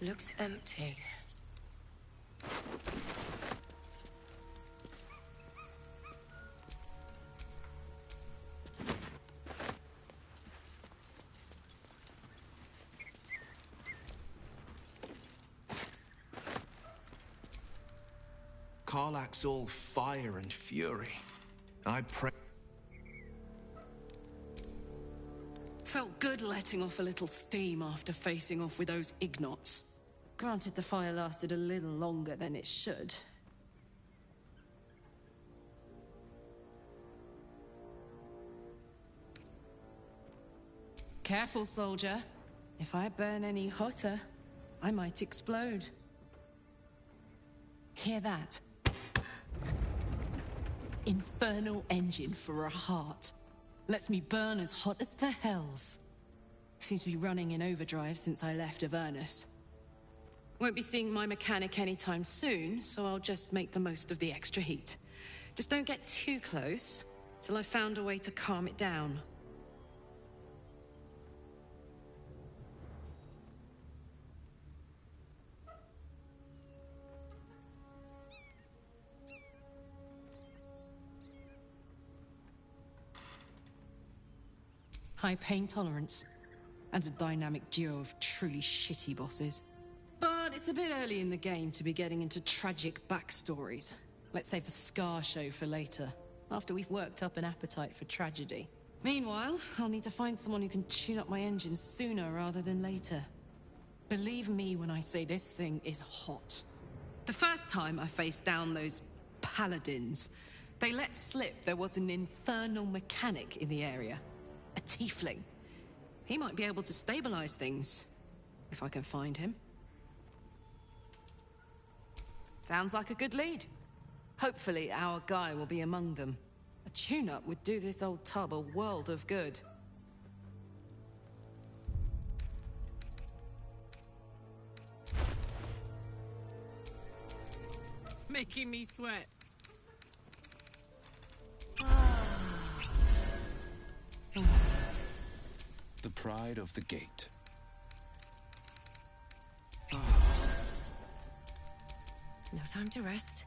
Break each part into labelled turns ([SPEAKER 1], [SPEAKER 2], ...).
[SPEAKER 1] Looks empty.
[SPEAKER 2] Karlach's all fire and fury. I pray.
[SPEAKER 3] Felt good letting off a little steam after facing off with those Ignots. Granted, the fire lasted a little longer than it should. Careful, soldier. If I burn any hotter, I might explode. Hear that? Infernal engine for a heart. Lets me burn as hot as the hells. Seems to be running in overdrive since I left Avernus. Won't be seeing my mechanic anytime soon, so I'll just make the most of the extra heat. Just don't get too close, till I've found a way to calm it down. High pain tolerance, and a dynamic duo of truly shitty bosses. But it's a bit early in the game to be getting into tragic backstories. Let's save the Scar show for later, after we've worked up an appetite for tragedy. Meanwhile, I'll need to find someone who can tune up my engine sooner rather than later. Believe me when I say this thing is hot. The first time I faced down those paladins, they let slip there was an infernal mechanic in the area. A tiefling. He might be able to stabilize things, if I can find him. Sounds like a good lead. Hopefully our guy will be among them. A tune-up would do this old tub a world of good. Making me sweat.
[SPEAKER 2] The pride of the gate.
[SPEAKER 1] No time to rest.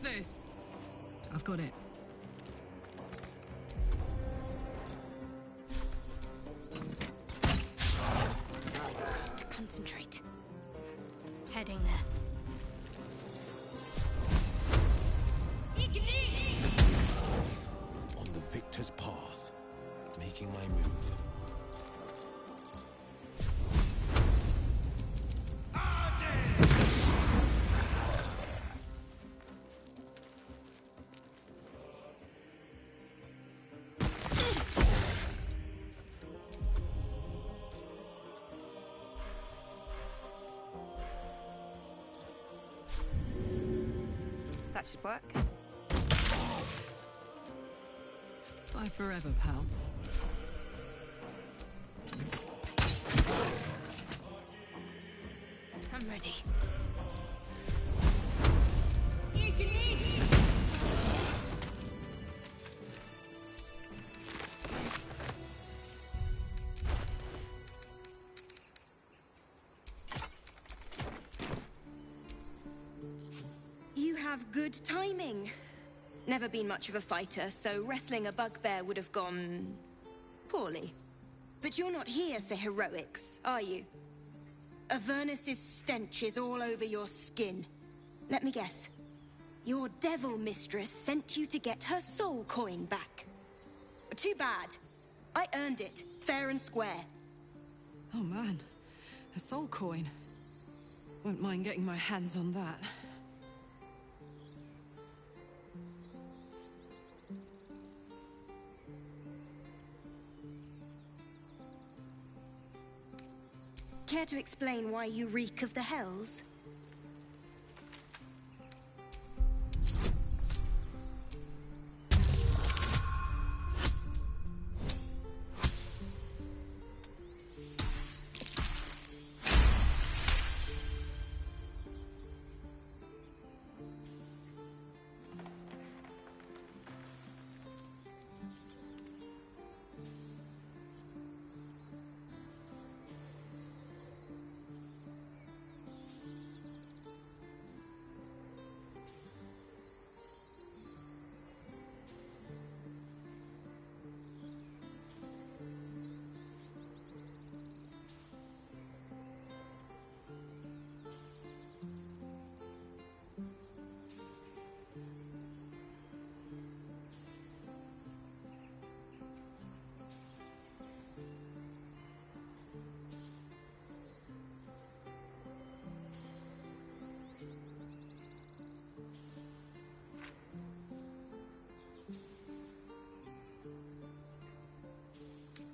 [SPEAKER 3] this! I've got it.
[SPEAKER 1] Concentrate. Heading there.
[SPEAKER 4] On the victor's path, making my move.
[SPEAKER 1] That should work.
[SPEAKER 3] Bye forever, pal.
[SPEAKER 1] I'm ready.
[SPEAKER 5] You have good timing. Never been much of a fighter, so wrestling a bugbear would have gone poorly. But you're not here for heroics, are you? Avernus's stench is all over your skin. Let me guess. Your devil mistress sent you to get her soul coin back. Too bad. I earned it, fair and square.
[SPEAKER 3] Oh man, a soul coin. Won't mind getting my hands on that.
[SPEAKER 5] Care to explain why you reek of the hells?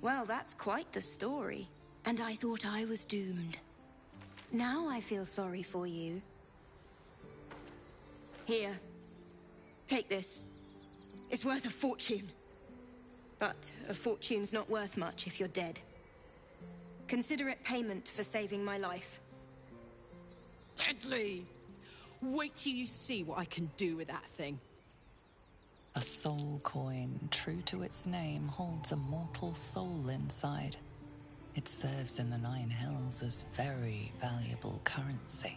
[SPEAKER 5] Well, that's quite the story. And I thought I was doomed. Now I feel sorry for you. Here. Take this. It's worth a fortune. But a fortune's not worth much if you're dead. Consider it payment for saving my life.
[SPEAKER 3] Deadly! Wait till you see what I can do with that thing.
[SPEAKER 6] A soul coin, true to its name, holds a mortal soul inside. It serves in the Nine Hells as very valuable currency.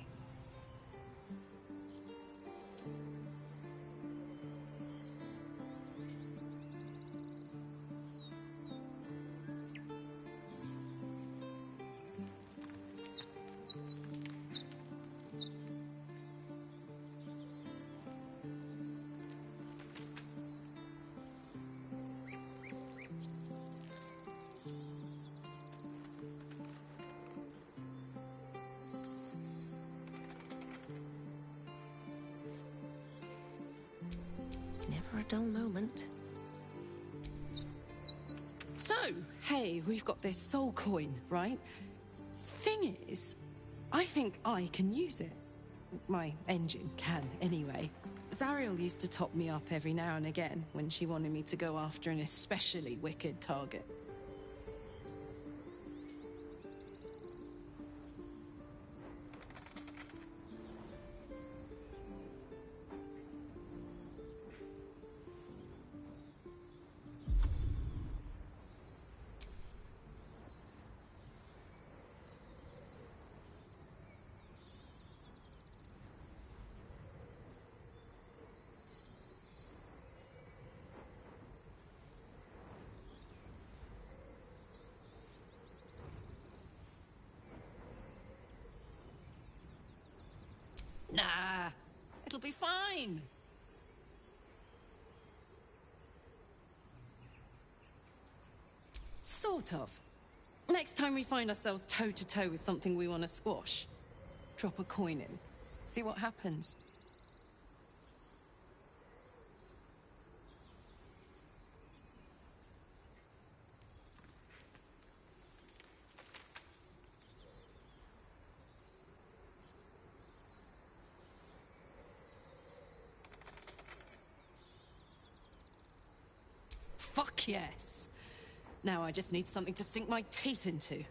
[SPEAKER 1] Never a dull moment.
[SPEAKER 3] So, hey, we've got this soul coin, right? Thing is, I think I can use it. My engine can, anyway. Zariel used to top me up every now and again when she wanted me to go after an especially wicked target. Nah, it'll be fine. Sort of. Next time we find ourselves toe-to-toe with something we want to squash, drop a coin in. See what happens. Fuck yes. Now I just need something to sink my teeth into.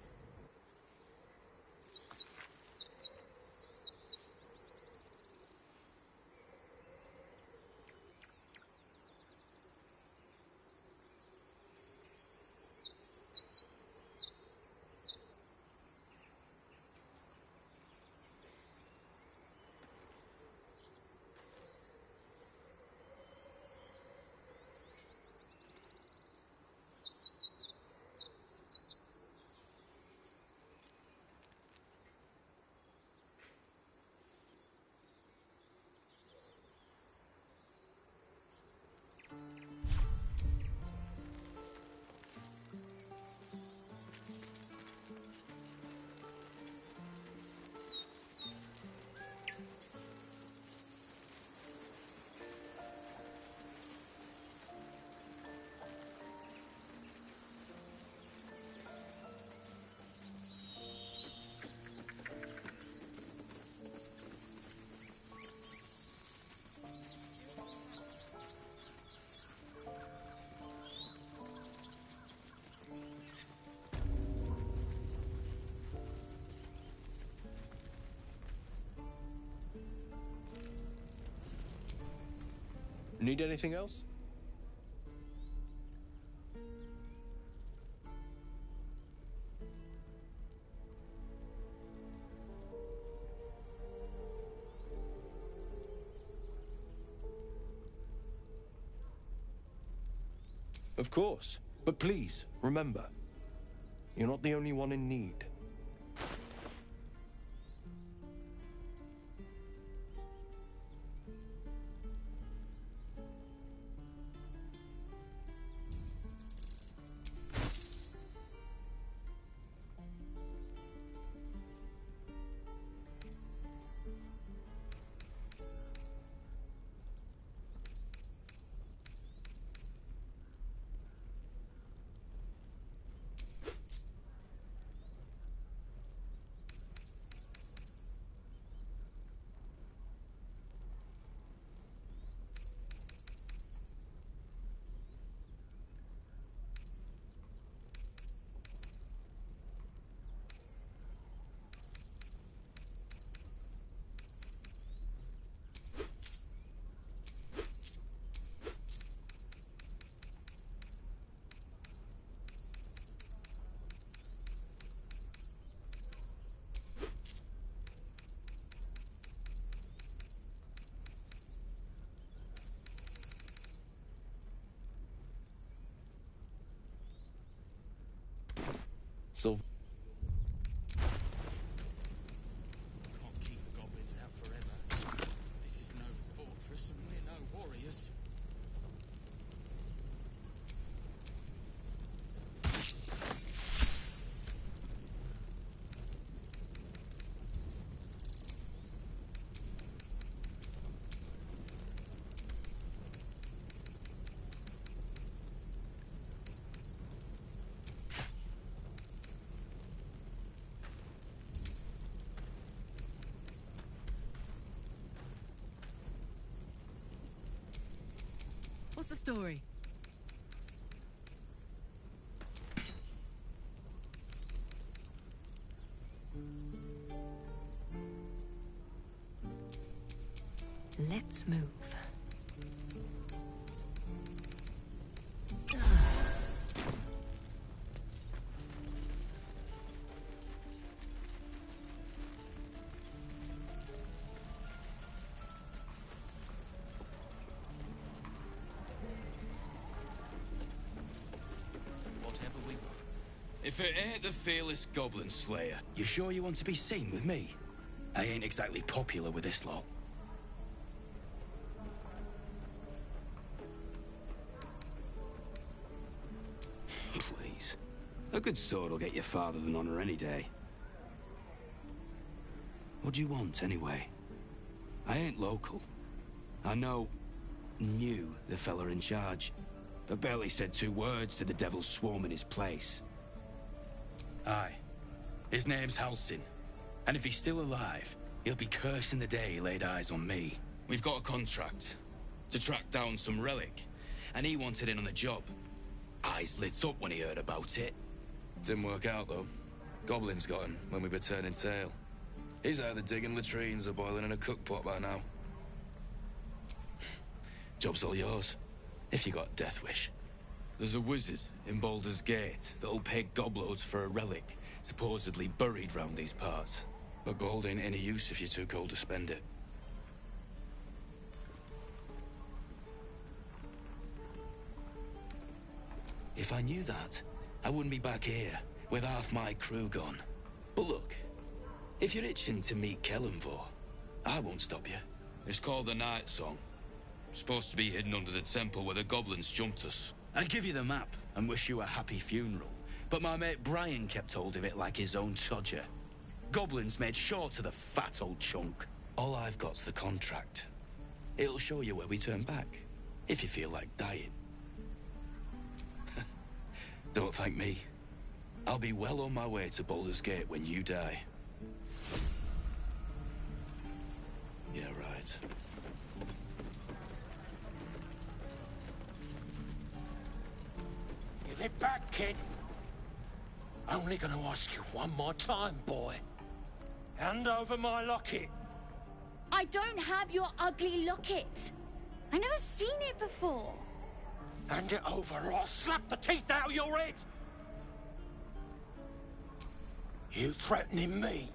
[SPEAKER 4] Need anything else? Of course. But please, remember, you're not the only one in need. So
[SPEAKER 7] Can't keep the goblins out forever. This is no fortress and we're no warriors.
[SPEAKER 3] What's the story?
[SPEAKER 1] Let's move.
[SPEAKER 7] If it ain't the fearless goblin slayer, you sure you want to be seen with me? I ain't exactly popular with this lot.
[SPEAKER 8] A good sword will get you farther than honor any day. What do you want, anyway? I ain't local. I knew the fella in charge, but barely said 2 words to the devil's swarm in his place. Aye. His name's Halsin. And if he's still alive, he'll be cursing the day he laid eyes on me. We've got a contract to track down some relic, and he wanted in on the job. Eyes lit up when he heard about it. Didn't work out, though. Goblins got him when we were turning tail. He's either digging latrines or boiling in a cookpot by now. Job's all yours, if you got a death wish. There's a wizard in Baldur's Gate that'll pay gobloads for a relic, supposedly buried round these parts. But gold ain't any use if you're too cold to spend it. If I knew that, I wouldn't be back here, with half my crew gone. But look, if you're itching to meet Kellenvor, I won't stop you. It's called the Night Song. Supposed to be hidden under the temple where the goblins jumped us. I'd give you the map and wish you a happy funeral, but my mate Brian kept hold of it like his own Todger. Goblins made sure to the fat old chunk. All I've got's the contract. It'll show you where we turn back, if you feel like dying. Don't thank me. I'll be well on my way to Baldur's Gate when you die. Yeah, right.
[SPEAKER 9] Give it back, kid. Only gonna ask you one more time, boy. Hand over my locket.
[SPEAKER 10] I don't have your ugly locket. I've never seen it before.
[SPEAKER 9] Hand it over or I'll slap the teeth out of your head. You threatening me?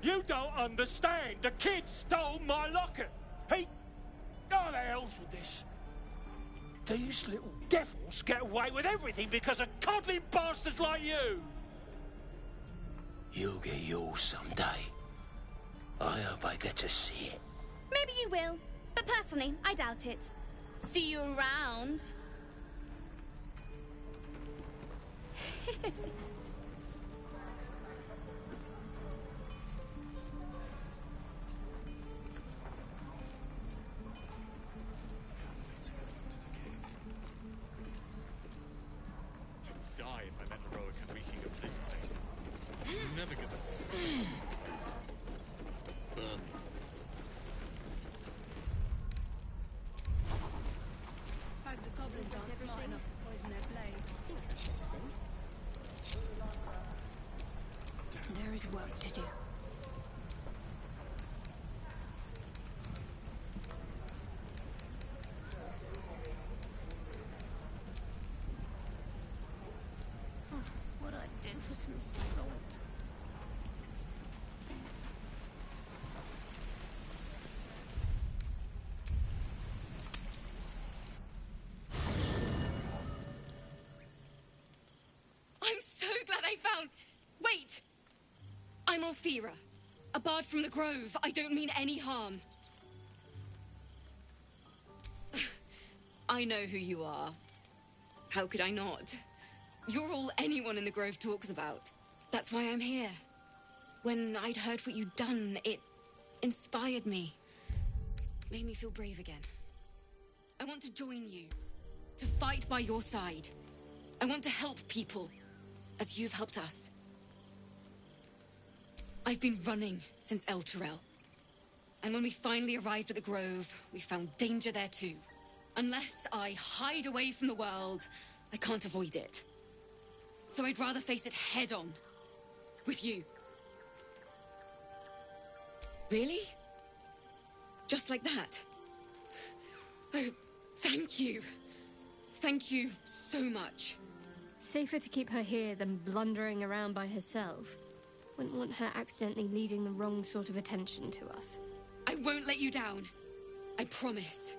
[SPEAKER 9] You don't understand. The kid stole my locket. He... Oh, the hell's with this? These little devils get away with everything because of coddling bastards like you. You'll get yours someday. I hope I get to see it.
[SPEAKER 10] Maybe you will, but personally, I doubt it. See you around.
[SPEAKER 7] Die if I met heroic and reeking of this place. Never get the smell. Burn.
[SPEAKER 11] Hope the goblins aren't smart enough to poison their blade. There is work to do.
[SPEAKER 10] What I'd do for some salt.
[SPEAKER 5] I'm so glad I found... Wait! I'm Althera, a bard from the Grove. I don't mean any harm. I know who you are. How could I not? You're all anyone in the Grove talks about. That's why I'm here. When I'd heard what you'd done, it inspired me. Made me feel brave again. I want to join you. To fight by your side. I want to help people, as you've helped us. I've been running since El Turel. And when we finally arrived at the Grove, we found danger there too. Unless I hide away from the world, I can't avoid it. So I'd rather face it head on. With you. Really? Just like that? Oh, thank you. Thank you so much.
[SPEAKER 11] Safer to keep her here than blundering around by herself. Wouldn't want her accidentally leading the wrong sort of attention to us.
[SPEAKER 5] I won't let you down. I promise.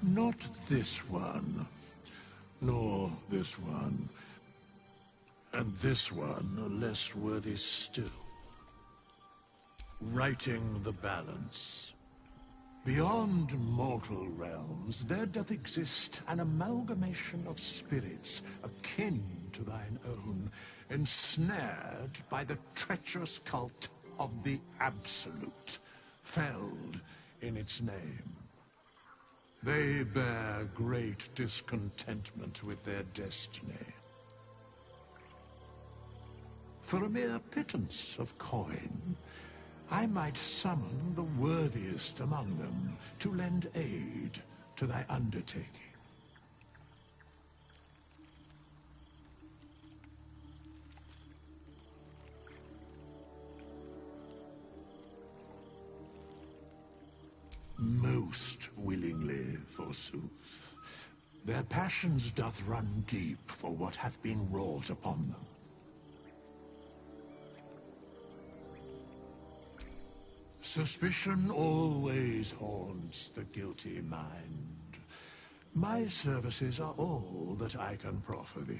[SPEAKER 12] Not this one, nor this one, and this one are less worthy still. Righting the balance. Beyond mortal realms, there doth exist an amalgamation of spirits akin to thine own, ensnared by the treacherous cult of the Absolute, felled in its name. They bear great discontentment with their destiny. For a mere pittance of coin, I might summon the worthiest among them to lend aid to thy undertaking. Most willingly, forsooth. Their passions doth run deep for what hath been wrought upon them. Suspicion always haunts the guilty mind. My services are all that I can proffer thee.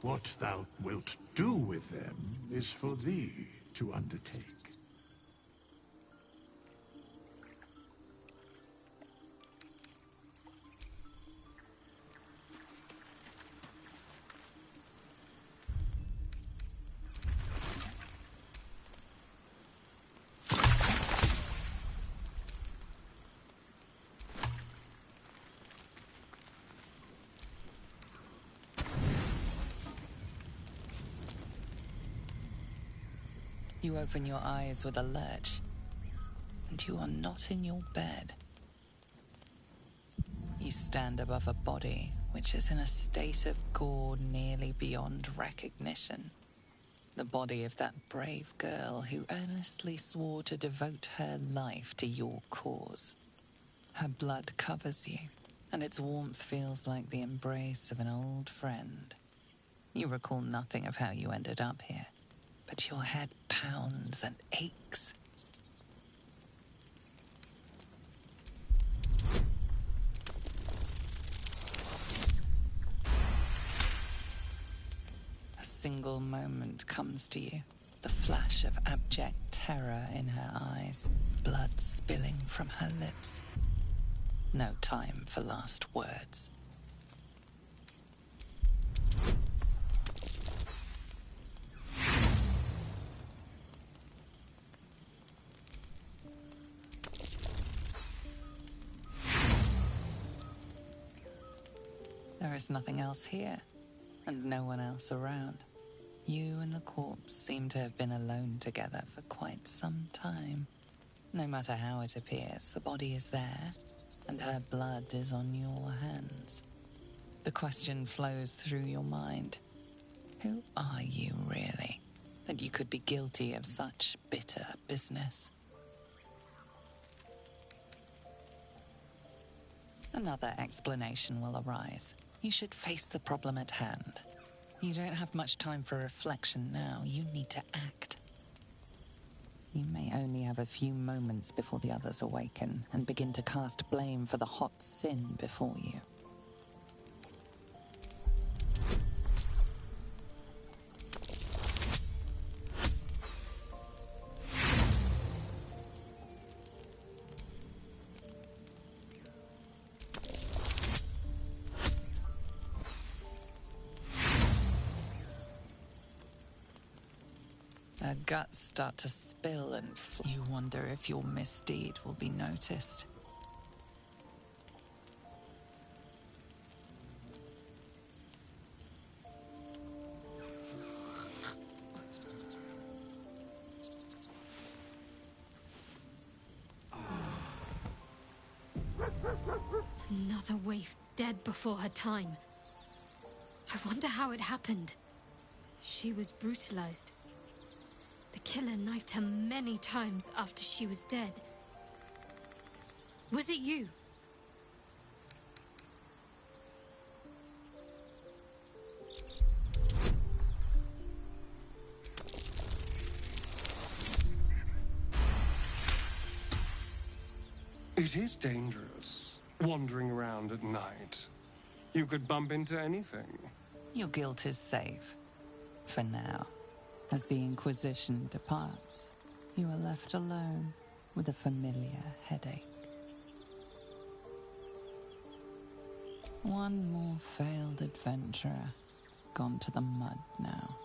[SPEAKER 12] What thou wilt do with them is for thee to undertake.
[SPEAKER 6] You open your eyes with a lurch, and you are not in your bed. You stand above a body which is in a state of gore nearly beyond recognition. The body of that brave girl who earnestly swore to devote her life to your cause. Her blood covers you, and its warmth feels like the embrace of an old friend. You recall nothing of how you ended up here, but your head pounds and aches. A single moment comes to you, the flash of abject terror in her eyes, blood spilling from her lips. No time for last words. There is nothing else here, and no one else around. You and the corpse seem to have been alone together for quite some time. No matter how it appears, the body is there, and her blood is on your hands. The question flows through your mind. Who are you, really, that you could be guilty of such bitter business? Another explanation will arise. You should face the problem at hand. You don't have much time for reflection now. You need to act. You may only have a few moments before the others awaken and begin to cast blame for the hot sin before you. Her guts start to spill and you wonder if your misdeed will be noticed.
[SPEAKER 11] Another waif dead before her time. I wonder how it happened. She was brutalized. The killer knifed her many times after she was dead. Was it you?
[SPEAKER 4] It is dangerous, wandering around at night. You could bump into anything.
[SPEAKER 6] Your guilt is safe. For now. As the Inquisition departs, you are left alone with a familiar headache. One more failed adventurer, gone to the mud now.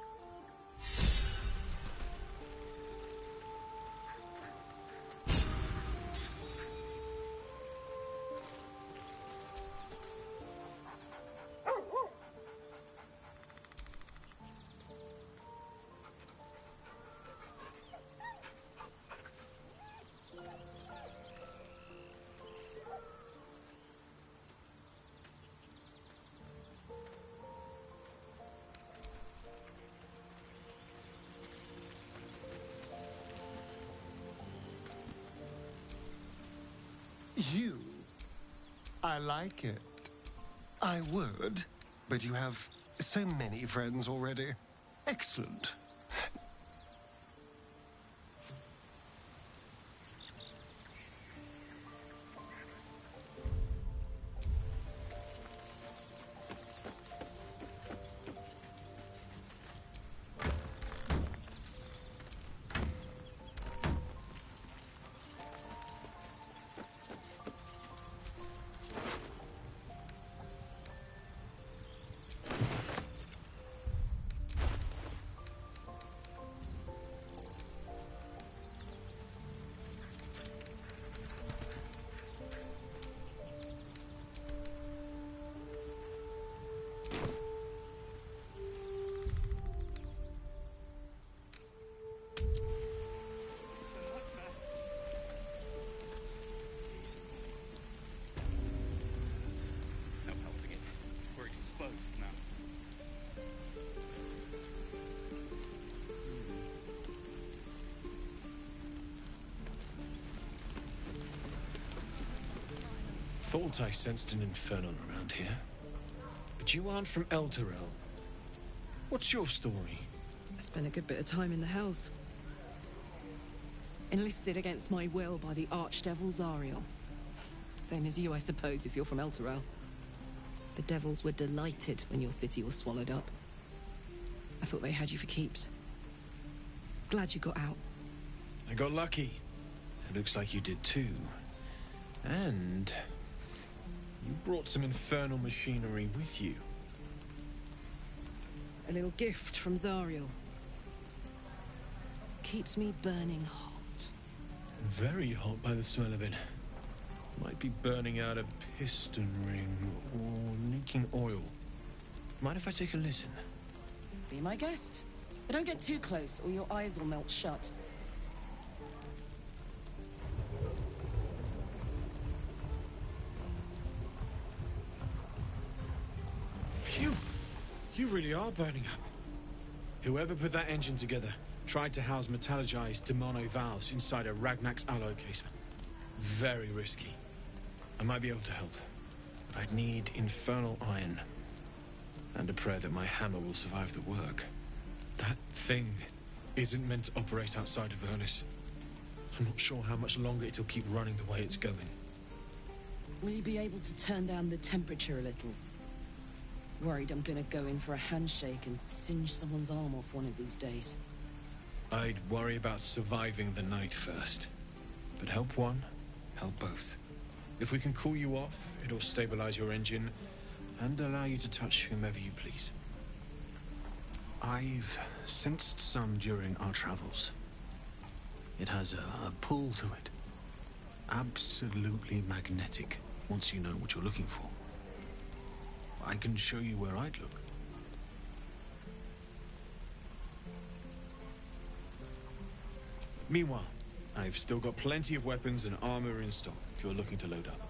[SPEAKER 13] You? I like it. I would, but you have so many friends already. Excellent.
[SPEAKER 4] Thought I sensed an infernal around here. But you aren't from Elturel. What's your story?
[SPEAKER 3] I spent a good bit of time in the Hells. Enlisted against my will by the Archdevil Zariel. Same as you, I suppose, if you're from Elturel. The Devils were delighted when your city was swallowed up. I thought they had you for keeps. Glad you got out.
[SPEAKER 4] I got lucky. It looks like you did too. And you brought some infernal machinery with you.
[SPEAKER 3] A little gift from Zariel. Keeps me burning hot.
[SPEAKER 4] Very hot by the smell of it. Might be burning out a piston ring or leaking oil. Mind if I take a listen?
[SPEAKER 3] Be my guest. But don't get too close or your eyes will melt shut.
[SPEAKER 4] Phew! You really are burning up. Whoever put that engine together tried to house metallogized demono valves inside a Ragnak's alloy casement. Very risky. I might be able to help, but I'd need infernal iron. And a prayer that my hammer will survive the work. That thing isn't meant to operate outside of Ernest. I'm not sure how much longer it'll keep running the way it's going.
[SPEAKER 3] Will you be able to turn down the temperature a little? Worried I'm gonna go in for a handshake and singe someone's arm off one of these days.
[SPEAKER 4] I'd worry about surviving the night first. But help one, help both. If we can cool you off, it'll stabilize your engine and allow you to touch whomever you please.
[SPEAKER 13] I've sensed some during our travels. It has a pull to it. Absolutely magnetic, once you know what you're looking for. I can show you where I'd look.
[SPEAKER 4] Meanwhile, I've still got plenty of weapons and armor in stock if you're looking to load up.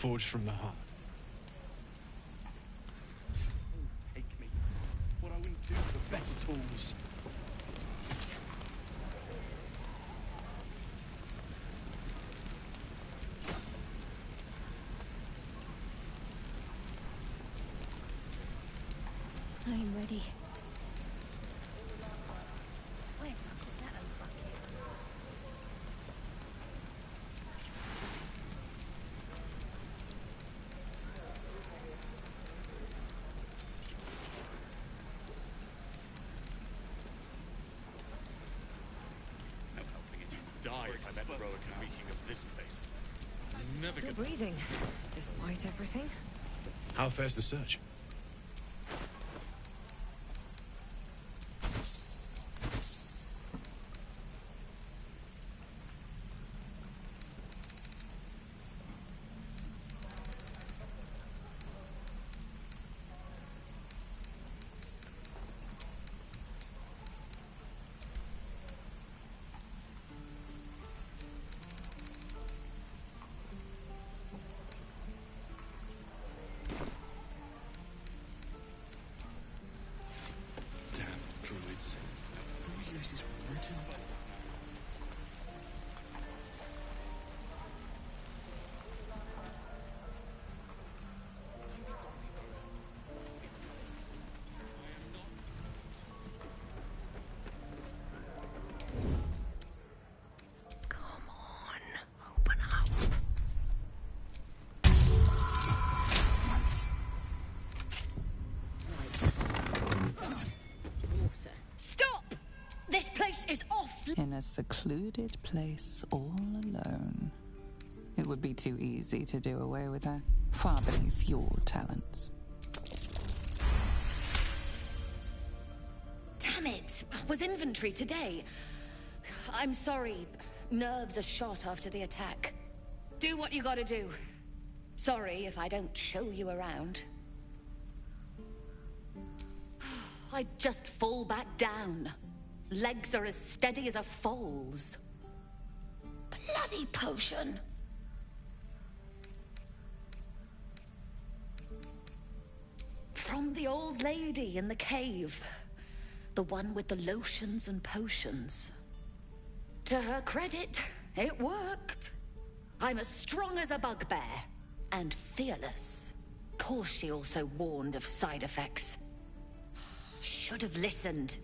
[SPEAKER 4] forged from the heart.
[SPEAKER 7] Take me. What I wouldn't do for better tools.
[SPEAKER 5] I'm ready.
[SPEAKER 7] No helping it. You die if I met Rowan speaking of this place. Never
[SPEAKER 1] Still
[SPEAKER 7] get
[SPEAKER 1] breathing, despite everything.
[SPEAKER 4] How fares the search?
[SPEAKER 7] druids. Who uses written?
[SPEAKER 1] Come on, open up.
[SPEAKER 10] Stop! This place is off!
[SPEAKER 6] In a secluded place all alone. It would be too easy to do away with her. Far beneath your talents.
[SPEAKER 10] Damn it! Was inventory today. I'm sorry. Nerves are shot after the attack. Do what you gotta do. Sorry if I don't show you around. I just fall back down. Legs are as steady as a foal's. Bloody potion! From the old lady in the cave. The one with the lotions and potions. To her credit, it worked. I'm as strong as a bugbear. And fearless. Course she also warned of side effects. Should have listened.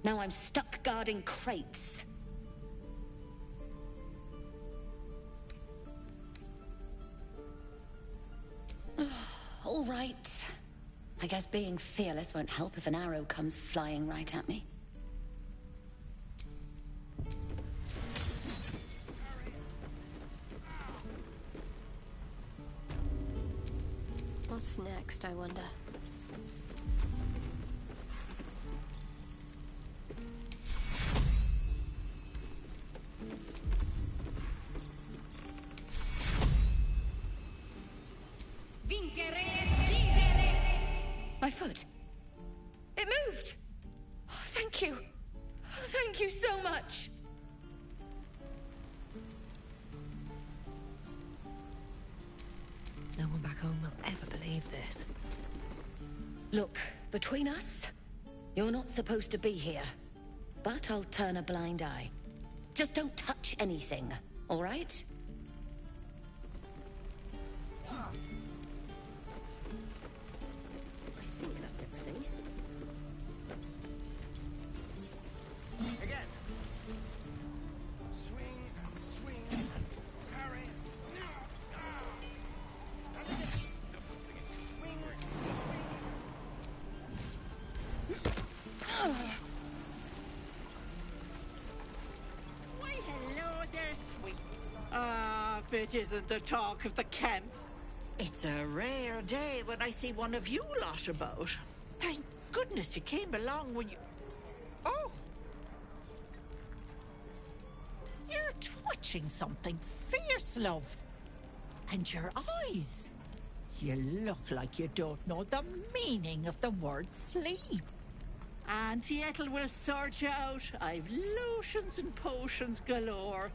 [SPEAKER 10] Now I'm stuck guarding crates. All right. I guess being fearless won't help if an arrow comes flying right at me.
[SPEAKER 11] What's next, I wonder?
[SPEAKER 10] My foot. It moved. Oh, thank you. Thank you so much.
[SPEAKER 1] No one back home will ever believe this.
[SPEAKER 10] Look, between us, you're not supposed to be here. But I'll turn a blind eye. Just don't touch anything, all right? I think that's everything.
[SPEAKER 9] Again. Swing and swing and parry. Swing,
[SPEAKER 14] Why, hello there, sweet. Ah, if it isn't the talk of the camp. It's a rare day when I see one of you lot about. Thank goodness you came along when you... Oh! You're twitching something fierce, love. And your eyes. You look like you don't know the meaning of the word sleep. Auntie Ethel will sort you out. I've lotions and potions galore.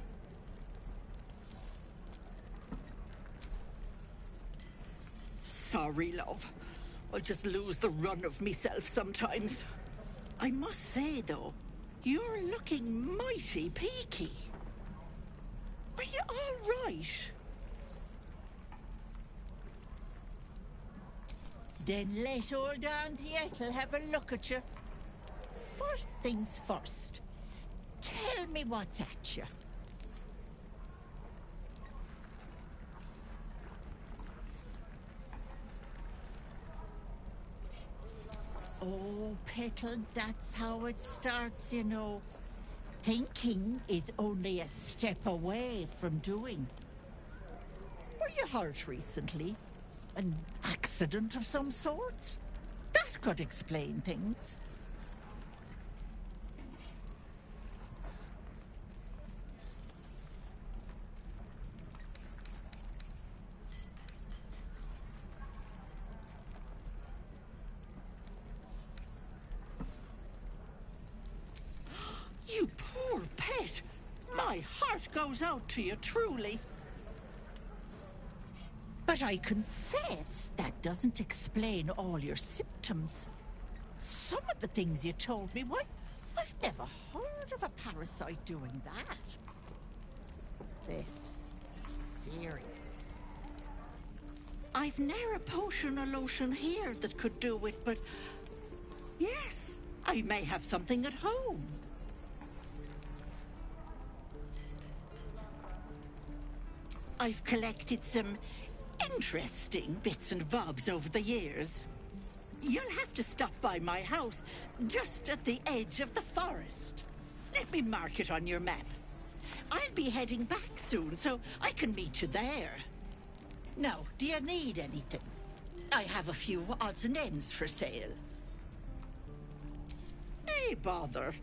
[SPEAKER 14] sorry, love. I just lose the run of myself sometimes. I must say, though, you're looking mighty peaky. Are you all right? Then let old Auntie Ethel have a look at you. First things first. Tell me what's at you. Oh, Petal, that's how it starts, you know. Thinking is only a step away from doing. Were you hurt recently? An accident of some sorts? That could explain things. You poor pet! My heart goes out to you, truly. But I confess that doesn't explain all your symptoms. Some of the things you told me, why, I've never heard of a parasite doing that. This is serious. I've ne'er a potion or lotion here that could do it, but yes, I may have something at home. I've collected some interesting bits and bobs over the years. You'll have to stop by my house, just at the edge of the forest. Let me mark it on your map. I'll be heading back soon, so I can meet you there. Now, do you need anything? I have a few odds and ends for sale. Hey, bother.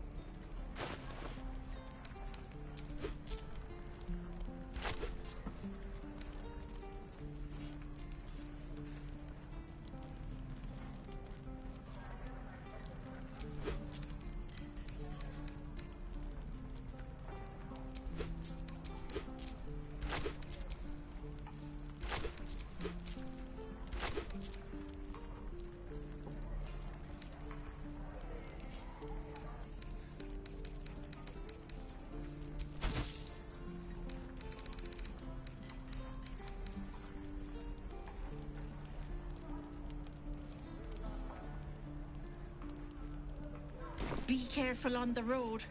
[SPEAKER 14] Be careful on the road.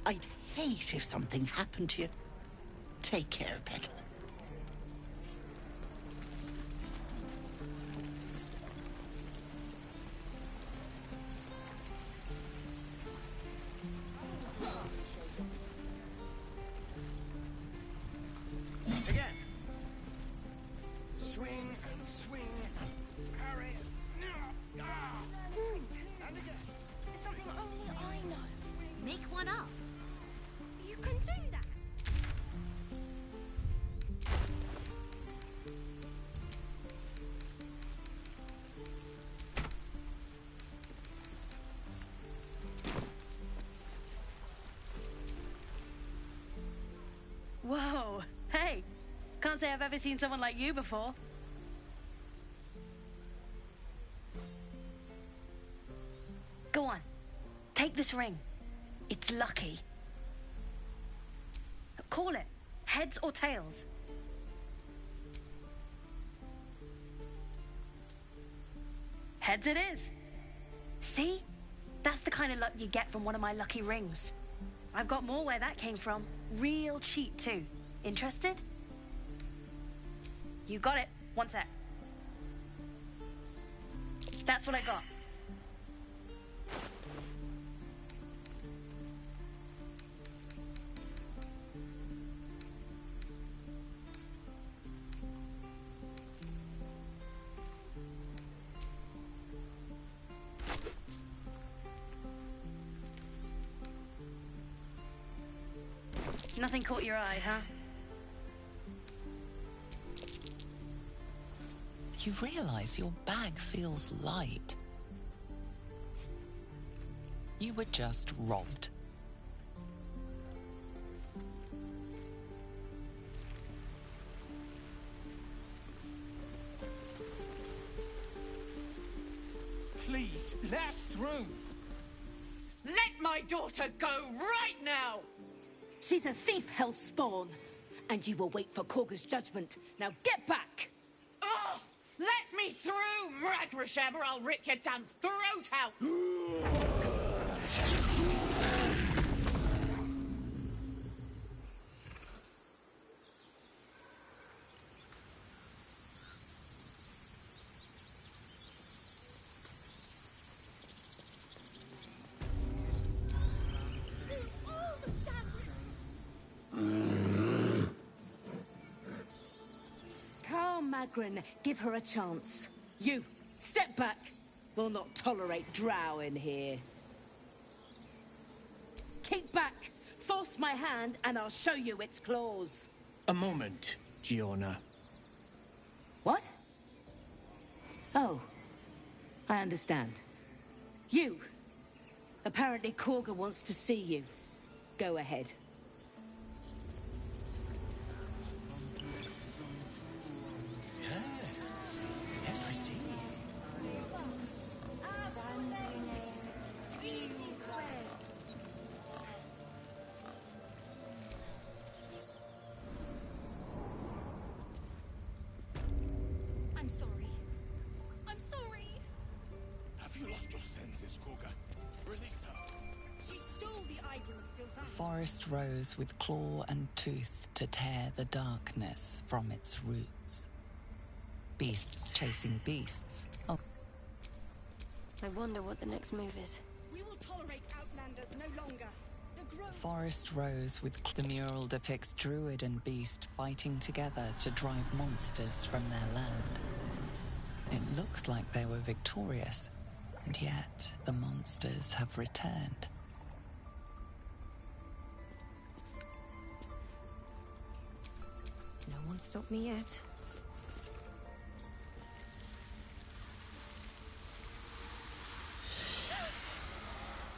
[SPEAKER 14] I'd hate if something happened to you. Take care, Petal.
[SPEAKER 9] Again. Swing and swing. Parry. And again.
[SPEAKER 5] Something only I know.
[SPEAKER 11] Make one up.
[SPEAKER 5] You can do that.
[SPEAKER 15] Whoa. Hey. Can't say I've ever seen someone like you before. Go on. Take this ring. It's lucky. Call it. Heads or tails. Heads it is. See? That's the kind of luck you get from one of my lucky rings. I've got more where that came from. Real cheap, too. Interested? You got it. One sec. That's what I got. Nothing caught your eye, huh?
[SPEAKER 6] You realize your bag feels light. You were just robbed.
[SPEAKER 7] Please, let us through.
[SPEAKER 3] Let my daughter go right now!
[SPEAKER 10] She's a thief, hellspawn. And you will wait for Korga's judgment. Now get back!
[SPEAKER 3] Oh! Let me through, Mragrasham, or I'll rip your damn throat out!
[SPEAKER 10] Magrin, give her a chance. You, step back. We'll not tolerate drow in here. Keep back. Force my hand and I'll show you its claws.
[SPEAKER 7] A moment, Giona.
[SPEAKER 10] What? Oh, I understand. You. Apparently Korga wants to see you. Go ahead.
[SPEAKER 7] Yes, I see.
[SPEAKER 11] I'm sorry. I'm sorry.
[SPEAKER 7] Have you lost your senses, Korga? Release her.
[SPEAKER 11] She stole the idol of Sylvain.
[SPEAKER 6] Forest rose with claw and tooth to tear the darkness from its roots. Beasts chasing beasts. Oh.
[SPEAKER 11] I wonder what the next move is.
[SPEAKER 16] We will tolerate outlanders no longer. The grove...
[SPEAKER 6] Forest rose with the mural depicts druid and beast fighting together to drive monsters from their land. It looks like they were victorious, and yet the monsters have returned.
[SPEAKER 1] No one stopped me yet.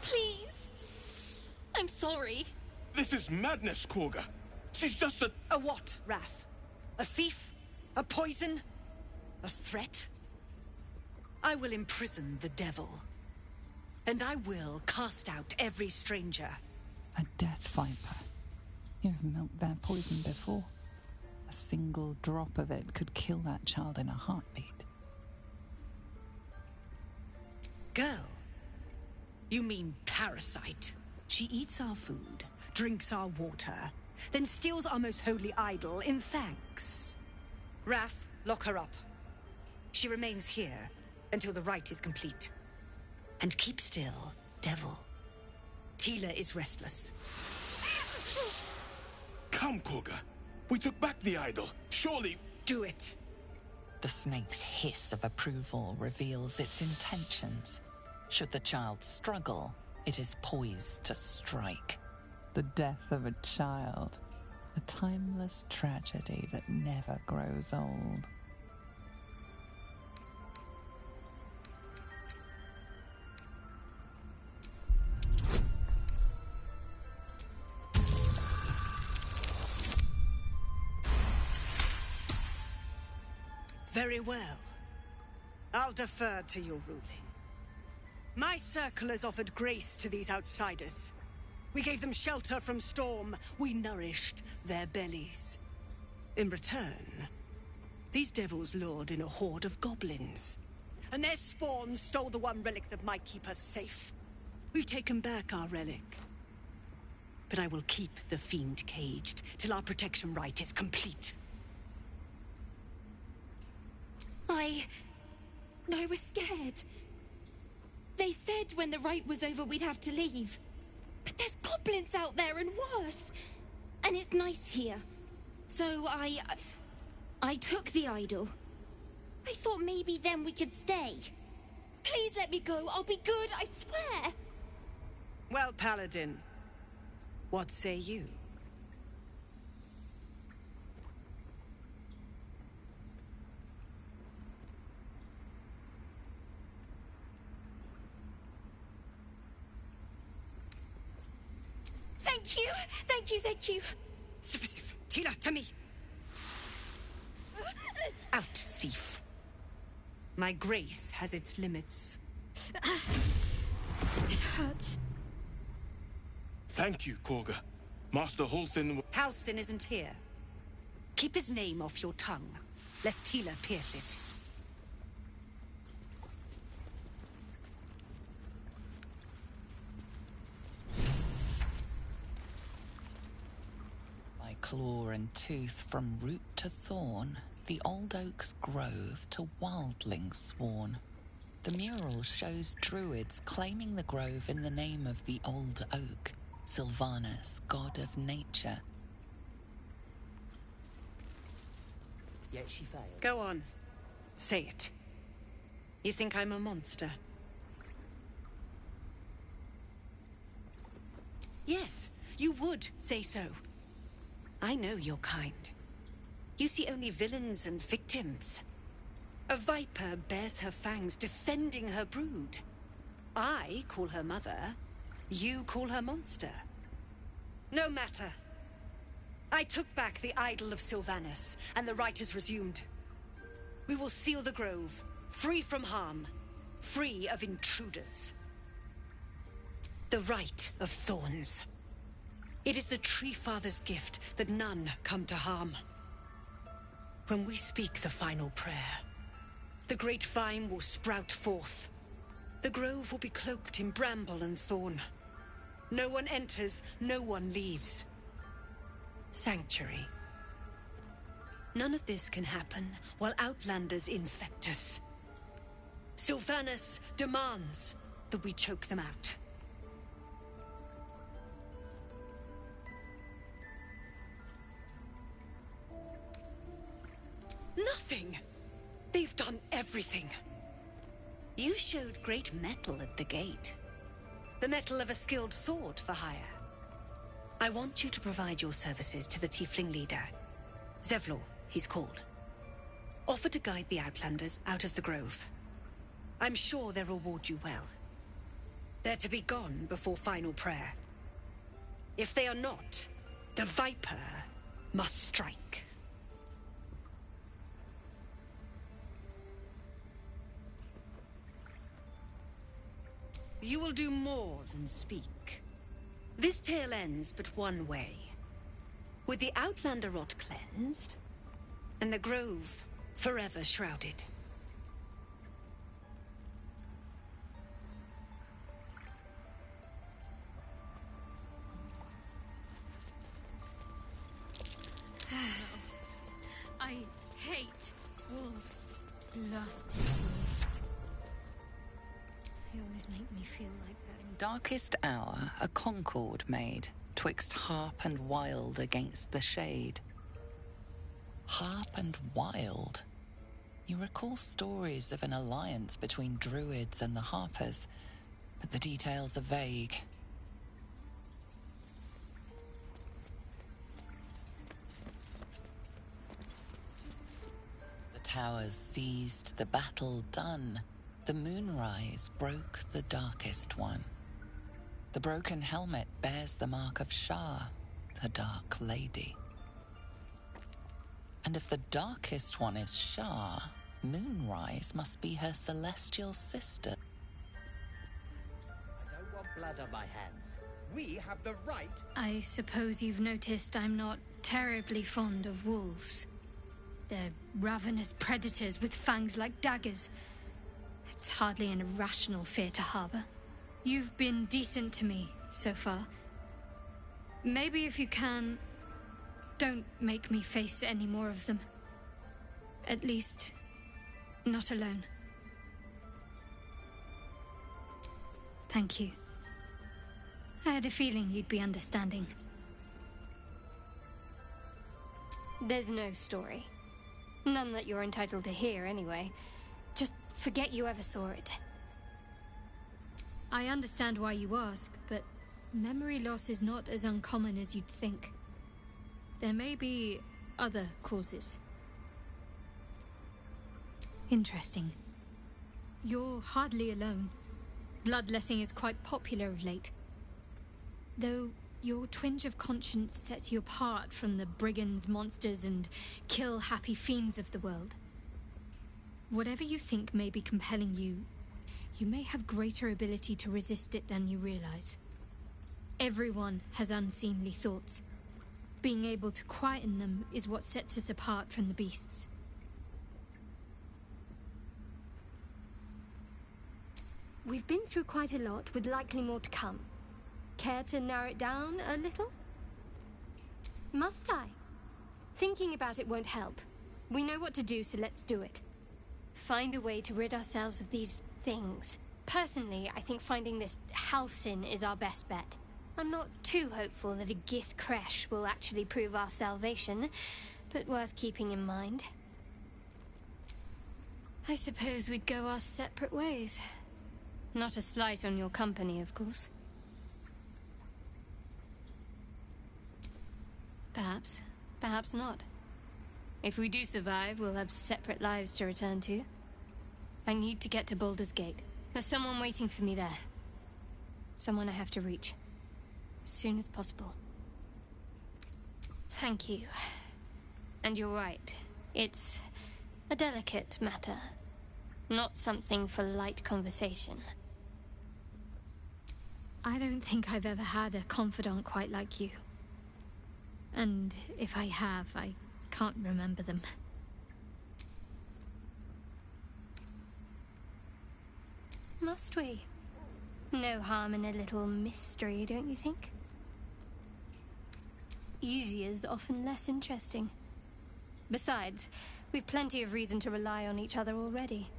[SPEAKER 11] Please. I'm sorry.
[SPEAKER 7] This is madness, Korga. She's just a...
[SPEAKER 16] A what, Wrath? A thief? A poison? A threat? I will imprison the devil. And I will cast out every stranger.
[SPEAKER 6] A death viper. You've milked their poison before. A single drop of it could kill that child in a heartbeat.
[SPEAKER 16] Girl? You mean parasite? She eats our food, drinks our water, then steals our most holy idol in thanks. Wrath, lock her up. She remains here until the rite is complete. And keep still, devil. Tila is restless.
[SPEAKER 7] Come, Korga. We took back the idol. Surely...
[SPEAKER 16] Do it.
[SPEAKER 6] The snake's hiss of approval reveals its intentions. Should the child struggle, it is poised to strike. The death of a child. A timeless tragedy that never grows old.
[SPEAKER 16] Very well. I'll defer to your ruling. My circle has offered grace to these outsiders. We gave them shelter from storm. We nourished their bellies. In return, these devils lured in a horde of goblins. And their spawn stole the one relic that might keep us safe. We've taken back our relic. But I will keep the fiend caged till our protection rite is complete.
[SPEAKER 11] I was scared. They said when the rite was over we'd have to leave. But there's goblins out there and worse. And it's nice here. So I took the idol. I thought maybe then we could stay. Please let me go. I'll be good, I swear.
[SPEAKER 16] Well, Paladin, what say you?
[SPEAKER 11] Thank you! Thank you, thank you!
[SPEAKER 16] Sif, Tila, to me! Out, thief. My grace has its limits.
[SPEAKER 11] It hurts.
[SPEAKER 17] Thank you, Korga. Master Halsin...
[SPEAKER 16] Halsin isn't here. Keep his name off your tongue, lest Tila pierce it.
[SPEAKER 6] By claw and tooth from root to thorn, the old oak's grove to wildlings sworn. The mural shows druids claiming the grove in the name of the old oak, Sylvanas, god of nature.
[SPEAKER 18] Yet she failed.
[SPEAKER 16] Go on. Say it. You think I'm a monster? Yes, you would say so. I know your kind. You see only villains and victims. A viper bears her fangs defending her brood. I call her mother. You call her monster. No matter. I took back the idol of Sylvanas, and the rite is resumed. We will seal the grove, free from harm, free of intruders. The rite of thorns. It is the Tree Father's gift that none come to harm. When we speak the final prayer, the great vine will sprout forth. The grove will be cloaked in bramble and thorn. No one enters, no one leaves. Sanctuary. None of this can happen while Outlanders infect us. Sylvanas demands that we choke them out. Nothing! They've done everything. You showed great mettle at the gate. The mettle of a skilled sword for hire. I want you to provide your services to the Tiefling leader. Zevlor, he's called. Offer to guide the Outlanders out of the grove. I'm sure they'll reward you well. They're to be gone before final prayer. If they are not, the Viper must strike. You will do more than speak. This tale ends but one way. With the Outlander rot cleansed, and the grove forever shrouded.
[SPEAKER 11] I hate wolves. Lusty wolves. They always make me feel like that.
[SPEAKER 6] In darkest hour, a concord made, twixt harp and wild against the shade. Harp and wild? You recall stories of an alliance between druids and the harpers, but the details are vague. The towers seized, the battle done. The moonrise broke the darkest one. The broken helmet bears the mark of Shah, the Dark Lady. And if the darkest one is Shah, Moonrise must be her celestial sister.
[SPEAKER 18] I don't want blood on my hands. We have the right...
[SPEAKER 11] I suppose you've noticed I'm not terribly fond of wolves. They're ravenous predators with fangs like daggers. It's hardly an irrational fear to harbor. You've been decent to me so far. Maybe if you can, don't make me face any more of them. At least, not alone. Thank you. I had a feeling you'd be understanding.
[SPEAKER 19] There's no story. None that you're entitled to hear, anyway. Just forget you ever saw it.
[SPEAKER 11] I understand why you ask, but memory loss is not as uncommon as you'd think. There may be other causes. Interesting. You're hardly alone. Bloodletting is quite popular of late. Though your twinge of conscience sets you apart from the brigands, monsters, and kill-happy fiends of the world. Whatever you think may be compelling you, you may have greater ability to resist it than you realize. Everyone has unseemly thoughts. Being able to quieten them is what sets us apart from the beasts.
[SPEAKER 19] We've been through quite a lot, with likely more to come. Care to narrow it down a little? Must I? Thinking about it won't help. We know what to do, so let's do it. Find a way to rid ourselves of these things. Personally, I think finding this Halcyon is our best bet. I'm not too hopeful that a Gith crash will actually prove our salvation, but worth keeping in mind.
[SPEAKER 11] I suppose we'd go our separate ways.
[SPEAKER 19] Not a slight on your company, of course.
[SPEAKER 11] Perhaps.
[SPEAKER 19] Perhaps not. If we do survive, we'll have separate lives to return to. I need to get to Baldur's Gate. There's someone waiting for me there. Someone I have to reach. As soon as possible.
[SPEAKER 11] Thank you.
[SPEAKER 19] And you're right. It's a delicate matter. Not something for light conversation.
[SPEAKER 11] I don't think I've ever had a confidant quite like you. And if I have, I can't remember them.
[SPEAKER 19] Must we? No harm in a little mystery, don't you think? Easier's often less interesting. Besides, we've plenty of reason to rely on each other already.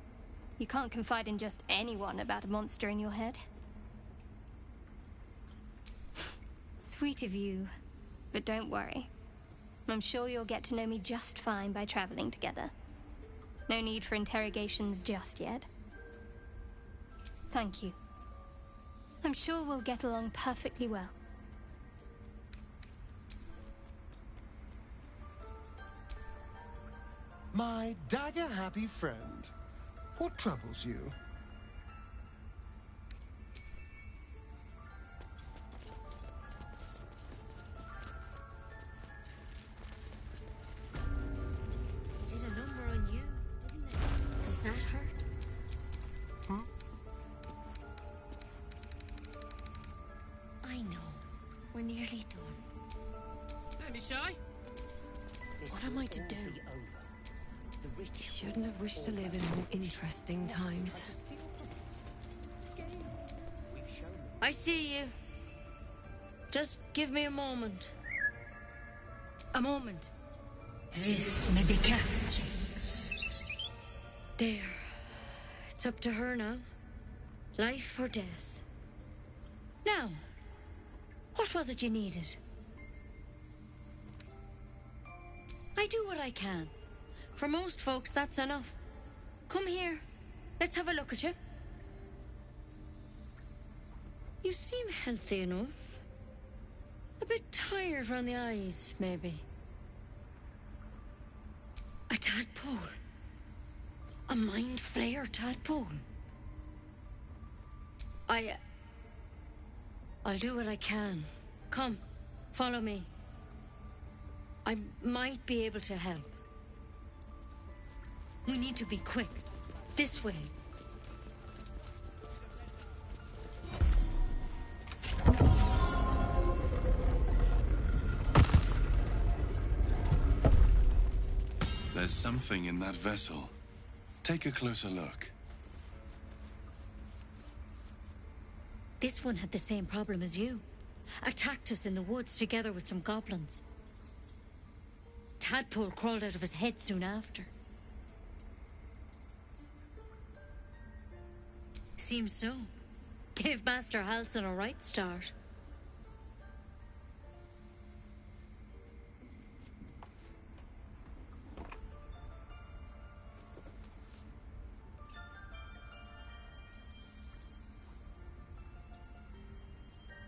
[SPEAKER 19] You can't confide in just anyone about a monster in your head. Sweet of you, but don't worry. I'm sure you'll get to know me just fine by traveling together. No need for interrogations just yet. Thank you. I'm sure we'll get along perfectly well.
[SPEAKER 20] My dagger-happy friend, what troubles you?
[SPEAKER 5] Did a number on you, didn't it? Does that hurt? I know. We're nearly done.
[SPEAKER 3] Don't be shy.
[SPEAKER 1] What am I to do? Shouldn't have wished to live in more interesting times.
[SPEAKER 21] I see you. Just give me a moment. A moment.
[SPEAKER 10] This may be captured.
[SPEAKER 21] There. It's up to her now. Life or death. Now, what was it you needed? I do what I can. For most folks, that's enough. Come here. Let's have a look at you. You seem healthy enough. A bit tired round the eyes, maybe. A tadpole. A mind flayer tadpole. I'll do what I can. Come, follow me. I might be able to help. We need to be quick. This way.
[SPEAKER 22] There's something in that vessel. Take a closer look.
[SPEAKER 21] This one had the same problem as you. Attacked us in the woods together with some goblins. Tadpole crawled out of his head soon after. Seems so. Gave Master Halcyon a right start.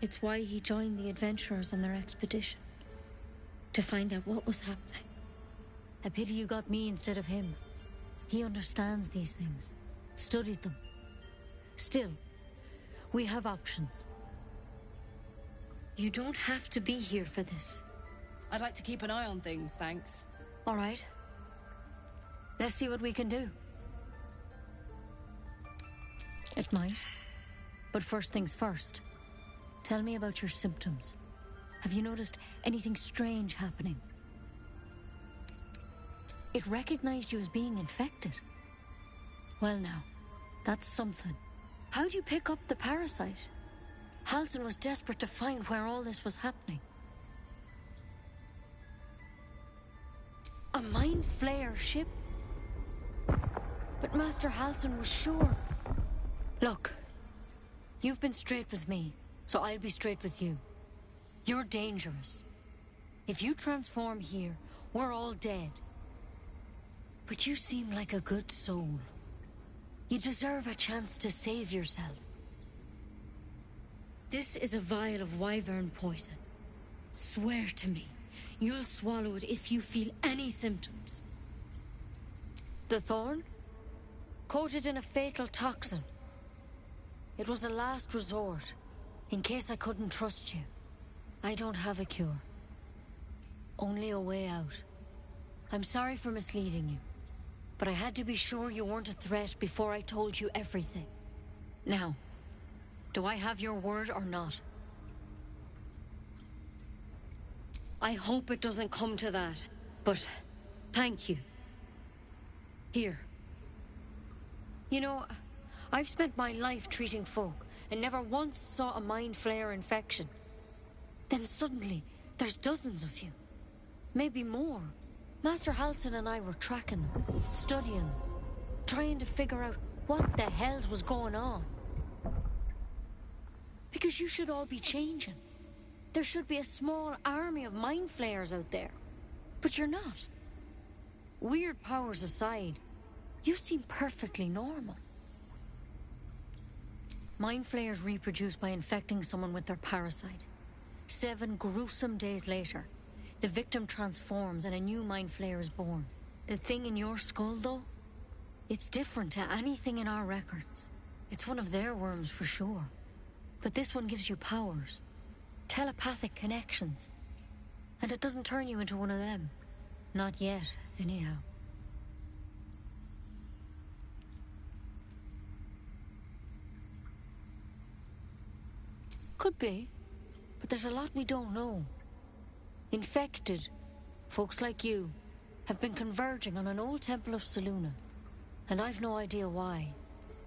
[SPEAKER 21] It's why he joined the adventurers on their expedition. To find out what was happening. A pity you got me instead of him. He understands these things. Studied them. Still, we have options. You don't have to be here for this.
[SPEAKER 3] I'd like to keep an eye on things, thanks.
[SPEAKER 21] All right. Let's see what we can do. It might. But first things first. Tell me about your symptoms. Have you noticed anything strange happening? It recognized you as being infected. Well now, that's something. How'd you pick up the parasite? Halsin was desperate to find where all this was happening. A Mind Flayer ship? But Master Halsin was sure. Look, you've been straight with me, so I'll be straight with you. You're dangerous. If you transform here, we're all dead. But you seem like a good soul. You deserve a chance to save yourself. This is a vial of wyvern poison. Swear to me, you'll swallow it if you feel any symptoms. The thorn? Coated in a fatal toxin. It was a last resort, in case I couldn't trust you. I don't have a cure. Only a way out. I'm sorry for misleading you, but I had to be sure you weren't a threat before I told you everything. Now, do I have your word or not? I hope it doesn't come to that, but thank you. Here. You know, I've spent my life treating folk and never once saw a Mind Flayer infection. Then suddenly, there's dozens of you. Maybe more. Master Halsin and I were tracking them, studying them, trying to figure out what the hells was going on. Because you should all be changing. There should be a small army of Mind Flayers out there. But you're not. Weird powers aside, you seem perfectly normal. Mind Flayers reproduce by infecting someone with their parasite. 7 gruesome days later, the victim transforms and a new Mind Flayer is born. The thing in your skull, though, it's different to anything in our records. It's one of their worms for sure. But this one gives you powers. Telepathic connections. And it doesn't turn you into one of them. Not yet, anyhow. Could be, but there's a lot we don't know. Infected, folks like you, have been converging on an old temple of Selûne, and I've no idea why.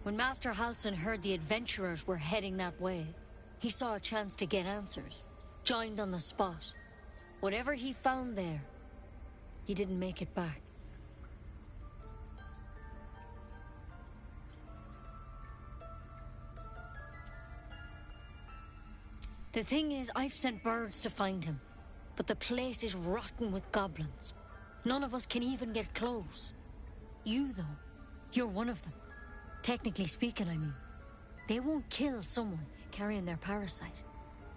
[SPEAKER 21] When Master Halsin heard the adventurers were heading that way, he saw a chance to get answers, joined on the spot. Whatever he found there, he didn't make it back. The thing is, I've sent birds to find him, but the place is rotten with goblins. None of us can even get close. You, though, you're one of them. Technically speaking, I mean. They won't kill someone carrying their parasite.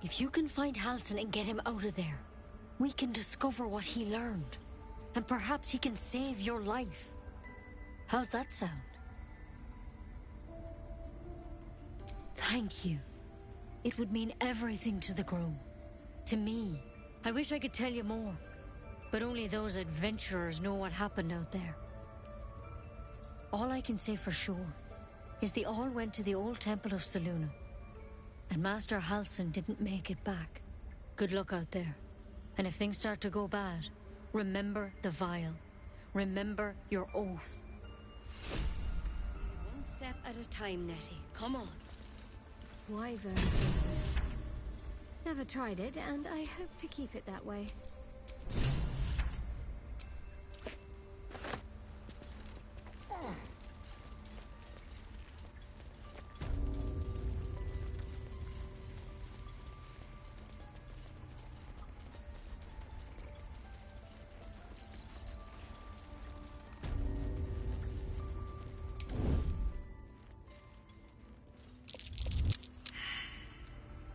[SPEAKER 21] If you can find Halsin and get him out of there, we can discover what he learned. And perhaps he can save your life. How's that sound? Thank you. It would mean everything to the Grove. To me. I wish I could tell you more. But only those adventurers know what happened out there. All I can say for sure is they all went to the old temple of Selûne. And Master Halsin didn't make it back. Good luck out there. And if things start to go bad, remember the vial. Remember your oath. One step at a time, Nettie. Come on.
[SPEAKER 19] Wyvern. Never tried it, and I hope to keep it that way.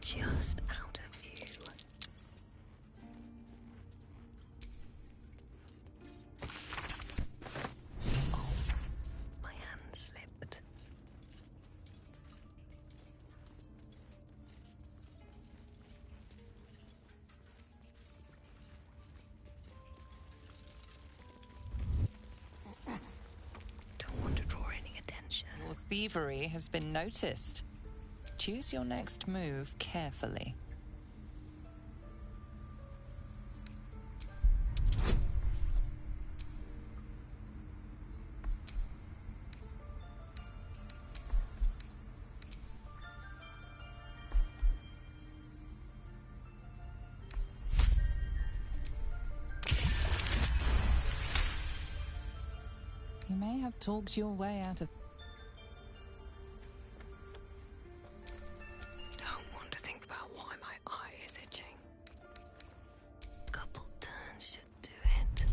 [SPEAKER 1] Just out of view.
[SPEAKER 6] thievery has been noticed. Choose your next move carefully. You may have talked your way out of...
[SPEAKER 1] Don't want to think about why my eye is itching. Couple turns should do it.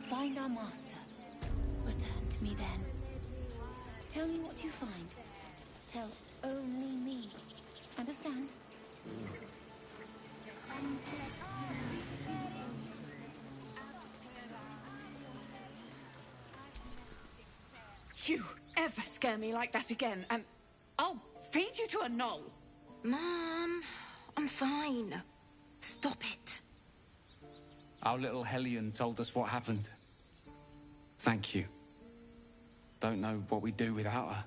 [SPEAKER 10] Find our master. Return to me then. Tell me what you find. Tell only me. Understand?
[SPEAKER 16] You ever scare me like that again, and I'll feed you to a knoll.
[SPEAKER 5] Mom, I'm fine. Stop it.
[SPEAKER 2] Our little Hellion told us what happened. Thank you. Don't know what we'd do without her.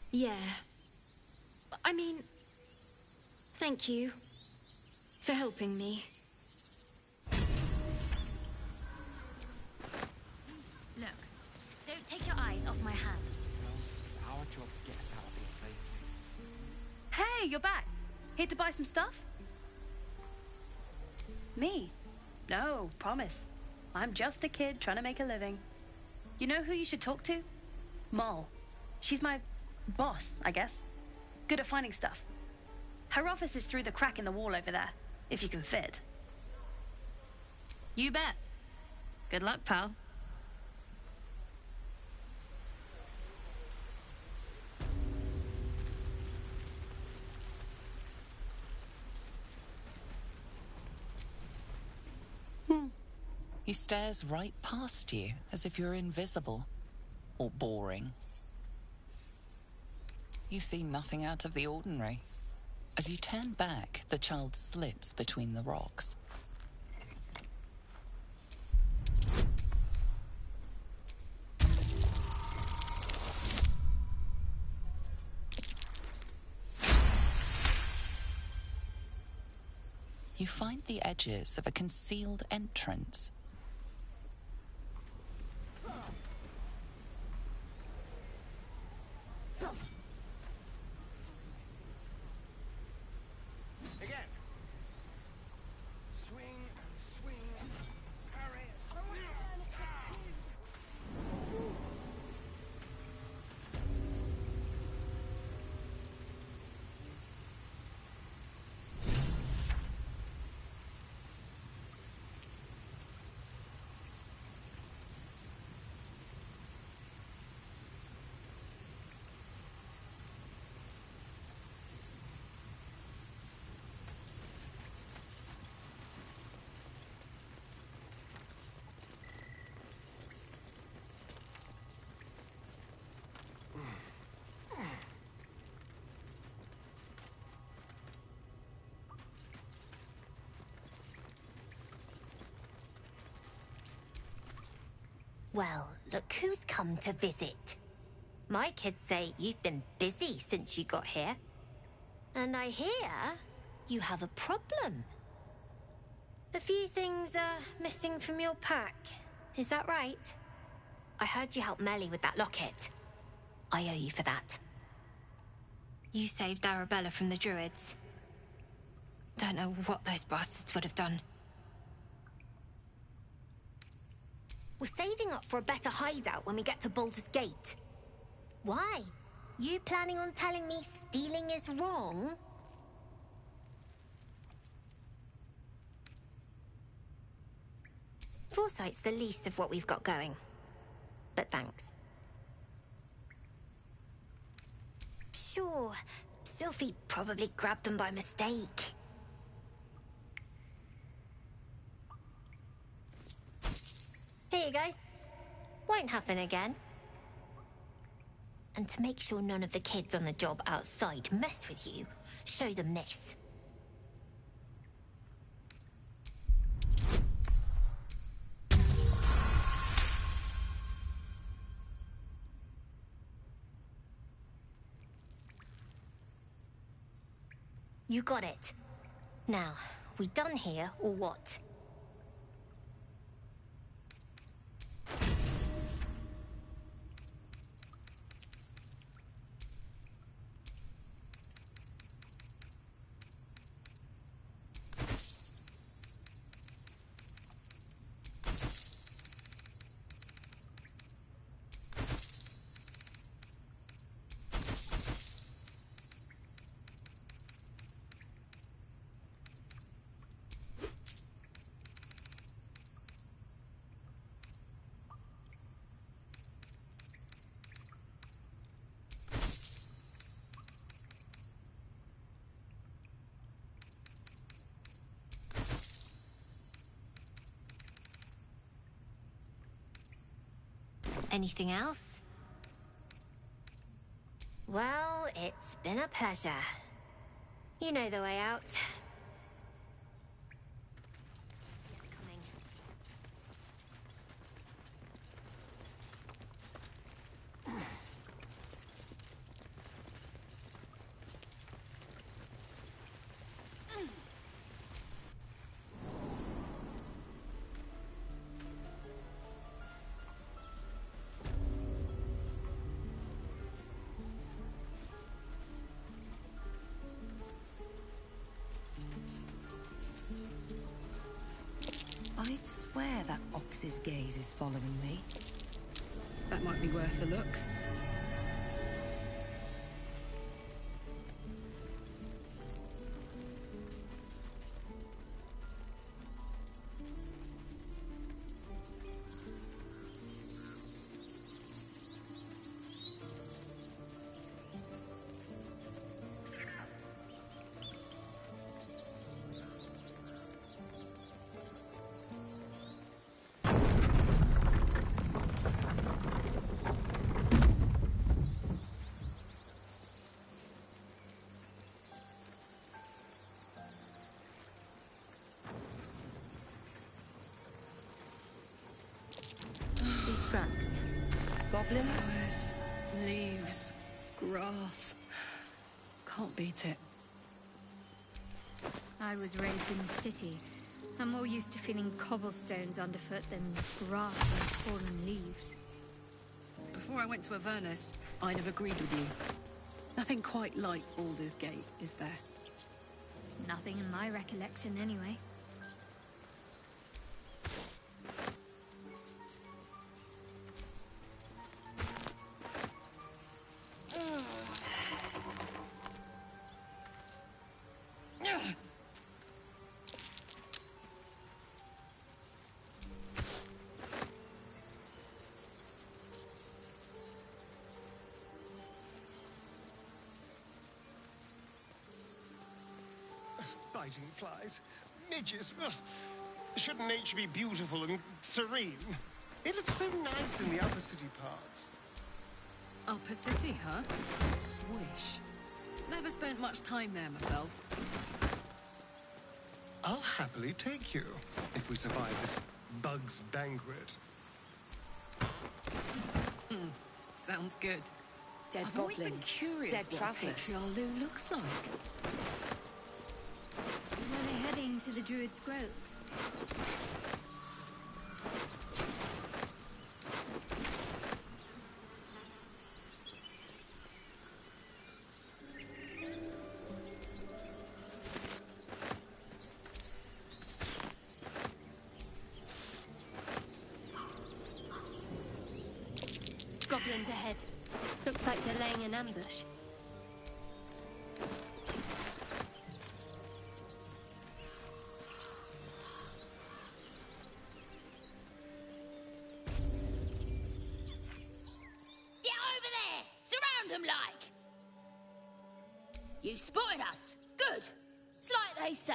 [SPEAKER 5] Yeah. I mean, thank you for helping me.
[SPEAKER 15] Look, don't take your eyes off my hands.
[SPEAKER 2] It's our job to get us out of here safely.
[SPEAKER 15] Hey, you're back. Here to buy some stuff? Me? No, promise. I'm just a kid trying to make a living. You know who you should talk to? Moll. She's my boss, I guess. Good at finding stuff. Her office is through the crack in the wall over there, if you can fit. You bet. Good luck, pal.
[SPEAKER 6] He stares right past you, as if you're invisible. Or boring. You see nothing out of the ordinary. As you turn back, the child slips between the rocks. You find the edges of a concealed entrance.
[SPEAKER 18] Again. Swing and swing. Hurry.
[SPEAKER 8] Well, look who's come to visit. My kids say you've been busy since you got here. And I hear you have a problem. A few things are missing from your pack. Is that right? I heard you helped Melly with that locket. I owe you for that. You saved Arabella from the Druids. Don't know what those bastards would have done. We're saving up for a better hideout when we get to Baldur's Gate. Why? You planning on telling me stealing is wrong? Foresight's the least of what we've got going. But thanks. Sure, Sylphie probably grabbed them by mistake. Here you go. Won't happen again. And to make sure none of the kids on the job outside mess with you, show them this. You got it. Now, we done here, or what? Anything else? Well, it's been a pleasure. You know the way out.
[SPEAKER 1] I'd swear that ox's gaze is following me.
[SPEAKER 3] That might be worth a look.
[SPEAKER 1] Tracks. Goblins?
[SPEAKER 3] Flowers, leaves, grass. Can't beat it.
[SPEAKER 11] I was raised in the city. I'm more used to feeling cobblestones underfoot than grass and fallen leaves.
[SPEAKER 3] Before I went to Avernus, I'd have agreed with you. Nothing quite like Baldur's Gate, is there?
[SPEAKER 11] Nothing in my recollection, anyway.
[SPEAKER 20] Biting flies. Midges. Ugh. Shouldn't nature be beautiful and serene? It looks so nice in the upper city parts.
[SPEAKER 3] Upper City, huh? Swish. Never spent much time there myself.
[SPEAKER 20] I'll happily take you, if we survive this bug's banquet.
[SPEAKER 3] Sounds good.
[SPEAKER 1] Dead
[SPEAKER 3] I've always been
[SPEAKER 1] goblins,
[SPEAKER 3] curious
[SPEAKER 1] dead
[SPEAKER 3] what
[SPEAKER 1] travellers.
[SPEAKER 3] Patriarlu looks like.
[SPEAKER 11] Were they heading to the Druid's Grove?
[SPEAKER 19] goblins ahead. Looks like they're laying an ambush.
[SPEAKER 12] Get over there! Surround them like! You spotted us. Good. It's like they say.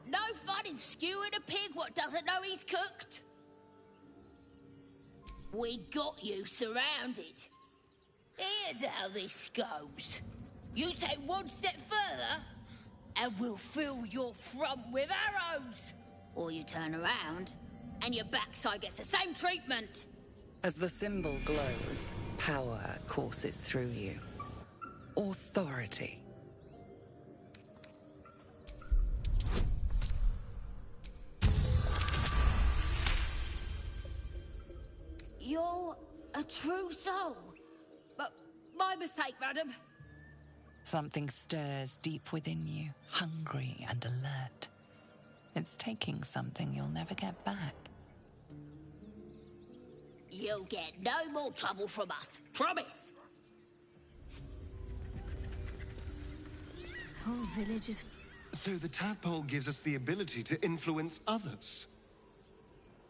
[SPEAKER 12] No fun in skewing a pig what doesn't know he's cooked. We got you surrounded. Here's how this goes. You take one step further, and we'll fill your front with arrows. Or you turn around, and your backside gets the same treatment.
[SPEAKER 6] As the symbol glows, power courses through you. Authority.
[SPEAKER 12] You're a true soul. But my mistake, madam.
[SPEAKER 6] Something stirs deep within you, hungry and alert. It's taking something you'll never get back.
[SPEAKER 12] You'll get no more trouble from us. Promise.
[SPEAKER 21] The whole village is...
[SPEAKER 20] So the tadpole gives us the ability to influence others.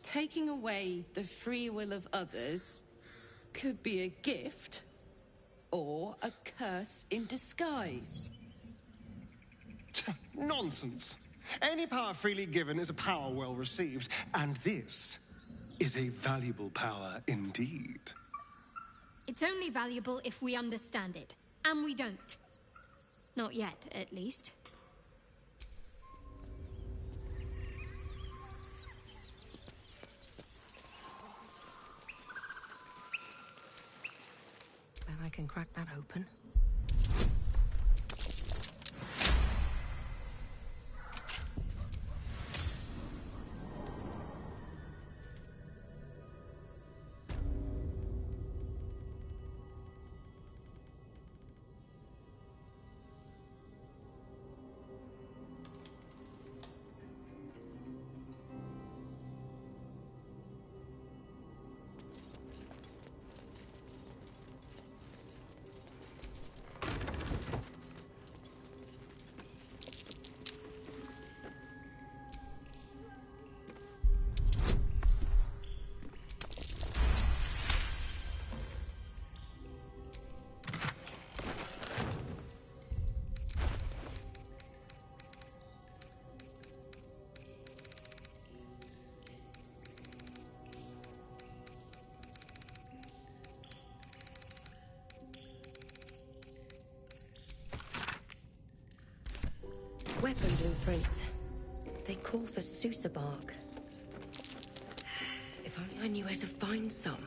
[SPEAKER 13] Taking away the free will of others could be a gift or a curse in disguise.
[SPEAKER 20] Nonsense. Any power freely given is a power well received, and this is a valuable power indeed.
[SPEAKER 11] It's only valuable if we understand it, and we don't. Not yet, at least.
[SPEAKER 1] Then I can crack that open.
[SPEAKER 23] Weapon blueprints. They call for Sousa bark. If only I knew where to find some.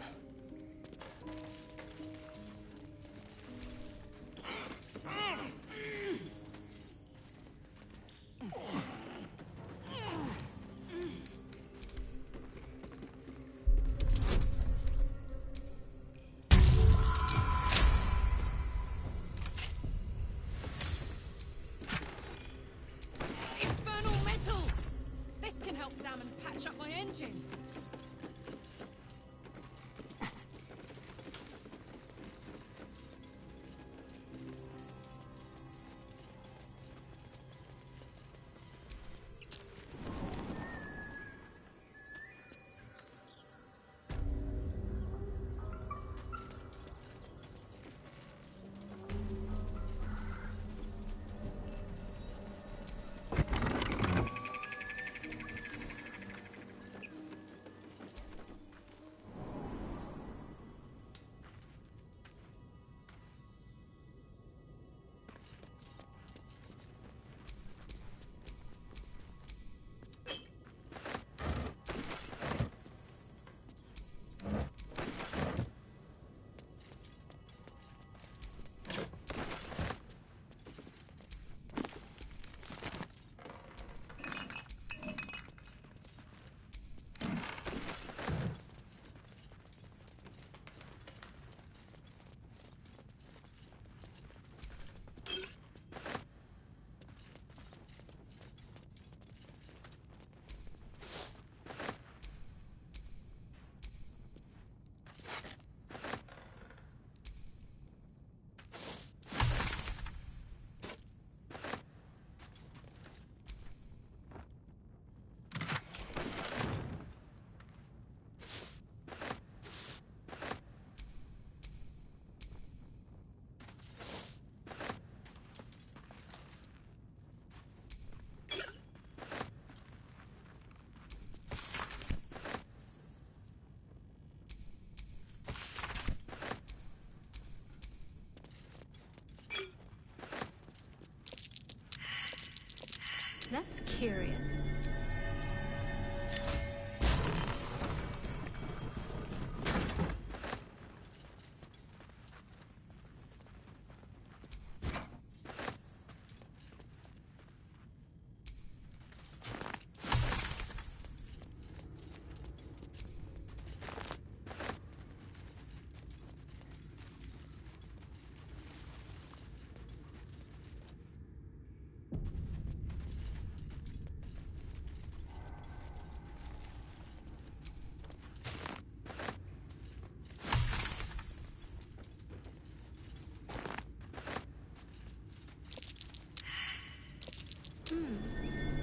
[SPEAKER 19] That's curious.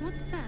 [SPEAKER 19] What's that?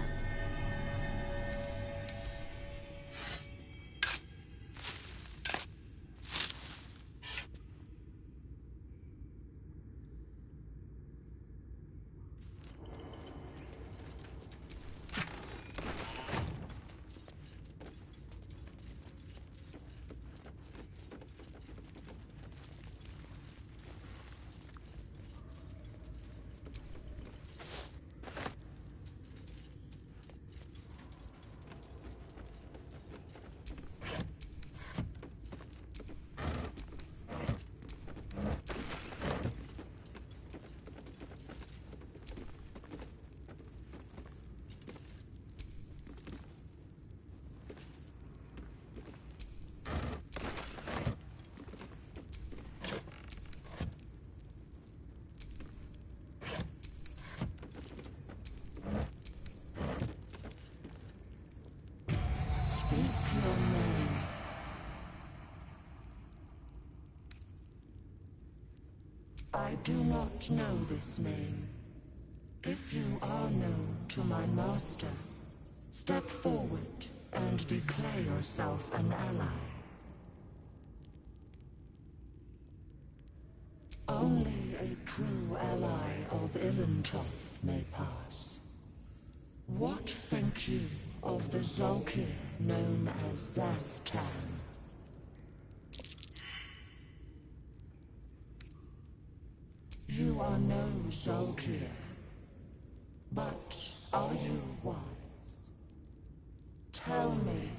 [SPEAKER 4] I do not know this name. If you are known to my master, step forward and declare yourself an ally. Only a true ally of Ilintoth may pass. What think you of the Zolkir known as Zastan? You are no Zolkir, but are you wise? Tell me,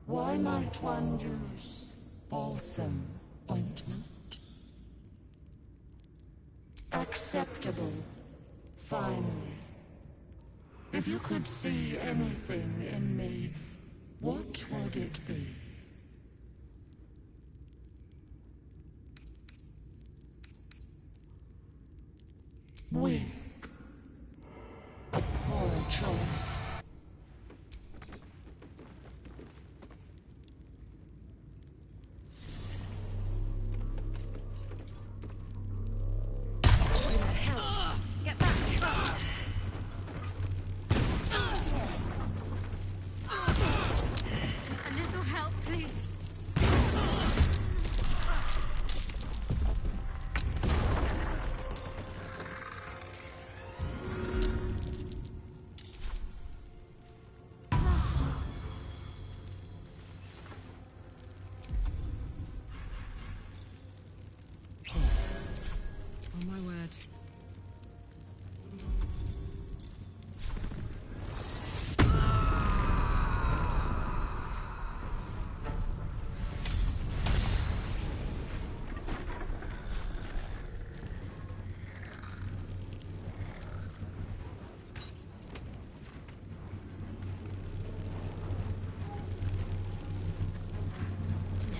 [SPEAKER 4] why might one use balsam ointment? Acceptable, finally. If you could see anything in me, what would it be? Weak. A poor choice.
[SPEAKER 11] A little help, please.
[SPEAKER 3] Oh my word.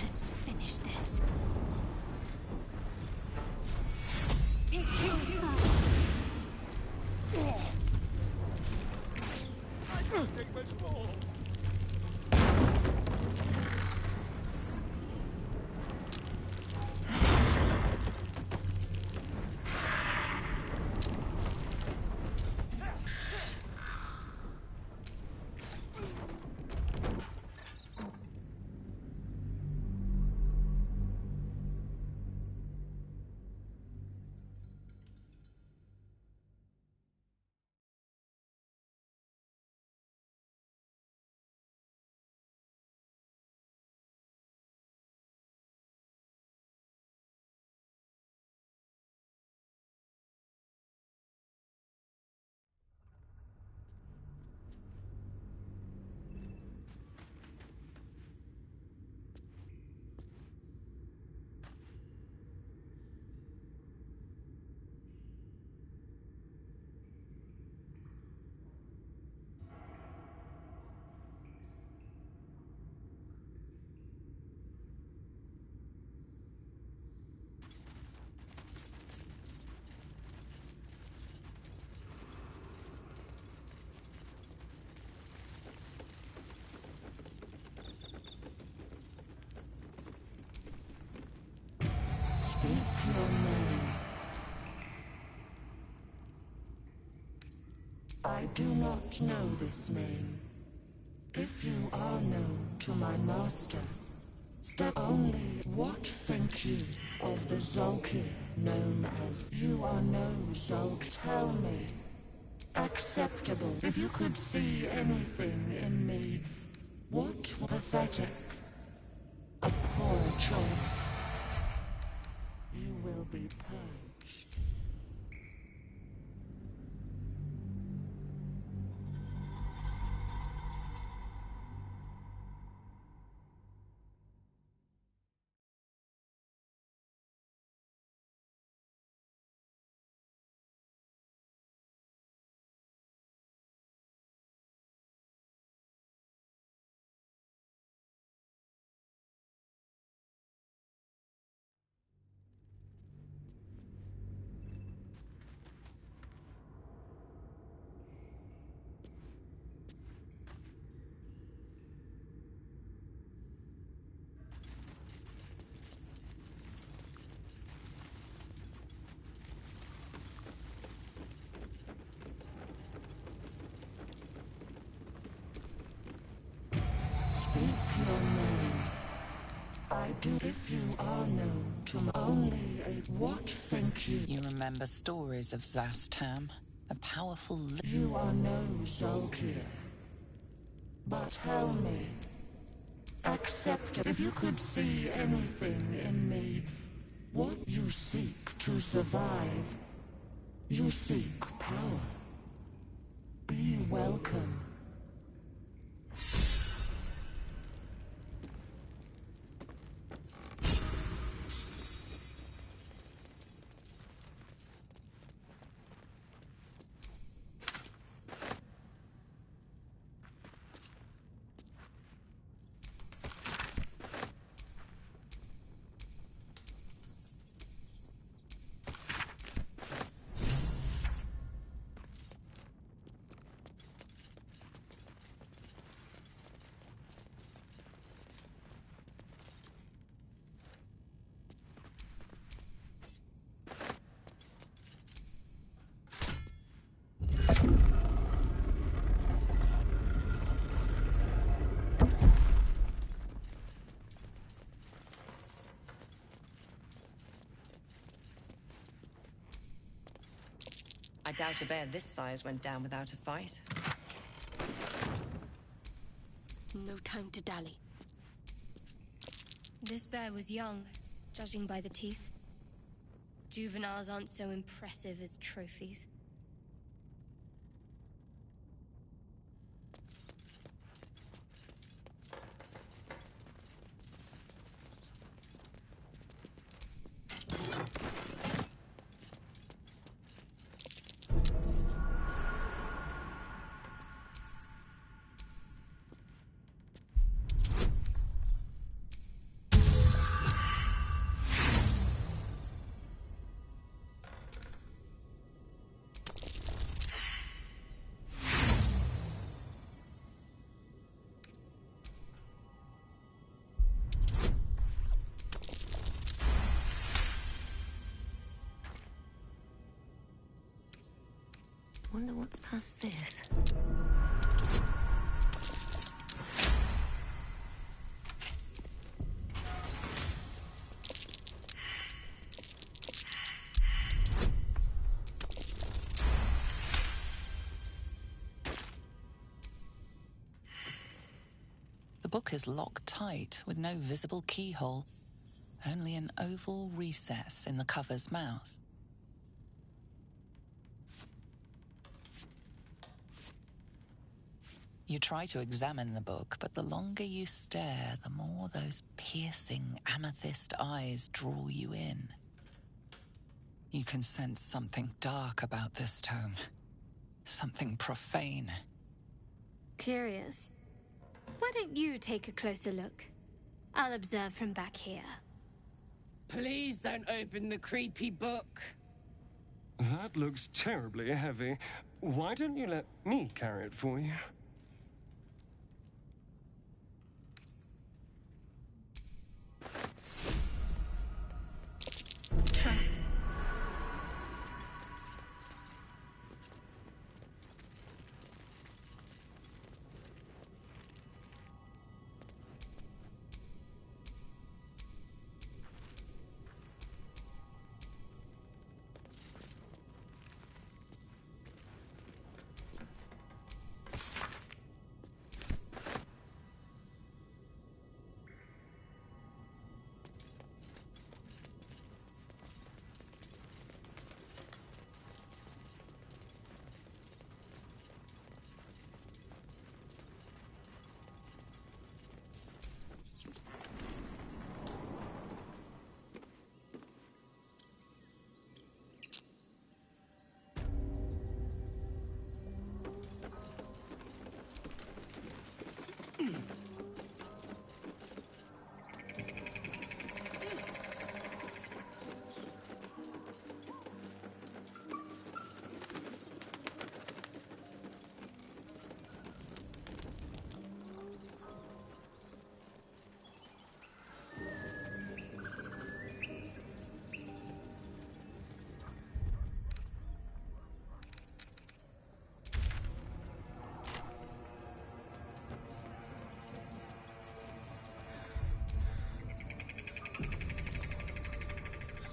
[SPEAKER 11] Let's finish this.
[SPEAKER 8] Take
[SPEAKER 4] I do not know this name. If you are known to my master, step only. What think you of the Zolkir known as? You are no Zolk. Tell me. Acceptable. If you could see anything in me, what pathetic? A poor choice. You will be purged. Speak your name. I do. If you are known to only a what think you?
[SPEAKER 6] You remember stories of Zastam, a powerful...
[SPEAKER 4] You are no Zolkir. But tell me, accept it. If you could see anything in me, what you seek to survive, you seek power. Be welcome.
[SPEAKER 1] I doubt a bear this size went down without a fight.
[SPEAKER 11] No time to dally. This bear was young, judging by the teeth. Juveniles aren't so impressive as trophies.
[SPEAKER 21] Wonder what's past this.
[SPEAKER 6] The book is locked tight with no visible keyhole, only an oval recess in the cover's mouth. You try to examine the book, but the longer you stare, the more those piercing amethyst eyes draw you in. You can sense something dark about this tome. Something profane.
[SPEAKER 11] Curious. Why don't you take a closer look? I'll observe from back here.
[SPEAKER 13] Please don't open the creepy book.
[SPEAKER 20] That looks terribly heavy. Why don't you let me carry it for you?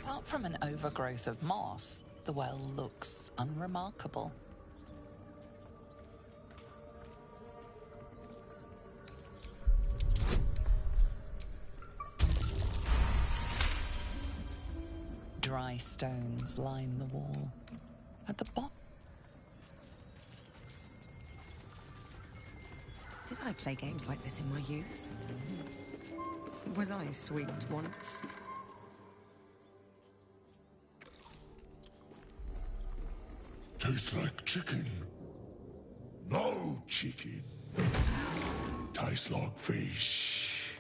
[SPEAKER 6] Apart from an overgrowth of moss, the well looks unremarkable. Dry stones line the wall. At the bottom.
[SPEAKER 1] Did I play games like this in my youth? Was I sweet once?
[SPEAKER 7] Tastes like chicken. No chicken. Tastes like fish.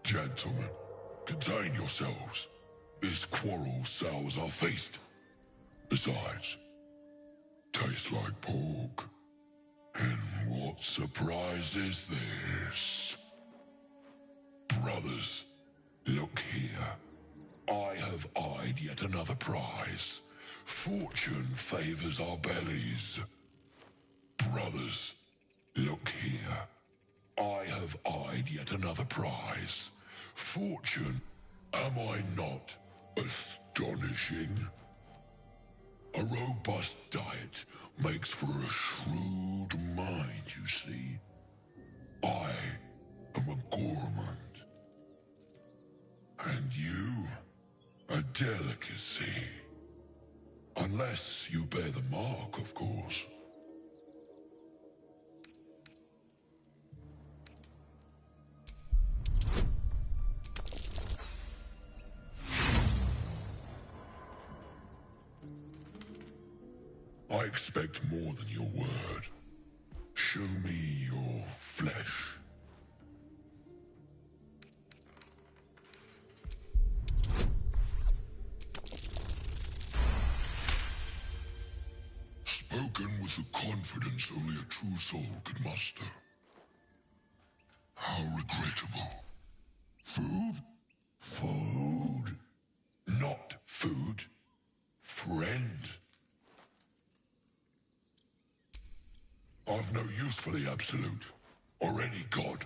[SPEAKER 7] Gentlemen, contain yourselves. This quarrel sours our feast. Besides, tastes like pork. And what surprise is this? Brothers, look here. I have eyed yet another prize. Fortune favors our bellies. Brothers, look here. I have eyed yet another prize. Fortune, am I not astonishing? A robust diet makes for a shrewd mind, you see. I am a gourmand. And you, a delicacy. Unless you bear the mark, of course. I expect more than your word. Show me your flesh. Spoken with the confidence only a true soul could muster. How regrettable. Food? Food. Not food. Friend. I've no use for the Absolute, or any god.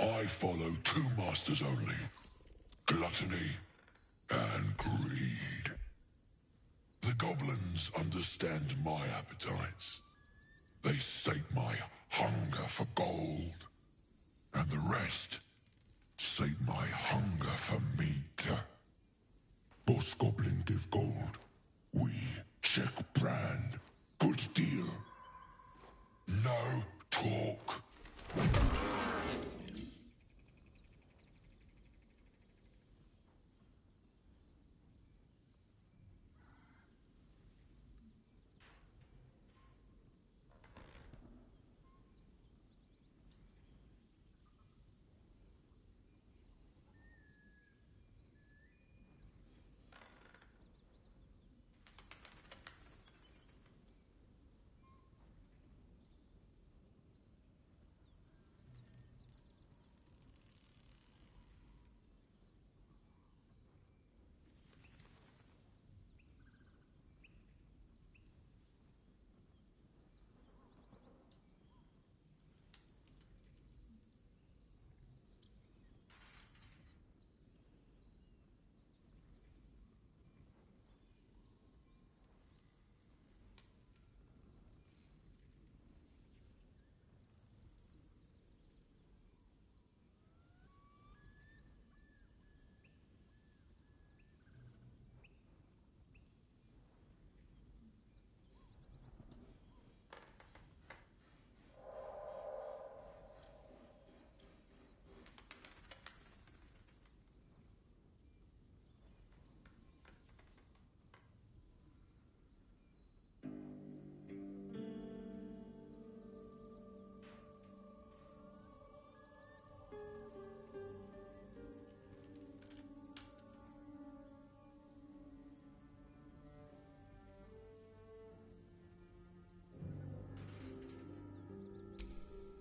[SPEAKER 7] I follow two masters only. Gluttony and greed. The goblins understand my appetites. They sate my hunger for gold. And the rest sate my hunger for meat. Boss Goblin give gold. We check brand. Good deal. No talk.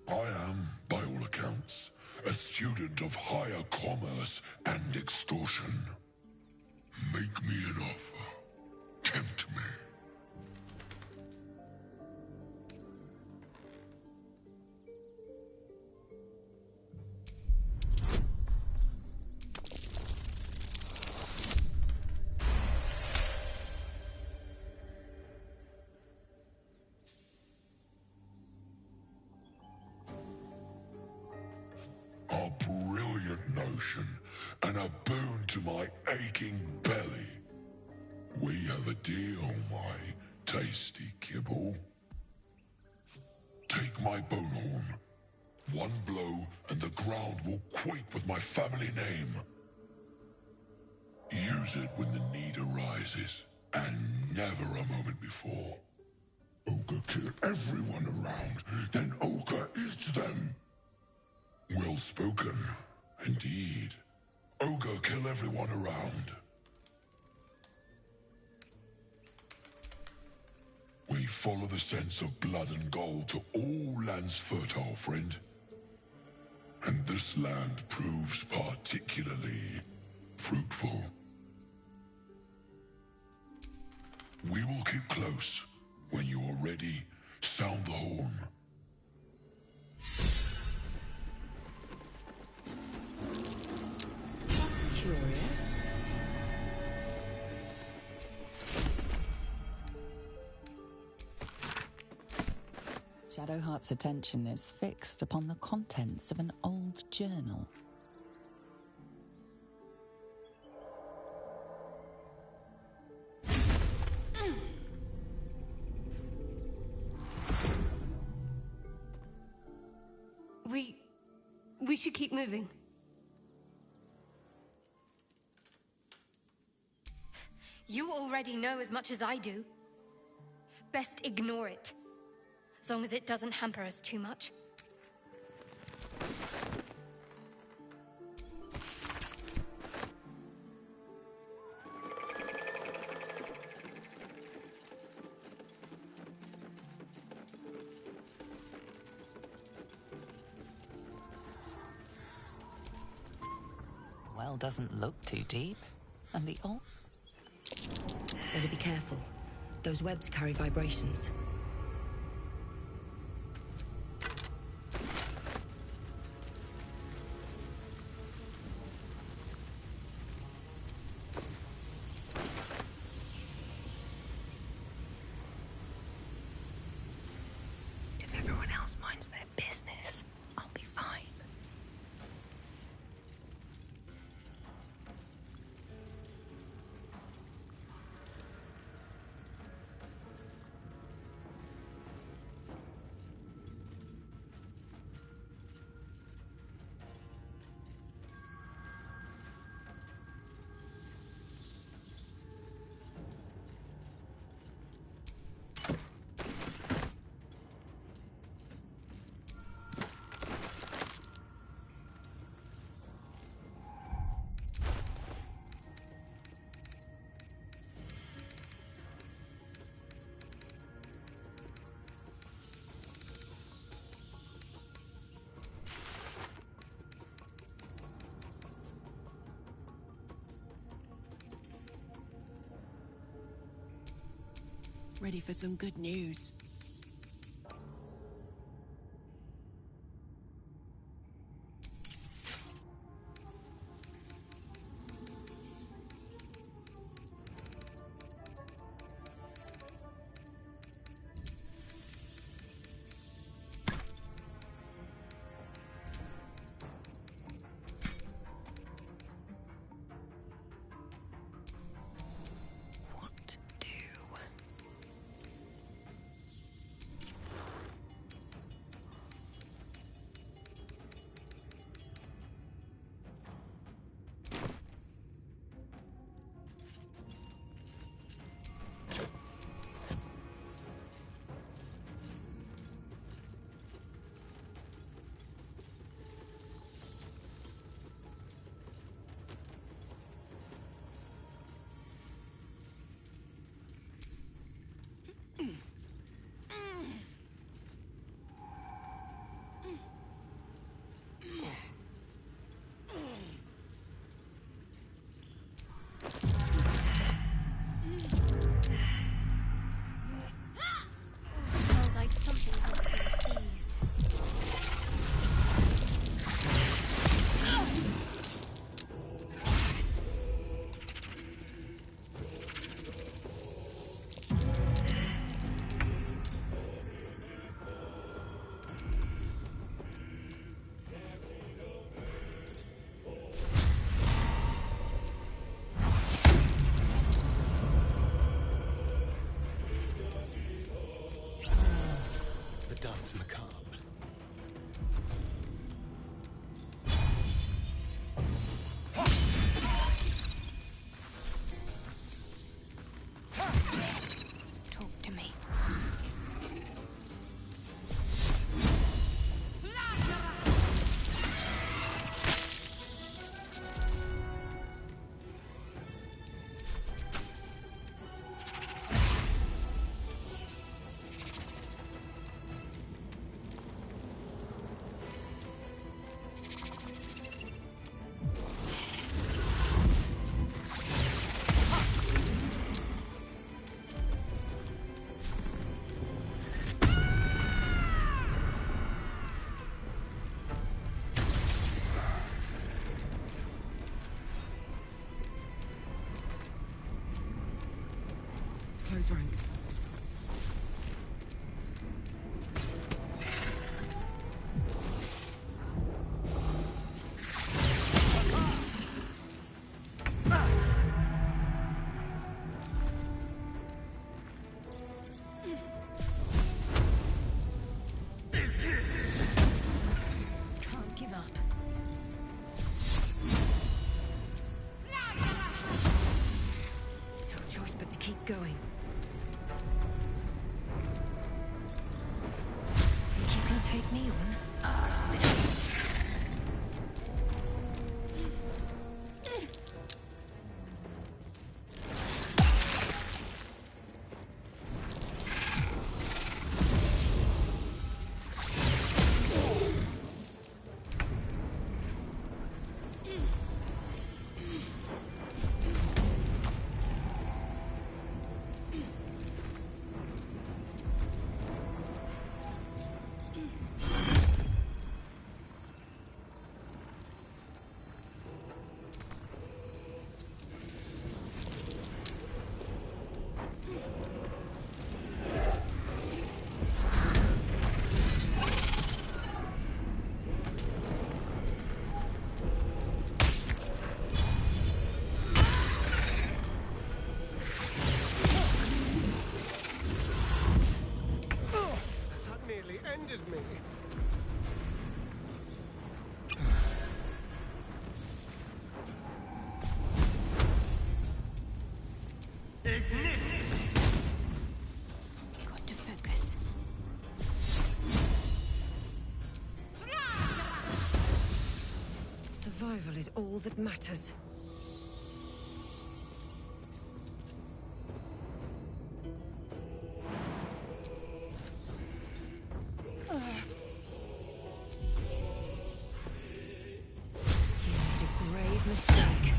[SPEAKER 7] I am, by all accounts, a student of higher commerce and extortion. Make me an offer. Tempt me. and a boon to my aching belly. We have a deal, my tasty kibble. Take my bone horn. One blow, and the ground will quake with my family name. Use it when the need arises, and never a moment before. Ogre kill everyone around, then Ogre eats them. Well spoken, indeed. Ogre kill everyone around. We follow the sense of blood and gold to all lands fertile, friend. And this land proves particularly fruitful. We will keep close. When you are ready, sound the horn.
[SPEAKER 3] That's curious.
[SPEAKER 6] Shadowheart's attention is fixed upon the contents of an old journal.
[SPEAKER 19] We should keep moving. You already know as much as I do. Best ignore it. As long as it doesn't hamper us too much.
[SPEAKER 6] The well doesn't look too deep, and the old...
[SPEAKER 23] Better be careful. Those webs carry vibrations.
[SPEAKER 8] If everyone else minds their business, I'll be fine.
[SPEAKER 13] Ready for some good news.
[SPEAKER 1] close ranks.
[SPEAKER 11] Can't give up.
[SPEAKER 1] No choice but to keep going. Think you can take me on?
[SPEAKER 20] That nearly ended me.
[SPEAKER 11] Got to focus.
[SPEAKER 1] Survival is all that matters. You made a grave mistake.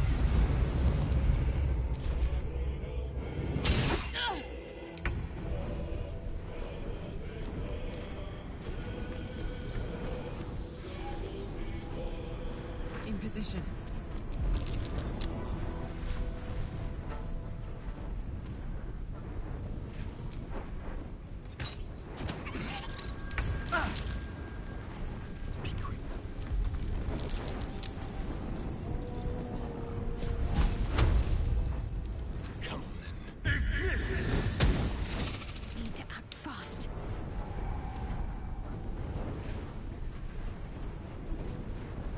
[SPEAKER 3] In position.
[SPEAKER 20] Come on then.
[SPEAKER 11] Need to act fast.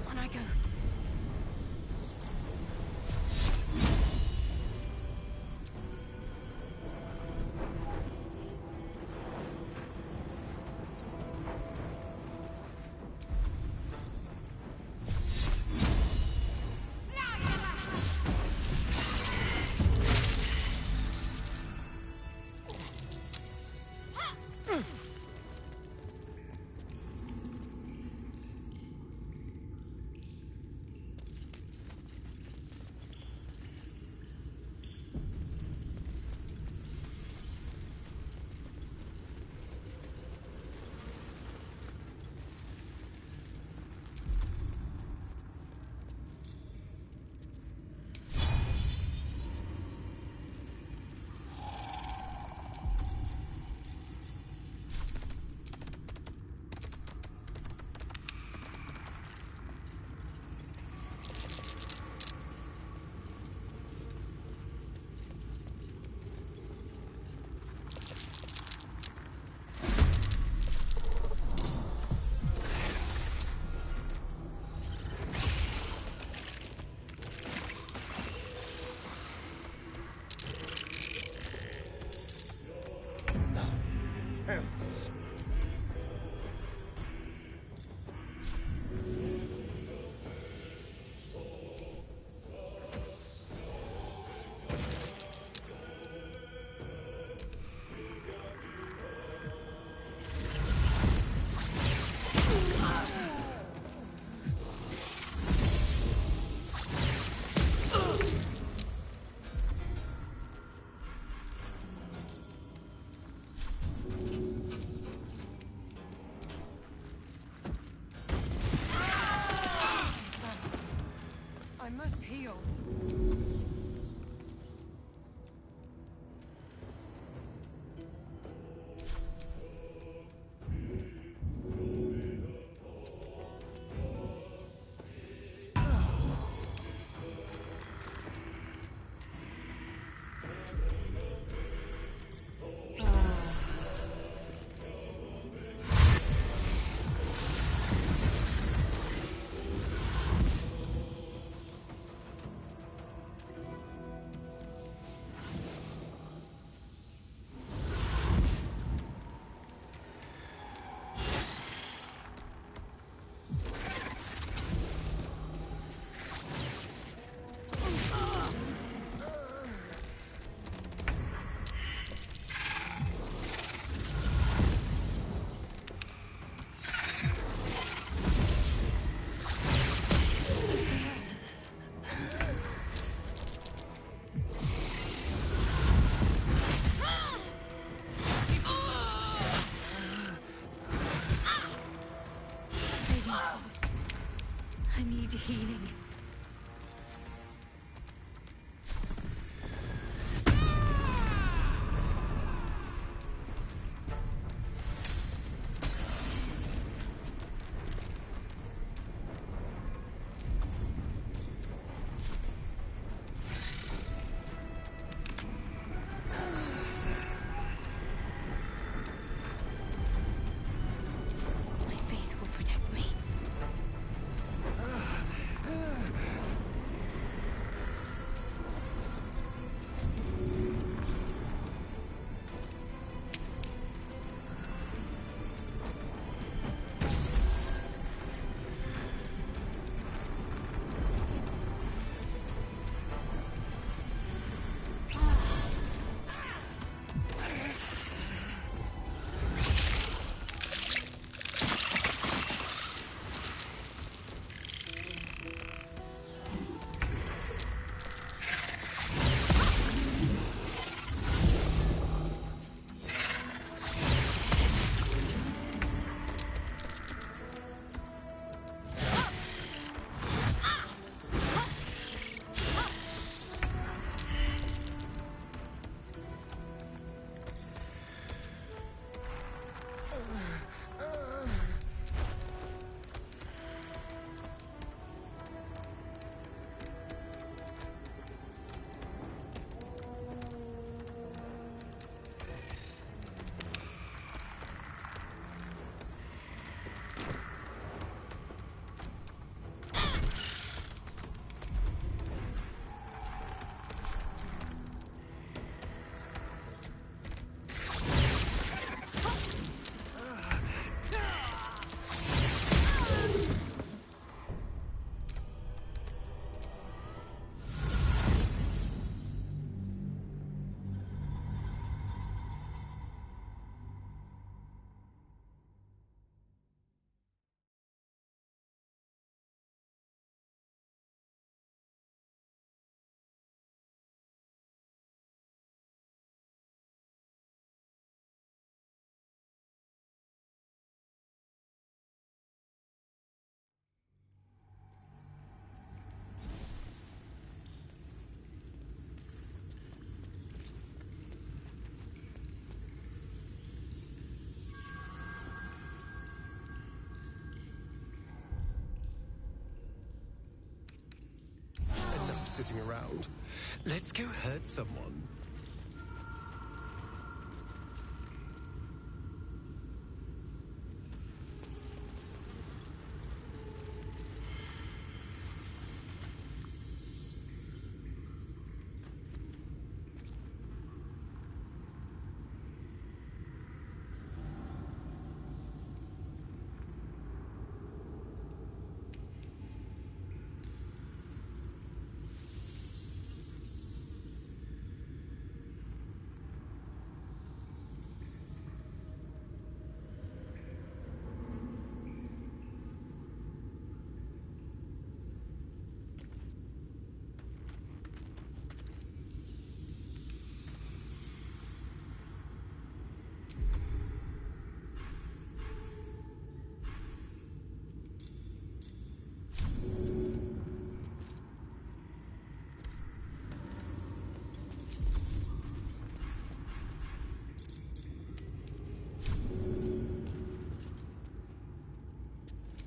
[SPEAKER 11] On I go.
[SPEAKER 20] sitting around. Let's go hurt someone.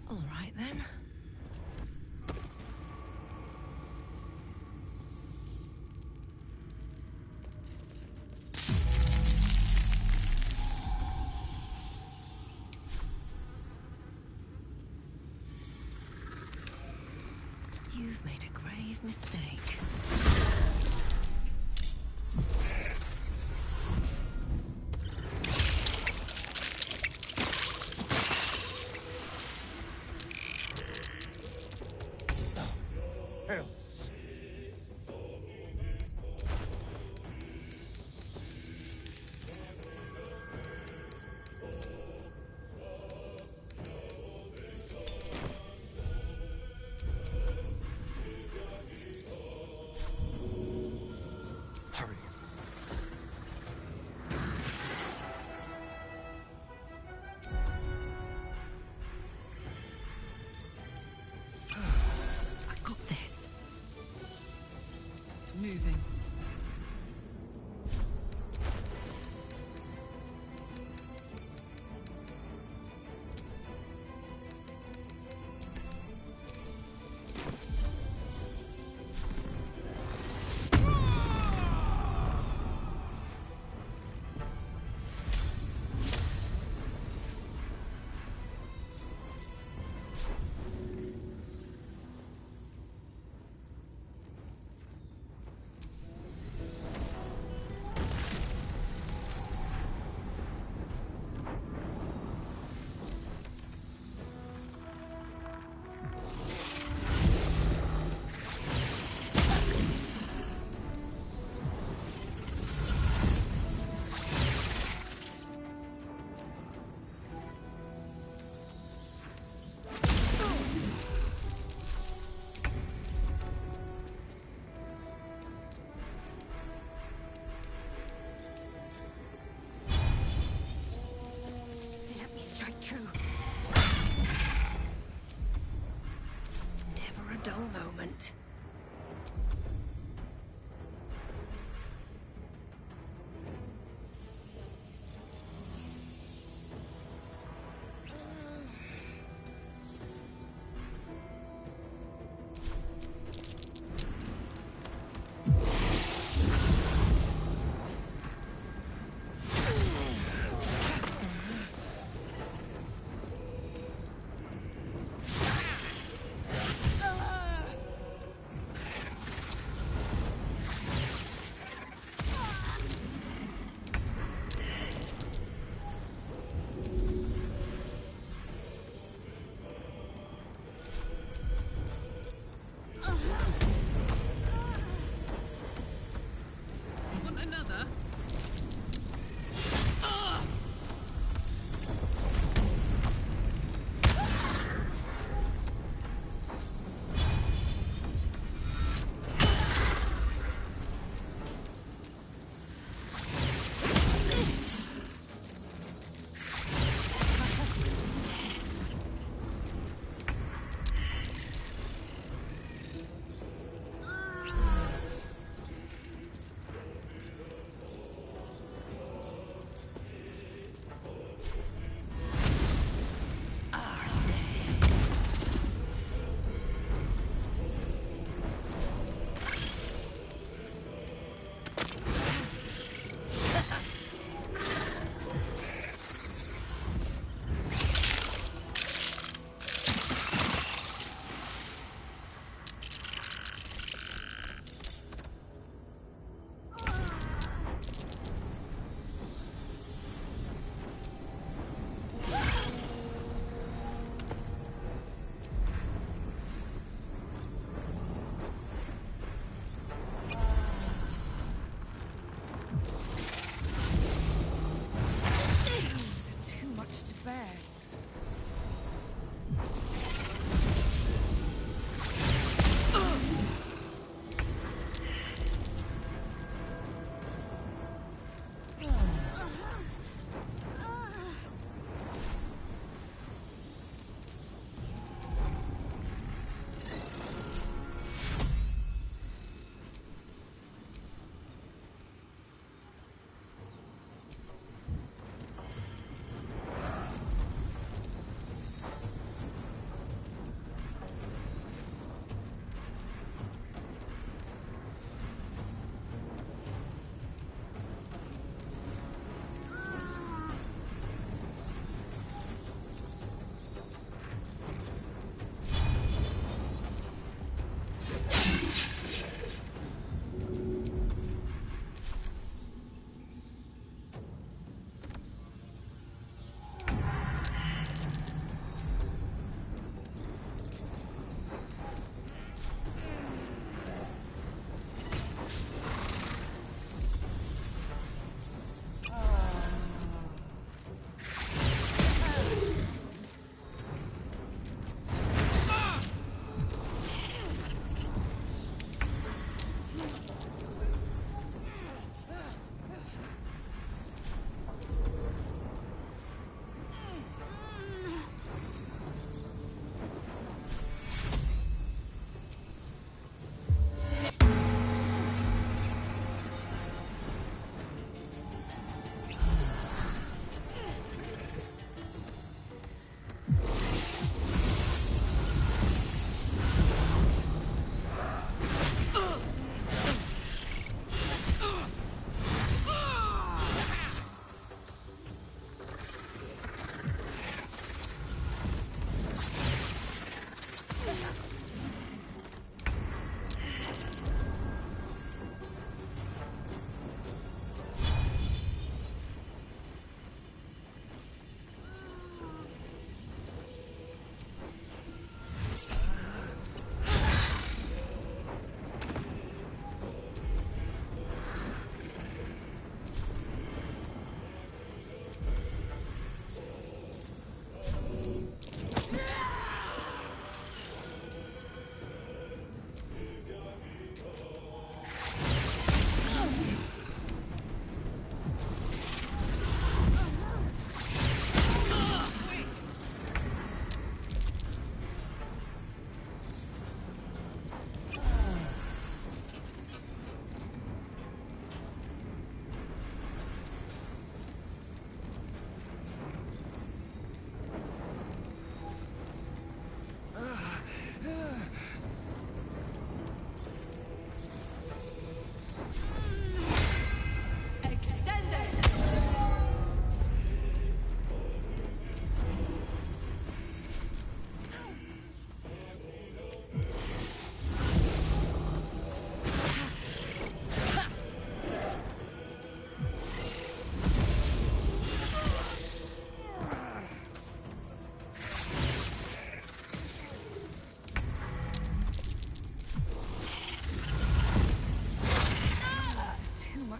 [SPEAKER 1] All right, then. You've made a grave mistake.
[SPEAKER 20] Hurry.
[SPEAKER 1] I got this.
[SPEAKER 3] Moving.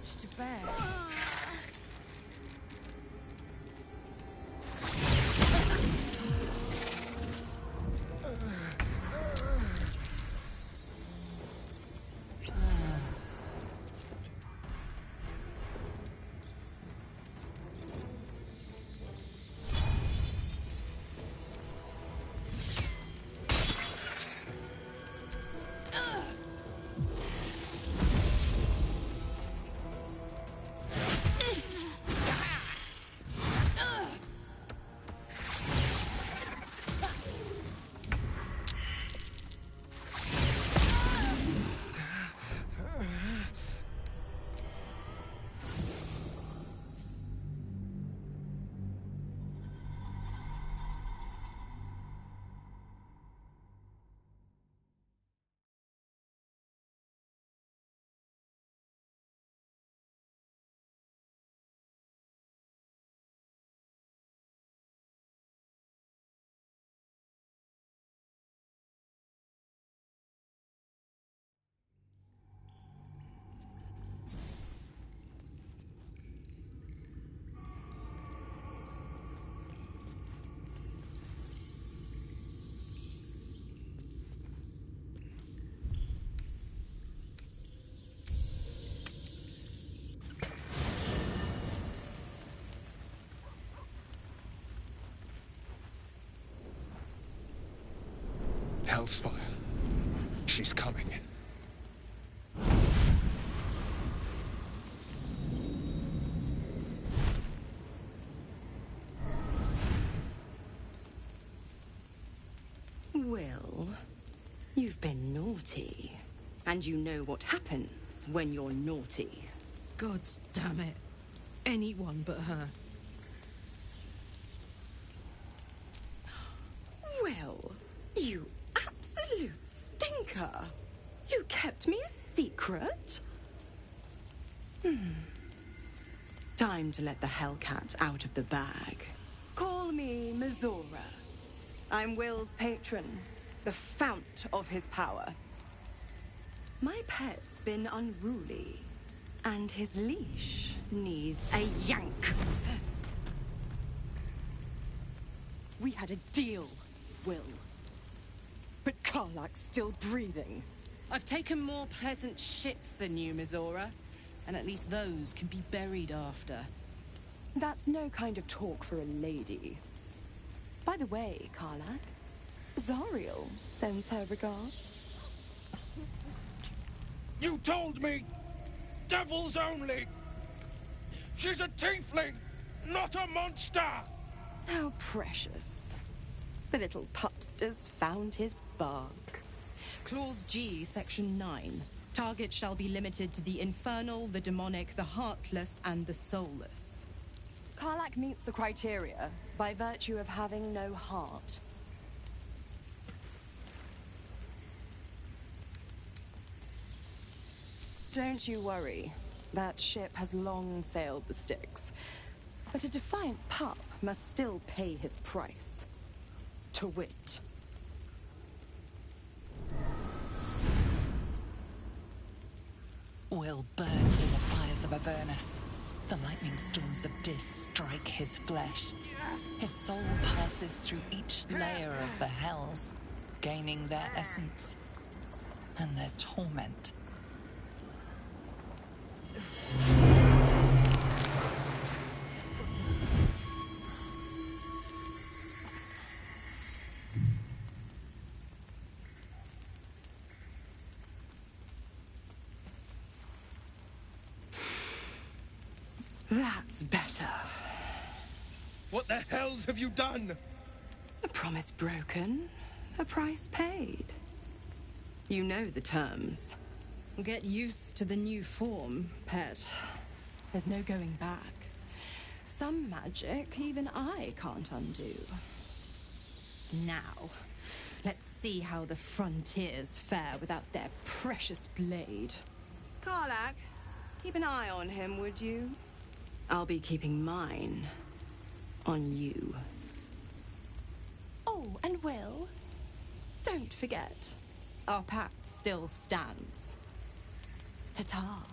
[SPEAKER 1] much to bear.
[SPEAKER 20] Hellfire. She's coming.
[SPEAKER 9] Will, you've been naughty. And you know what happens when you're naughty.
[SPEAKER 3] Gods damn it. Anyone but her.
[SPEAKER 9] Will, you absolute stinker. You kept me a secret? Time to let the Hellcat out of the bag. Call me Miz'ri. I'm Will's patron, the fount of his power. My pet's been unruly, and his leash needs a yank. We had a deal, Will. But Karlak's still breathing.
[SPEAKER 3] I've taken more pleasant shits than you, Miz'ri. And at least those can be buried after.
[SPEAKER 9] That's no kind of talk for a lady. By the way, Karlak, Zariel sends her regards.
[SPEAKER 7] You told me! Devils only! She's a tiefling, not a monster!
[SPEAKER 9] How precious. The little pupster's found his bark.
[SPEAKER 3] Clause G, Section 9. Target shall be limited to the infernal, the demonic, the heartless, and the soulless.
[SPEAKER 9] Karlak meets the criteria by virtue of having no heart. Don't you worry. That ship has long sailed the Styx. But a defiant pup must still pay his price. To wit.
[SPEAKER 6] Will burns in the fires of Avernus. The lightning storms of Dis strike his flesh. His soul passes through each layer of the hells, gaining their essence and their torment.
[SPEAKER 9] That's better.
[SPEAKER 20] What the hells have you done?
[SPEAKER 9] A promise broken, a price paid. You know the terms.
[SPEAKER 3] Get used to the new form, pet.
[SPEAKER 9] There's no going back. Some magic even I can't undo.
[SPEAKER 3] Now, let's see how the frontiers fare without their precious blade.
[SPEAKER 9] Karlak, keep an eye on him, would you? I'll be keeping mine on you. Oh, and Will, don't forget, our pact still stands. Ta-ta.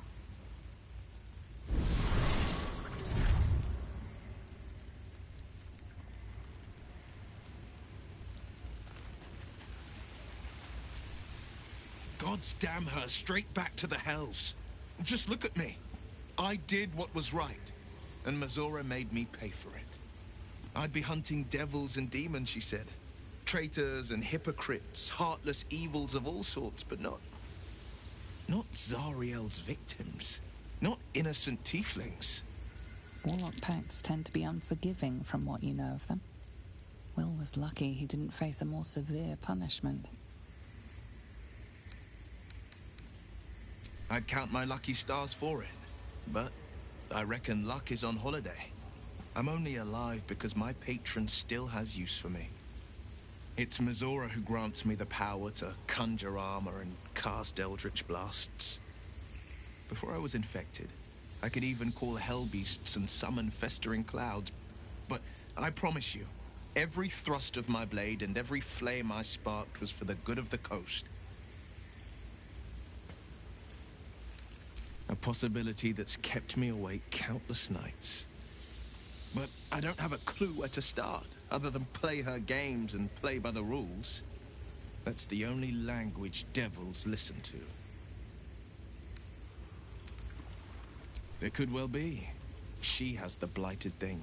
[SPEAKER 14] gods damn her straight back to the hells. Just look at me. I did what was right, and Miz'ri made me pay for it. I'd be hunting devils and demons, she said. Traitors and hypocrites, heartless evils of all sorts, but not Zariel's victims. Not innocent tieflings.
[SPEAKER 6] Warlock pacts tend to be unforgiving from what you know of them. Will was lucky he didn't face a more severe punishment.
[SPEAKER 14] I'd count my lucky stars for it, but I reckon luck is on holiday. I'm only alive because my patron still has use for me. It's Miz'ri who grants me the power to conjure armor and cast eldritch blasts. Before I was infected, I could even call hell beasts and summon festering clouds. But I promise you, every thrust of my blade and every flame I sparked was for the good of the coast. A possibility that's kept me awake countless nights. But I don't have a clue where to start, other than play her games and play by the rules. That's the only language devils listen to. It could well be. She has the blighted thing.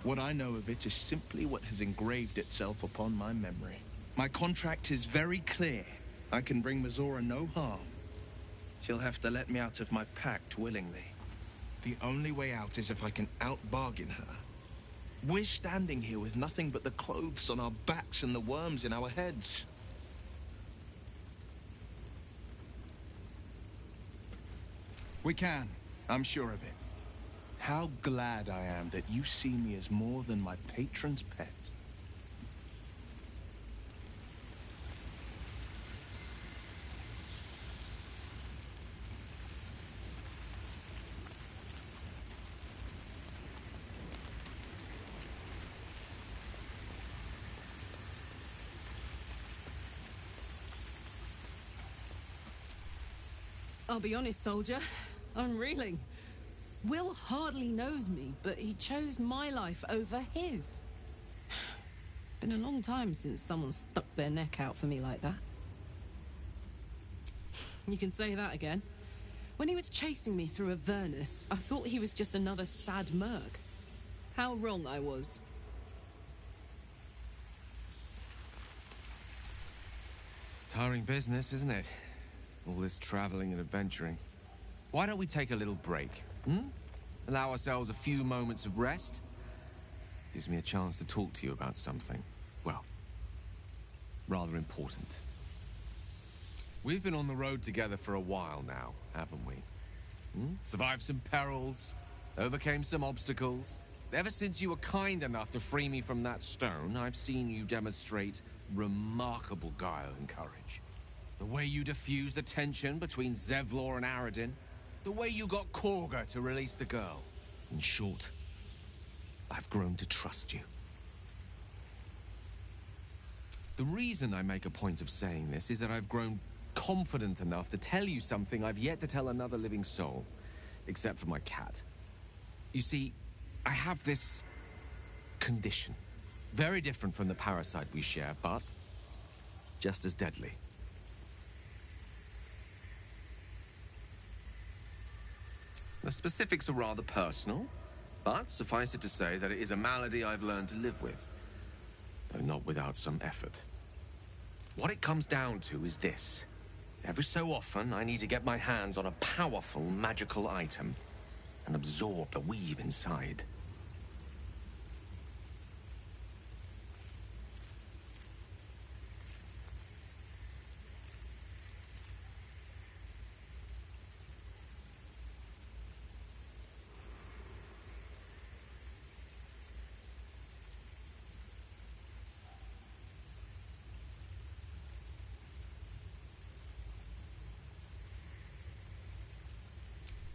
[SPEAKER 14] What I know of it is simply what has engraved itself upon my memory. My contract is very clear. I can bring Miz'ri no harm. She'll have to let me out of my pact willingly. The only way out is if I can out-bargain her. We're standing here with nothing but the clothes on our backs and the worms in our heads. We can. I'm sure of it. How glad I am that you see me as more than my patron's pet.
[SPEAKER 3] I'll be honest, soldier. I'm reeling. Will hardly knows me, but he chose my life over his. Been a long time since someone stuck their neck out for me like that. You can say that again. When he was chasing me through Avernus, I thought he was just another sad merc. How wrong I was.
[SPEAKER 17] Tiring business, isn't it? All this traveling and adventuring. Why don't we take a little break, Allow ourselves a few moments of rest? Gives me a chance to talk to you about something, well, rather important. We've been on the road together for a while now, haven't we? Survived some perils, overcame some obstacles. Ever since you were kind enough to free me from that stone, I've seen you demonstrate remarkable guile and courage. The way you diffused the tension between Zevlor and Aradin. The way you got Korga to release the girl. In short, I've grown to trust you. The reason I make a point of saying this is that I've grown confident enough to tell you something I've yet to tell another living soul, except for my cat. You see, I have this condition. Very different from the parasite we share, but just as deadly. The specifics are rather personal, but suffice it to say that it is a malady I've learned to live with, though not without some effort. What it comes down to is this. Every so often, I need to get my hands on a powerful magical item and absorb the weave inside.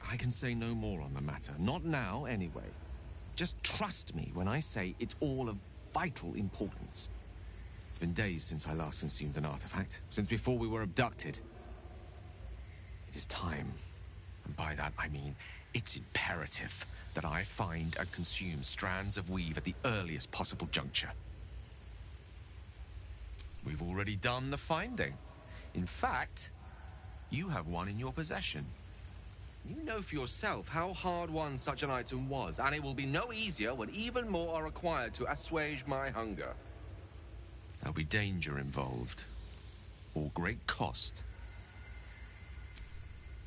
[SPEAKER 17] I can say no more on the matter. Not now, anyway. Just trust me when I say it's all of vital importance. It's been days since I last consumed an artifact. Since before we were abducted. It is time. And by that I mean, it's imperative that I find and consume strands of weave at the earliest possible juncture. We've already done the finding. In fact, You have one in your possession. You know for yourself how hard-won such an item was, and it will be no easier when even more are required to assuage my hunger. There'll be danger involved, or great cost.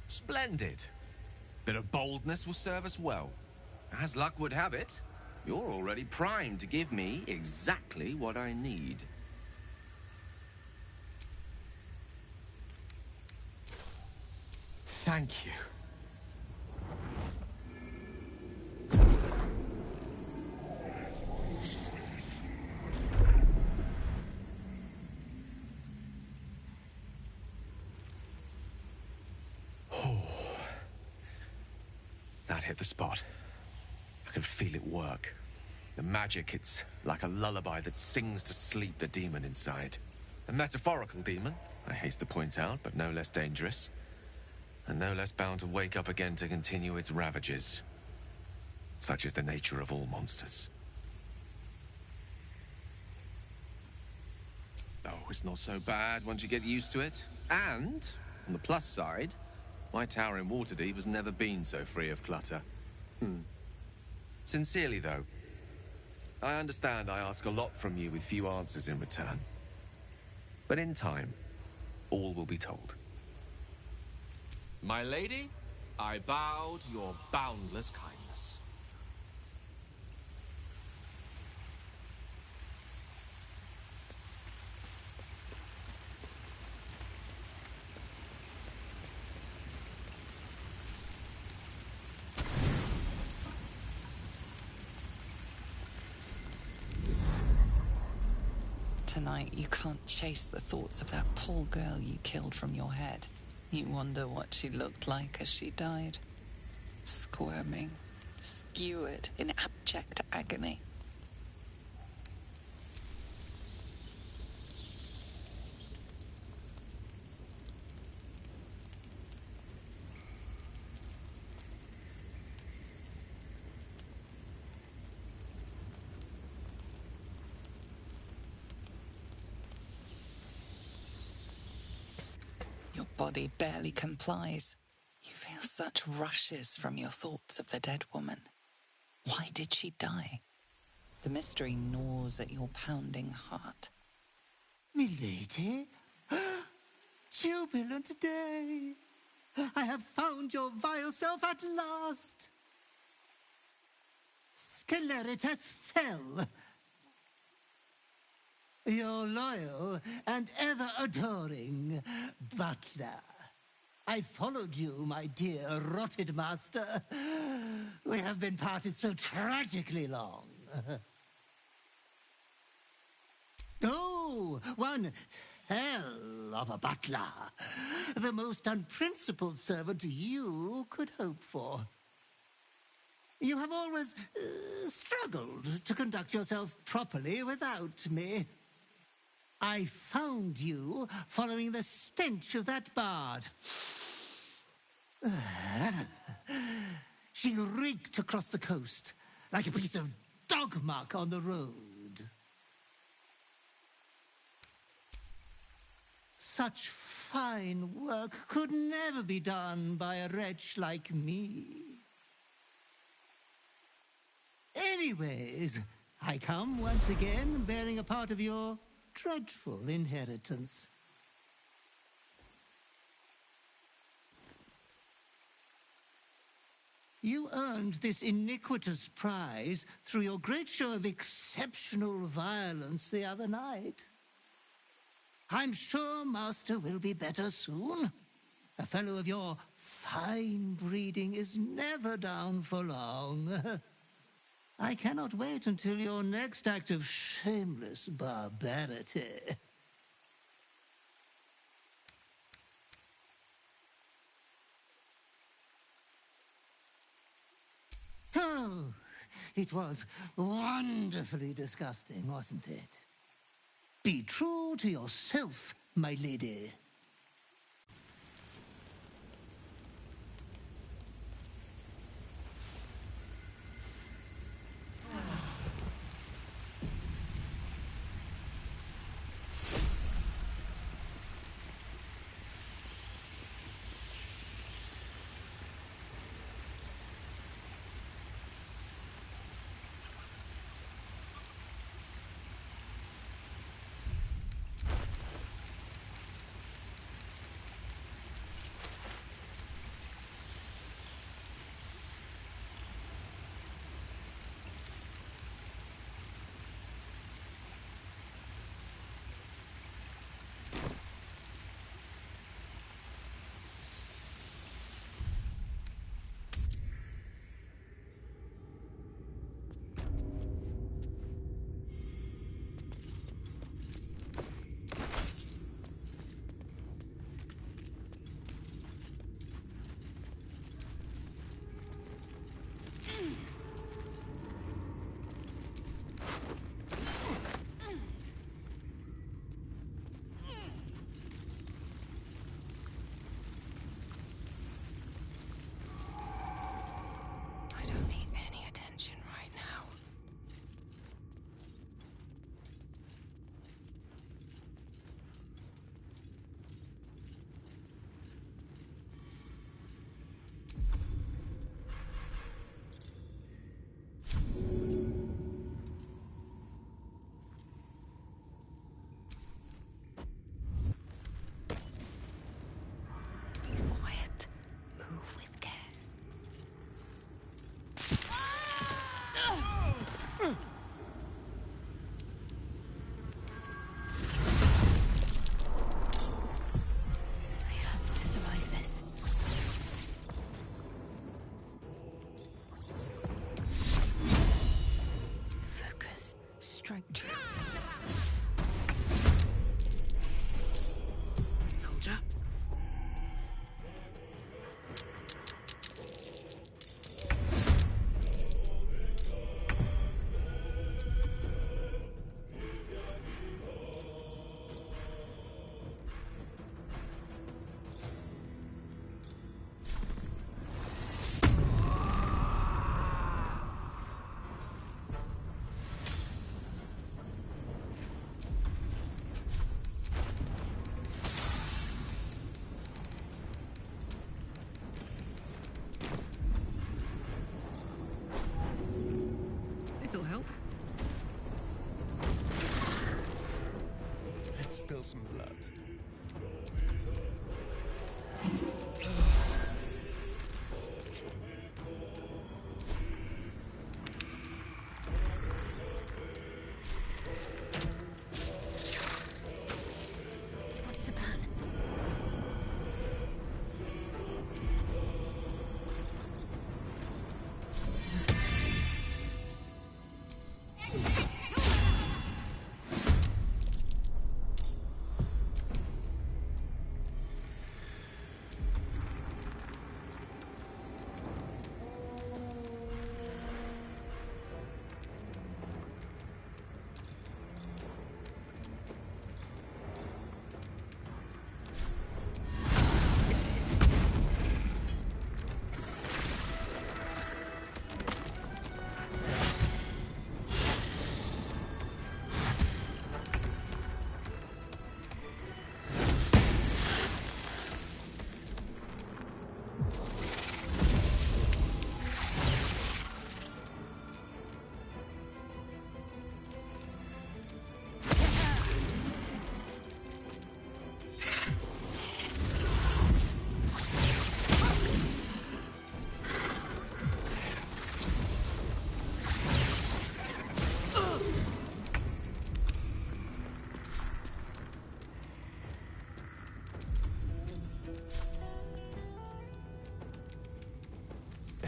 [SPEAKER 17] Splendid. Bit of boldness will serve us well. As luck would have it, you're already primed to give me exactly what I need. Thank you. That hit the spot. I can feel it work. The magic, it's like a lullaby that sings to sleep the demon inside. A metaphorical demon, I haste to point out, but no less dangerous. And no less bound to wake up again to continue its ravages. Such is the nature of all monsters. Oh, it's not so bad once you get used to it. And, on the plus side, my tower in Waterdeep has never been so free of clutter. Sincerely, though, I understand I ask a lot from you with few answers in return. But in time, all will be told. My lady, I bow to your boundless kindness.
[SPEAKER 6] Tonight, you can't chase the thoughts of that poor girl you killed from your head. You wonder what she looked like as she died. Squirming, skewered in abject agony. Your body barely complies. You feel such rushes from your thoughts of the dead woman. Why did she die? The mystery gnaws at your pounding heart.
[SPEAKER 10] Milady? Jubilant day! I have found your vile self at last! Sceleritas fell. Your loyal and ever-adoring butler. I followed you, my dear rotted master. We have been parted so tragically long. Oh, one hell of a butler. The most unprincipled servant you could hope for. You have always struggled to conduct yourself properly without me. I found you following the stench of that bard. She reeked across the coast like a piece of dog muck on the road. Such fine work could never be done by a wretch like me. Anyways, I come once again bearing a part of your dreadful inheritance. You earned this iniquitous prize through your great show of exceptional violence the other night. I'm sure Master will be better soon. A fellow of your fine breeding is never down for long. I cannot wait until your next act of shameless barbarity. Oh, it was wonderfully disgusting, wasn't it? Be true to yourself, my lady.
[SPEAKER 1] I don't need any attention right now. Quiet. Move with care. I have to survive this. Focus. Strike true. Soldier.
[SPEAKER 3] This'll help.
[SPEAKER 20] Let's spill some blood.
[SPEAKER 11] What's the plan?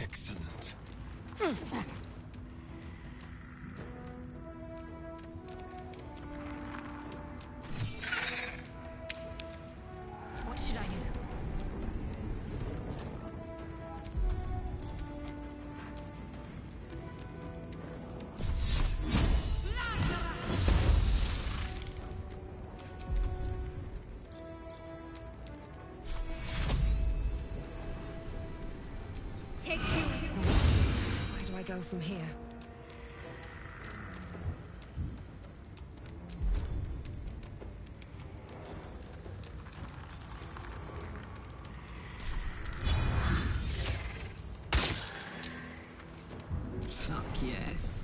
[SPEAKER 20] Excellent.
[SPEAKER 11] What should I do?
[SPEAKER 1] Take two. Where do I go from here?
[SPEAKER 3] Fuck yes.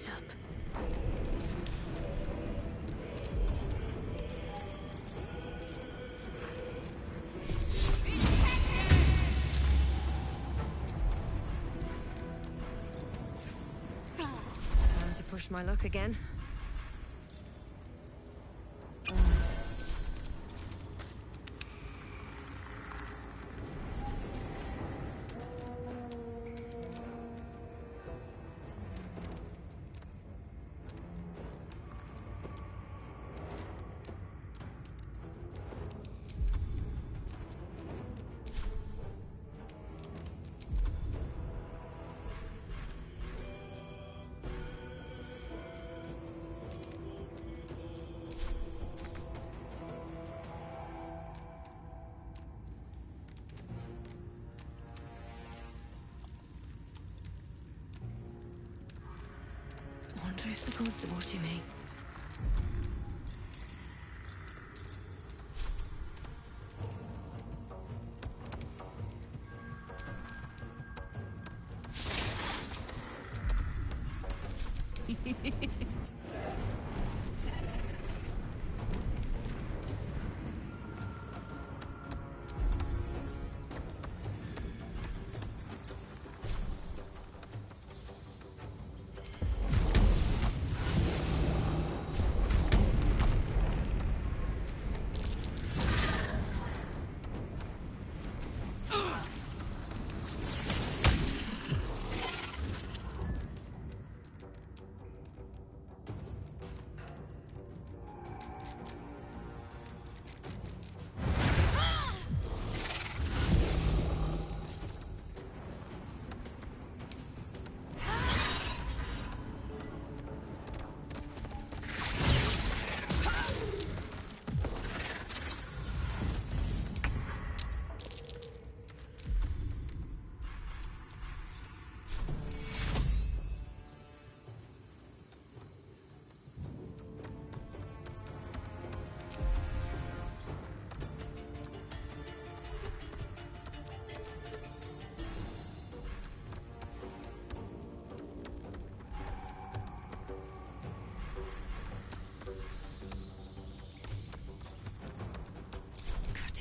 [SPEAKER 21] setup.
[SPEAKER 1] Time to push my luck again.
[SPEAKER 21] Wonder if the gods are watching me.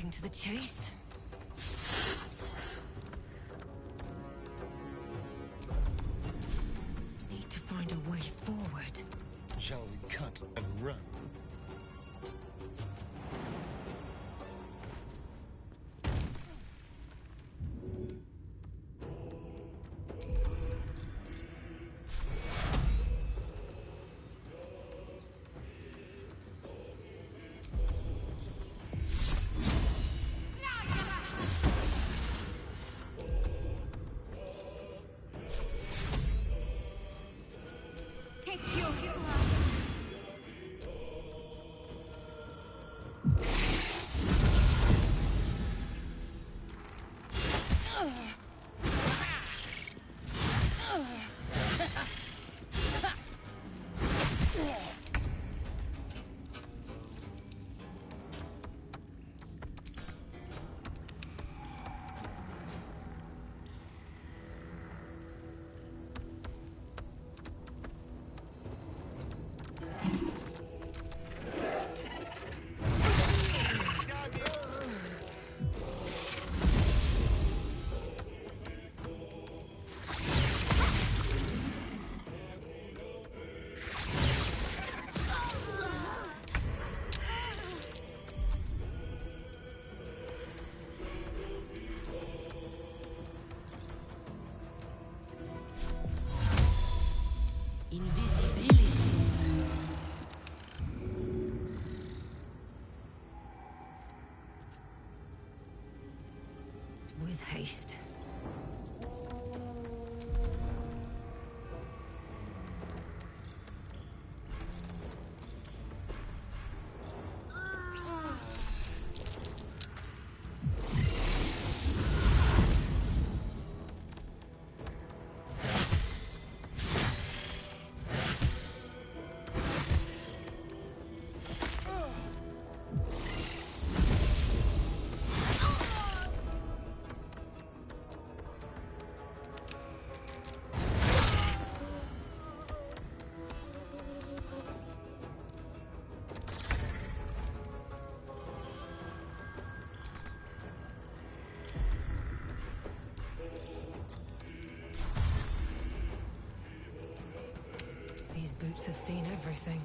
[SPEAKER 1] To the chase. Need to find a way forward.
[SPEAKER 20] Shall we cut and run?
[SPEAKER 1] With haste. boots have seen everything.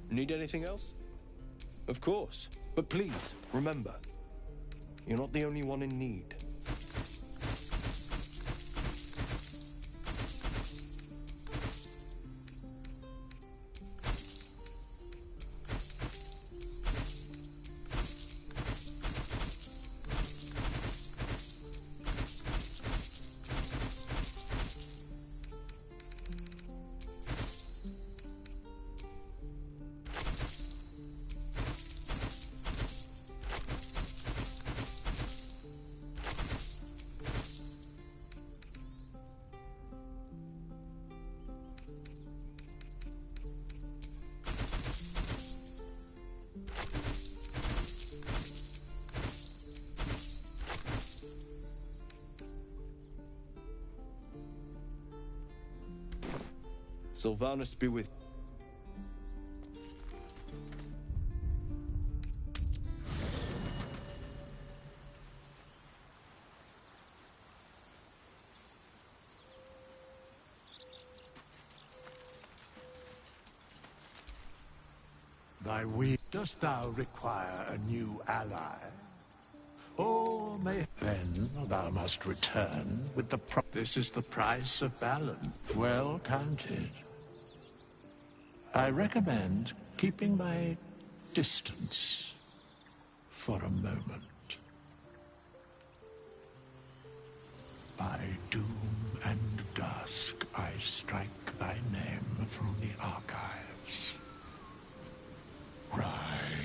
[SPEAKER 14] Need anything else? Of course. But please, remember, you're not the only one in need. Sylvanus be with you.
[SPEAKER 7] Thy will. Dost thou require a new ally? Or may... Then thou must return with the This is the price of balance. Well counted. I recommend keeping my distance for a moment. By doom and dusk I strike thy name from the archives. Rise.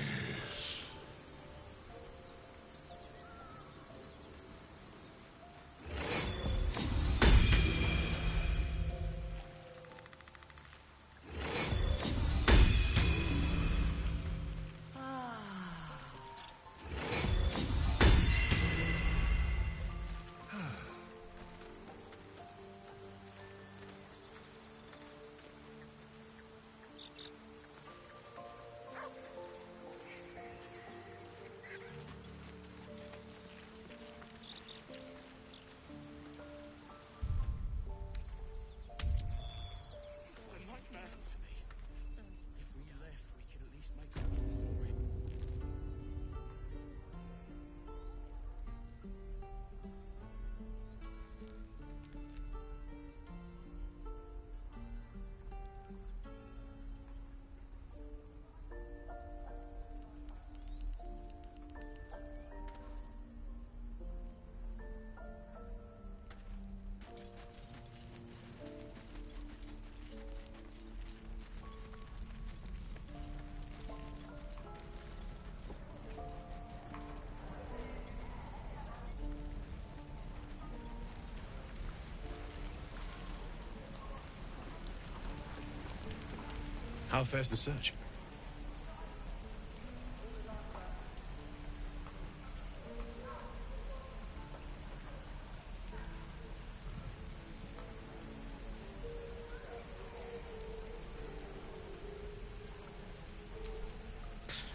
[SPEAKER 14] How fares the search?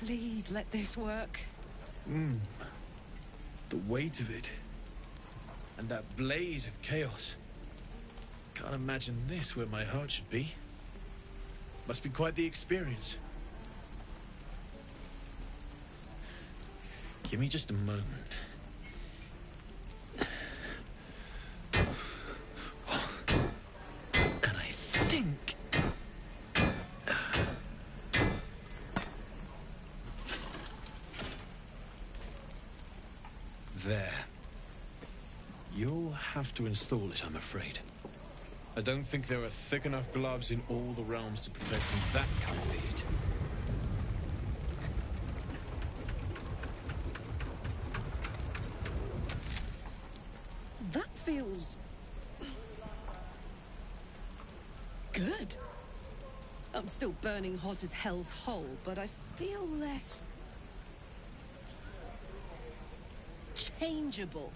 [SPEAKER 3] Please let this work.
[SPEAKER 5] The weight of it. And that blaze of chaos. Can't imagine this where my heart should be. Must be quite the experience. Give me just a moment. And I think... There. You'll have to install it, I'm afraid. I don't think there are thick enough gloves in all the realms to protect from that kind of heat.
[SPEAKER 3] That feels... good. I'm still burning hot as hell's hole, but I feel less... changeable.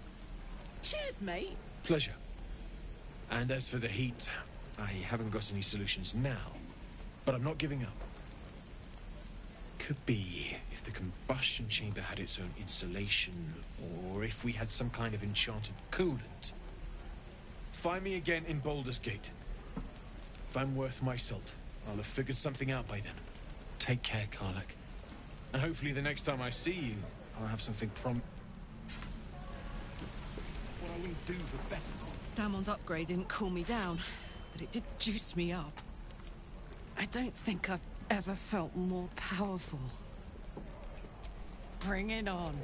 [SPEAKER 3] Cheers, mate.
[SPEAKER 5] Pleasure. And as for the heat, I haven't got any solutions now, but I'm not giving up. Could be if the combustion chamber had its own insulation, or if we had some kind of enchanted coolant. Find me again in Baldurs Gate. If I'm worth my salt, I'll have figured something out by then. Take care, Karlach. And hopefully the next time I see you, I'll have something What I will do for better.
[SPEAKER 3] Damon's upgrade didn't cool me down, but it did juice me up. I don't think I've ever felt more powerful. Bring it on.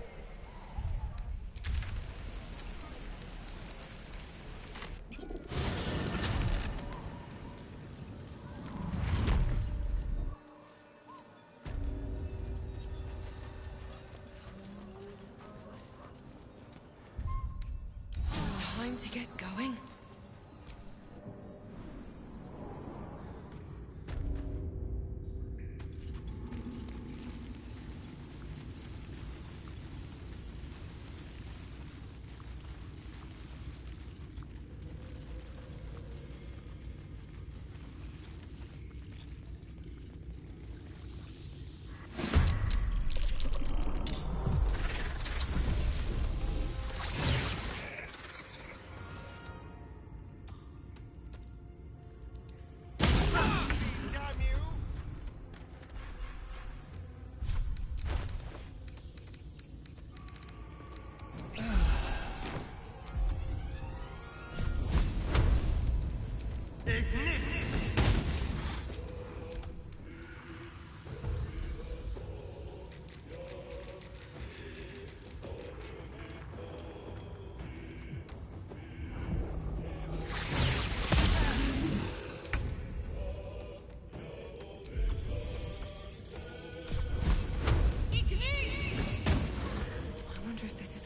[SPEAKER 1] Time to get going.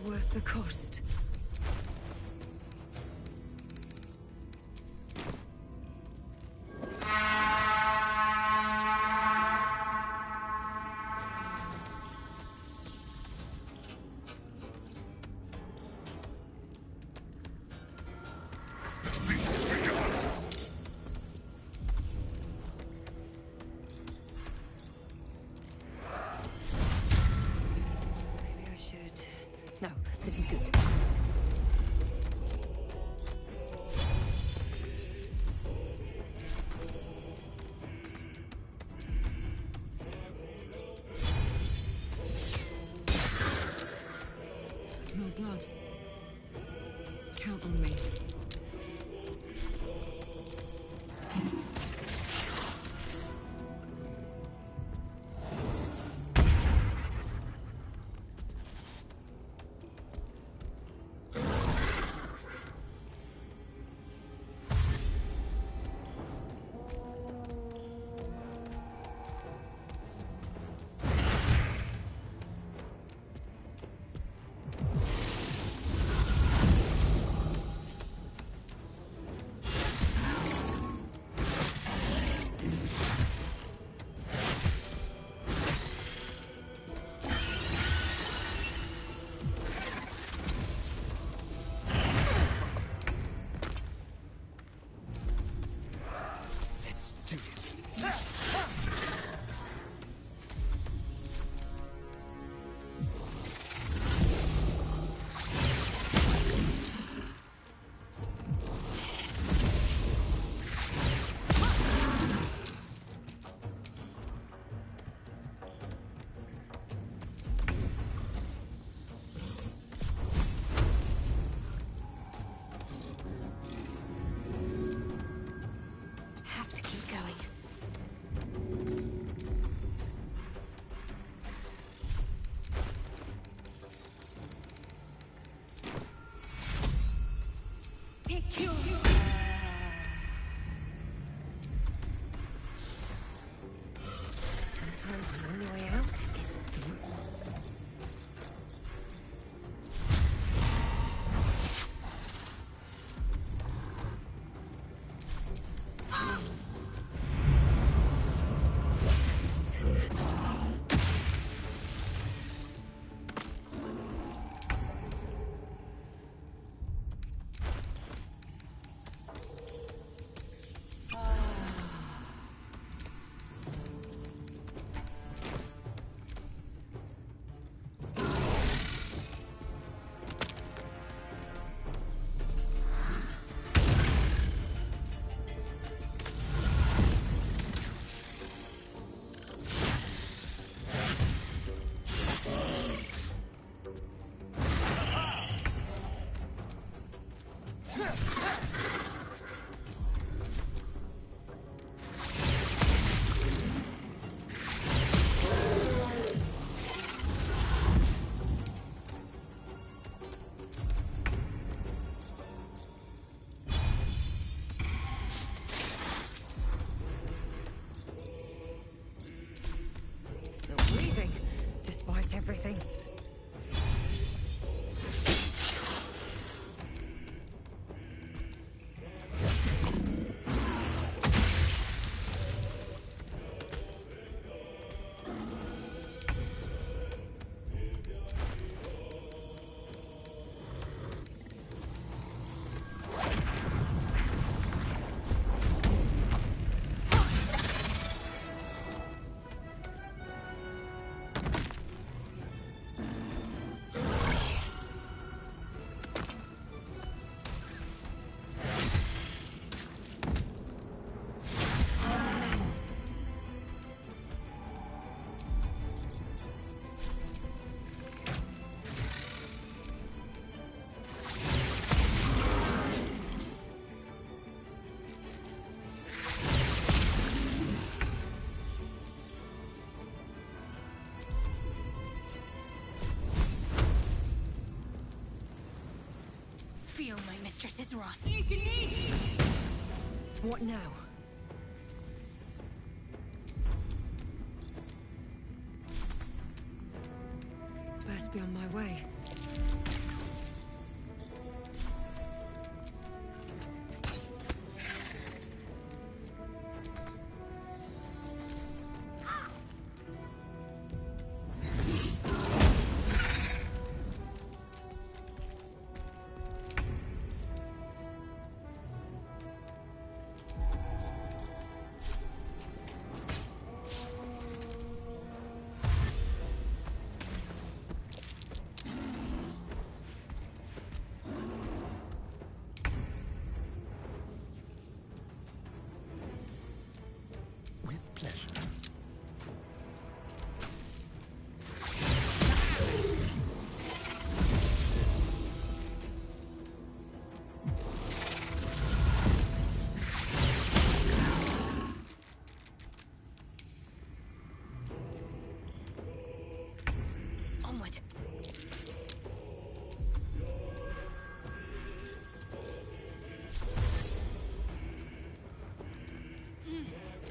[SPEAKER 1] Worth the cost. No, this is good.
[SPEAKER 3] Smell blood. Count on me.
[SPEAKER 11] going.
[SPEAKER 1] Take you. Sometimes the only way out is through. Still breathing, despite everything.
[SPEAKER 11] Feel my mistress's wrath.
[SPEAKER 1] What now? Best be on my way.
[SPEAKER 11] Onward.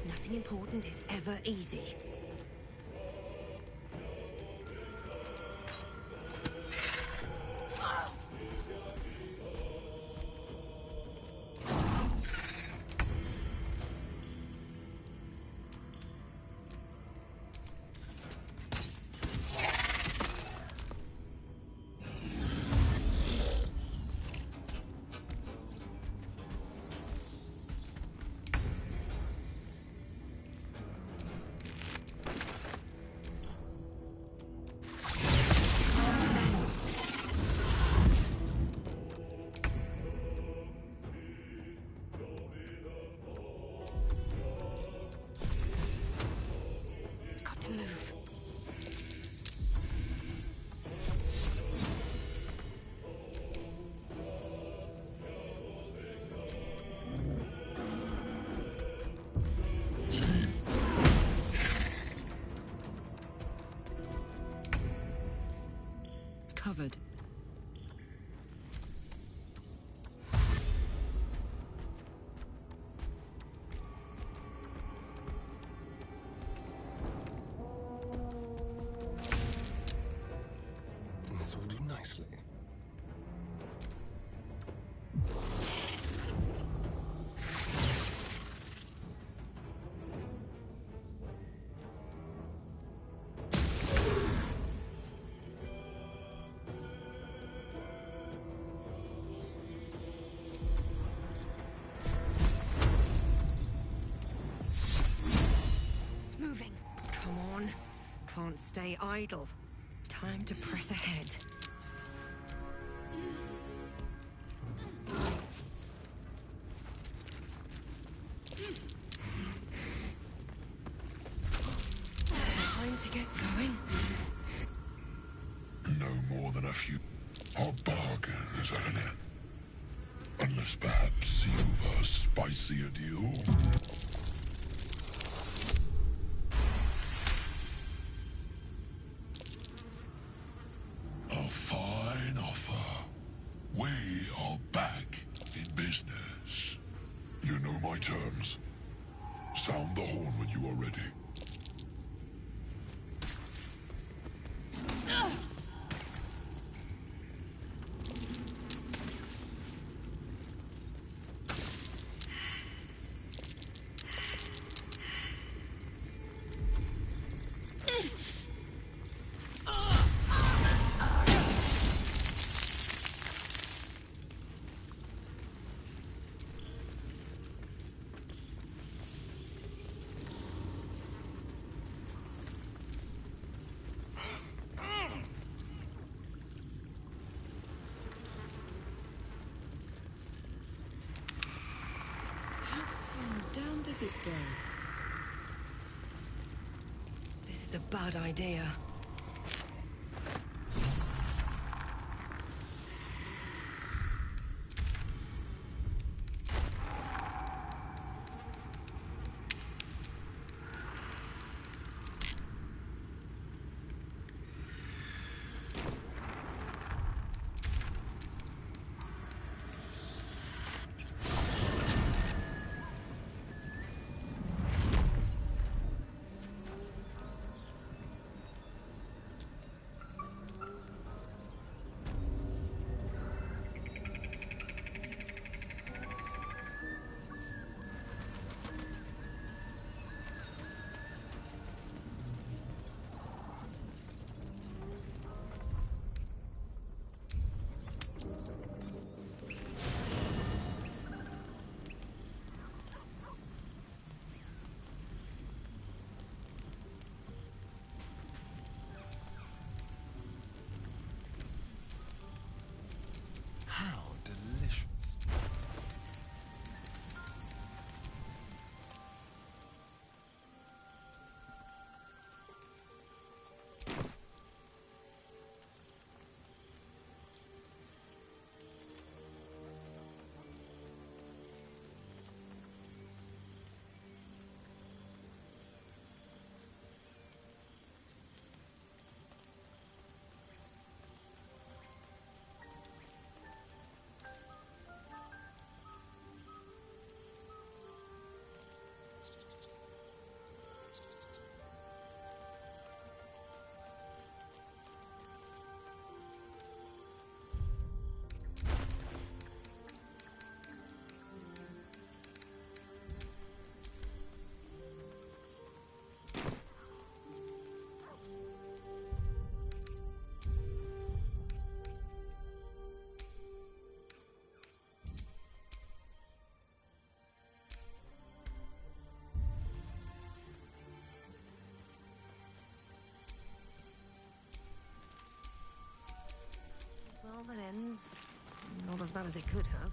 [SPEAKER 1] Nothing important is ever easy.
[SPEAKER 3] covered.
[SPEAKER 20] This will do nicely.
[SPEAKER 1] Moving. Come on. Can't stay idle. Time to press ahead. Time to get going.
[SPEAKER 7] No more than a few. Our bargain is at an end. Unless perhaps you've a spicier deal. A fine offer. We are back in business. You know my terms. Sound the horn when you are ready.
[SPEAKER 3] Down does it go?
[SPEAKER 23] This is a bad idea.
[SPEAKER 20] How delicious.
[SPEAKER 1] Well, that ends not as bad as it could have.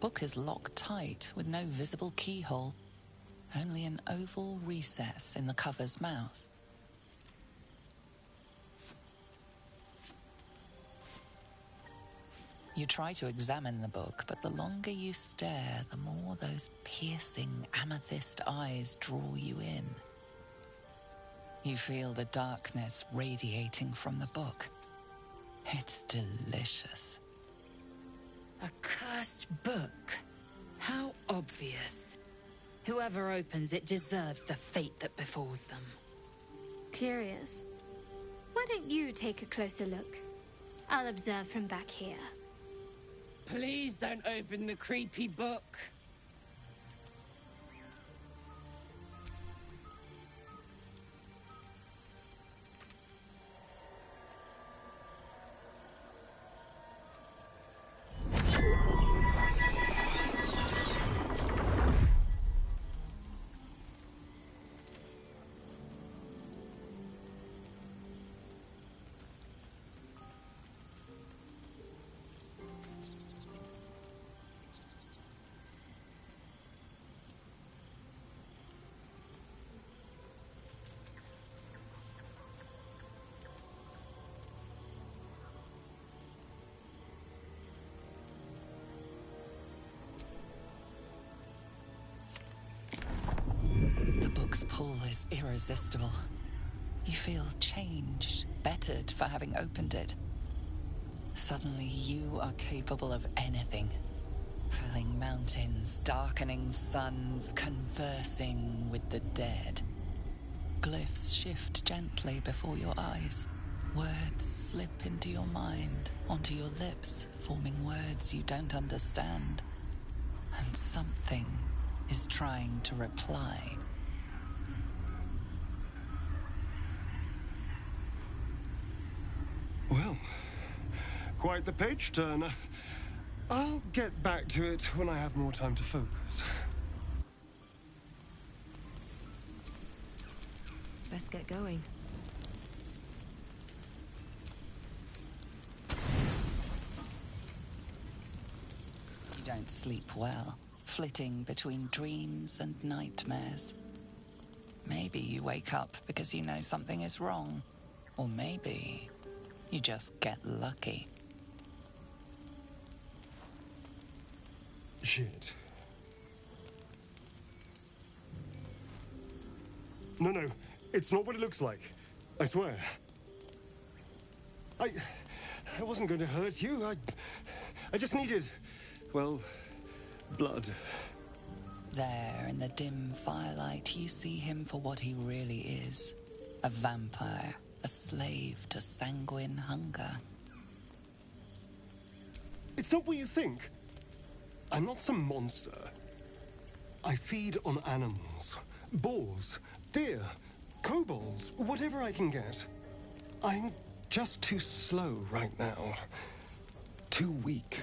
[SPEAKER 6] book is locked tight with no visible keyhole, only an oval recess in the cover's mouth. You try to examine the book, but the longer you stare, the more those piercing amethyst eyes draw you in. You feel the darkness radiating from the book. It's delicious.
[SPEAKER 2] A cursed book? How obvious. Whoever opens it deserves the fate that befalls them.
[SPEAKER 19] Curious. Why don't you take a closer look? I'll observe from back here.
[SPEAKER 13] Please don't open the creepy book.
[SPEAKER 6] The book's pull is irresistible. You feel changed, bettered for having opened it. Suddenly you are capable of anything. Felling mountains, darkening suns, conversing with the dead. Glyphs shift gently before your eyes. Words slip into your mind, onto your lips, forming words you don't understand. And something is trying to reply.
[SPEAKER 20] Well, quite the page turner. I'll get back to it when I have more time to focus.
[SPEAKER 1] Best get going.
[SPEAKER 6] You don't sleep well, flitting between dreams and nightmares. Maybe you wake up because you know something is wrong, or maybe you just get lucky.
[SPEAKER 20] Shit. No, it's not what it looks like. I swear. I wasn't going to hurt you. I just needed, well, blood.
[SPEAKER 6] There, in the dim firelight, you see him for what he really is. A vampire, a slave to sanguine hunger.
[SPEAKER 20] It's not what you think. I'm not some monster. I feed on animals. Boars, deer, kobolds, whatever I can get. I'm just too slow right now. Too weak.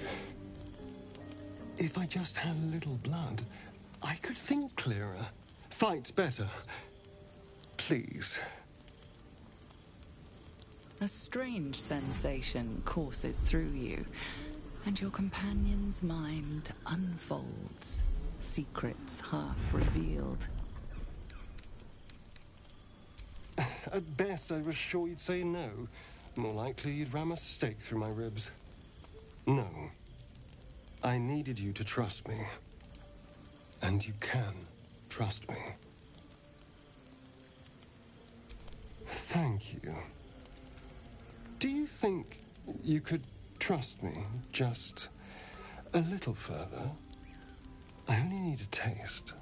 [SPEAKER 20] If I just had a little blood, I could think clearer, fight better. Please.
[SPEAKER 6] A strange sensation courses through you, and your companion's mind unfolds, secrets half revealed.
[SPEAKER 20] At best, I was sure you'd say no. More likely, you'd ram a stake through my ribs. No. I needed you to trust me. And you can trust me. Thank you. Do you think you could trust me just a little further? I only need a taste.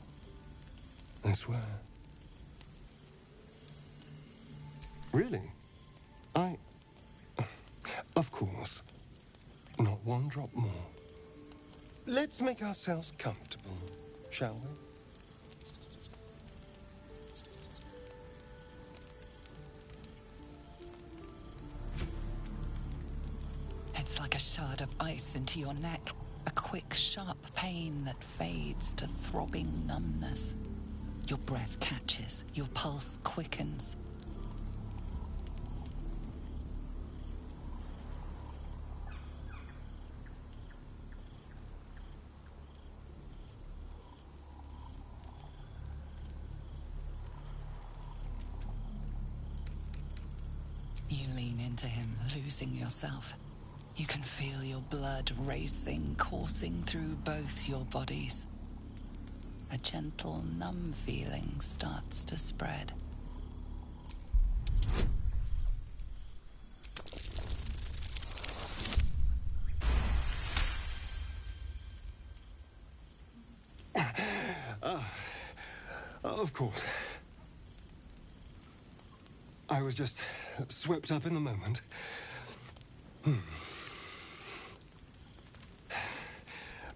[SPEAKER 20] I swear. Really? Of course. Not one drop more. Let's make ourselves comfortable, shall we?
[SPEAKER 6] It's like a shard of ice into your neck, a quick, sharp pain that fades to throbbing numbness. Your breath catches, your pulse quickens. You lean into him, losing yourself. You can feel your blood racing, coursing through both your bodies. A gentle, numb feeling starts to spread.
[SPEAKER 20] Of course. I was just swept up in the moment.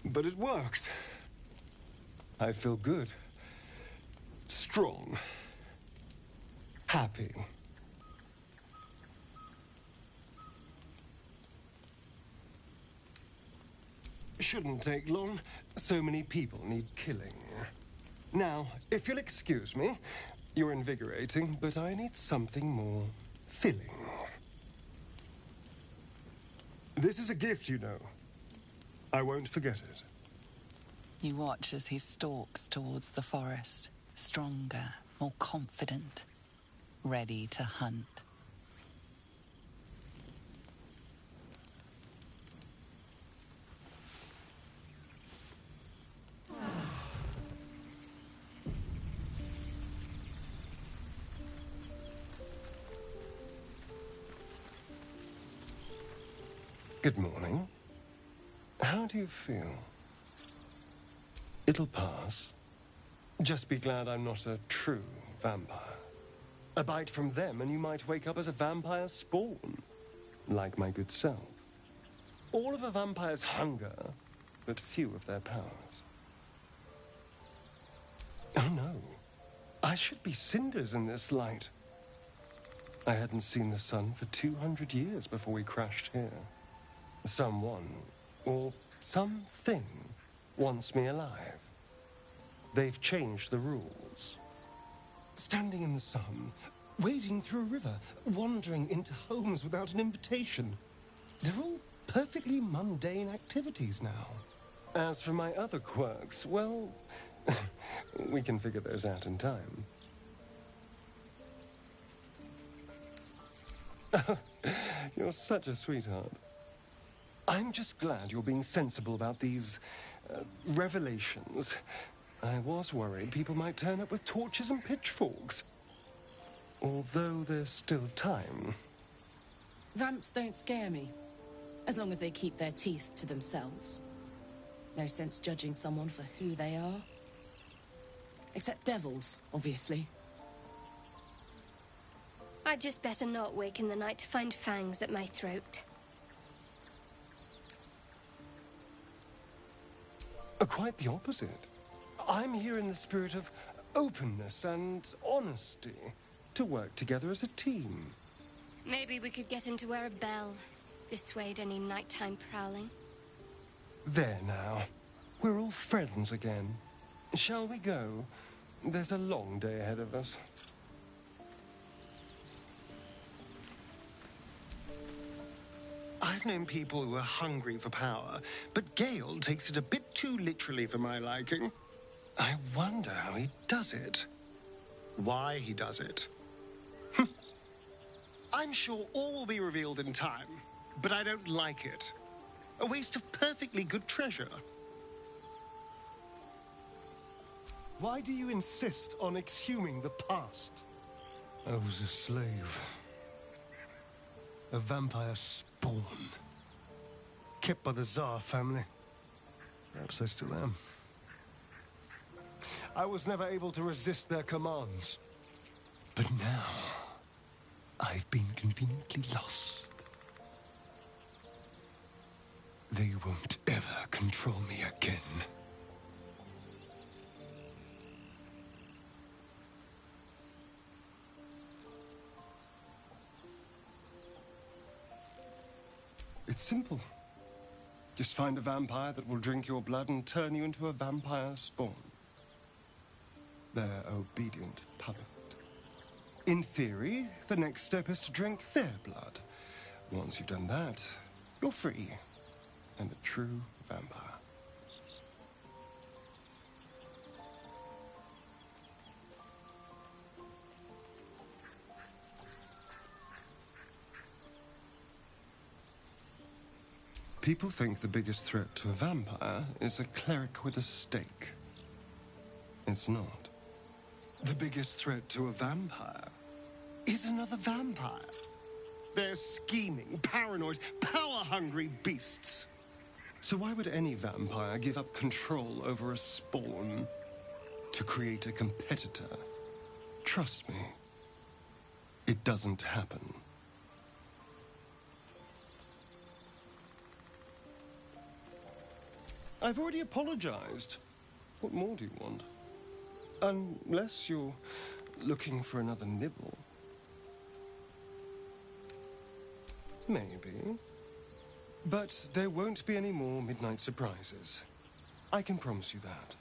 [SPEAKER 20] But it worked. I feel good. Strong. Happy. Shouldn't take long. So many people need killing. Now, if you'll excuse me, you're invigorating, but I need something more filling. This is a gift, you know. I won't forget it.
[SPEAKER 6] You watch as he stalks towards the forest, stronger, more confident, ready to hunt.
[SPEAKER 20] Good morning. How do you feel? It'll pass. Just be glad I'm not a true vampire. A bite from them and you might wake up as a vampire spawn. Like my good self. All of a vampire's hunger, but few of their powers. Oh no. I should be cinders in this light. I hadn't seen the sun for 200 years before we crashed here. Someone, or something, wants me alive. They've changed the rules. Standing in the sun, wading through a river, wandering into homes without an invitation. They're all perfectly mundane activities now. As for my other quirks, well, we can figure those out in time. You're such a sweetheart. I'm just glad you're being sensible about these revelations. I was worried people might turn up with torches and pitchforks. Although there's still time.
[SPEAKER 3] Vamps don't scare me, as long as they keep their teeth to themselves. No sense judging someone for who they are. Except devils, obviously.
[SPEAKER 19] I'd just better not wake in the night to find fangs at my throat.
[SPEAKER 20] Quite the opposite. I'm here in the spirit of openness and honesty, to work together as a team.
[SPEAKER 19] Maybe we could get him to wear a bell. Dissuade any nighttime prowling.
[SPEAKER 20] There now. We're all friends again. Shall we go? There's a long day ahead of us. I've known people who are hungry for power, but Gale takes it a bit too literally for my liking. I wonder how he does it. Why he does it. I'm sure all will be revealed in time, but I don't like it. A waste of perfectly good treasure. Why do you insist on exhuming the past? I was a slave. A vampire spawn. Kept by the Tsar family. Perhaps I still am. I was never able to resist their commands. But now, I've been conveniently lost. They won't ever control me again. It's simple. Just find a vampire that will drink your blood and turn you into a vampire spawn. Their obedient puppet. In theory, the next step is to drink their blood. Once you've done that, you're free. And a true vampire. People think the biggest threat to a vampire is a cleric with a stake. It's not. The biggest threat to a vampire is another vampire. They're scheming, paranoid, power-hungry beasts. So why would any vampire give up control over a spawn to create a competitor? Trust me, it doesn't happen. I've already apologized. What more do you want? Unless you're looking for another nibble. Maybe. But there won't be any more midnight surprises. I can promise you that.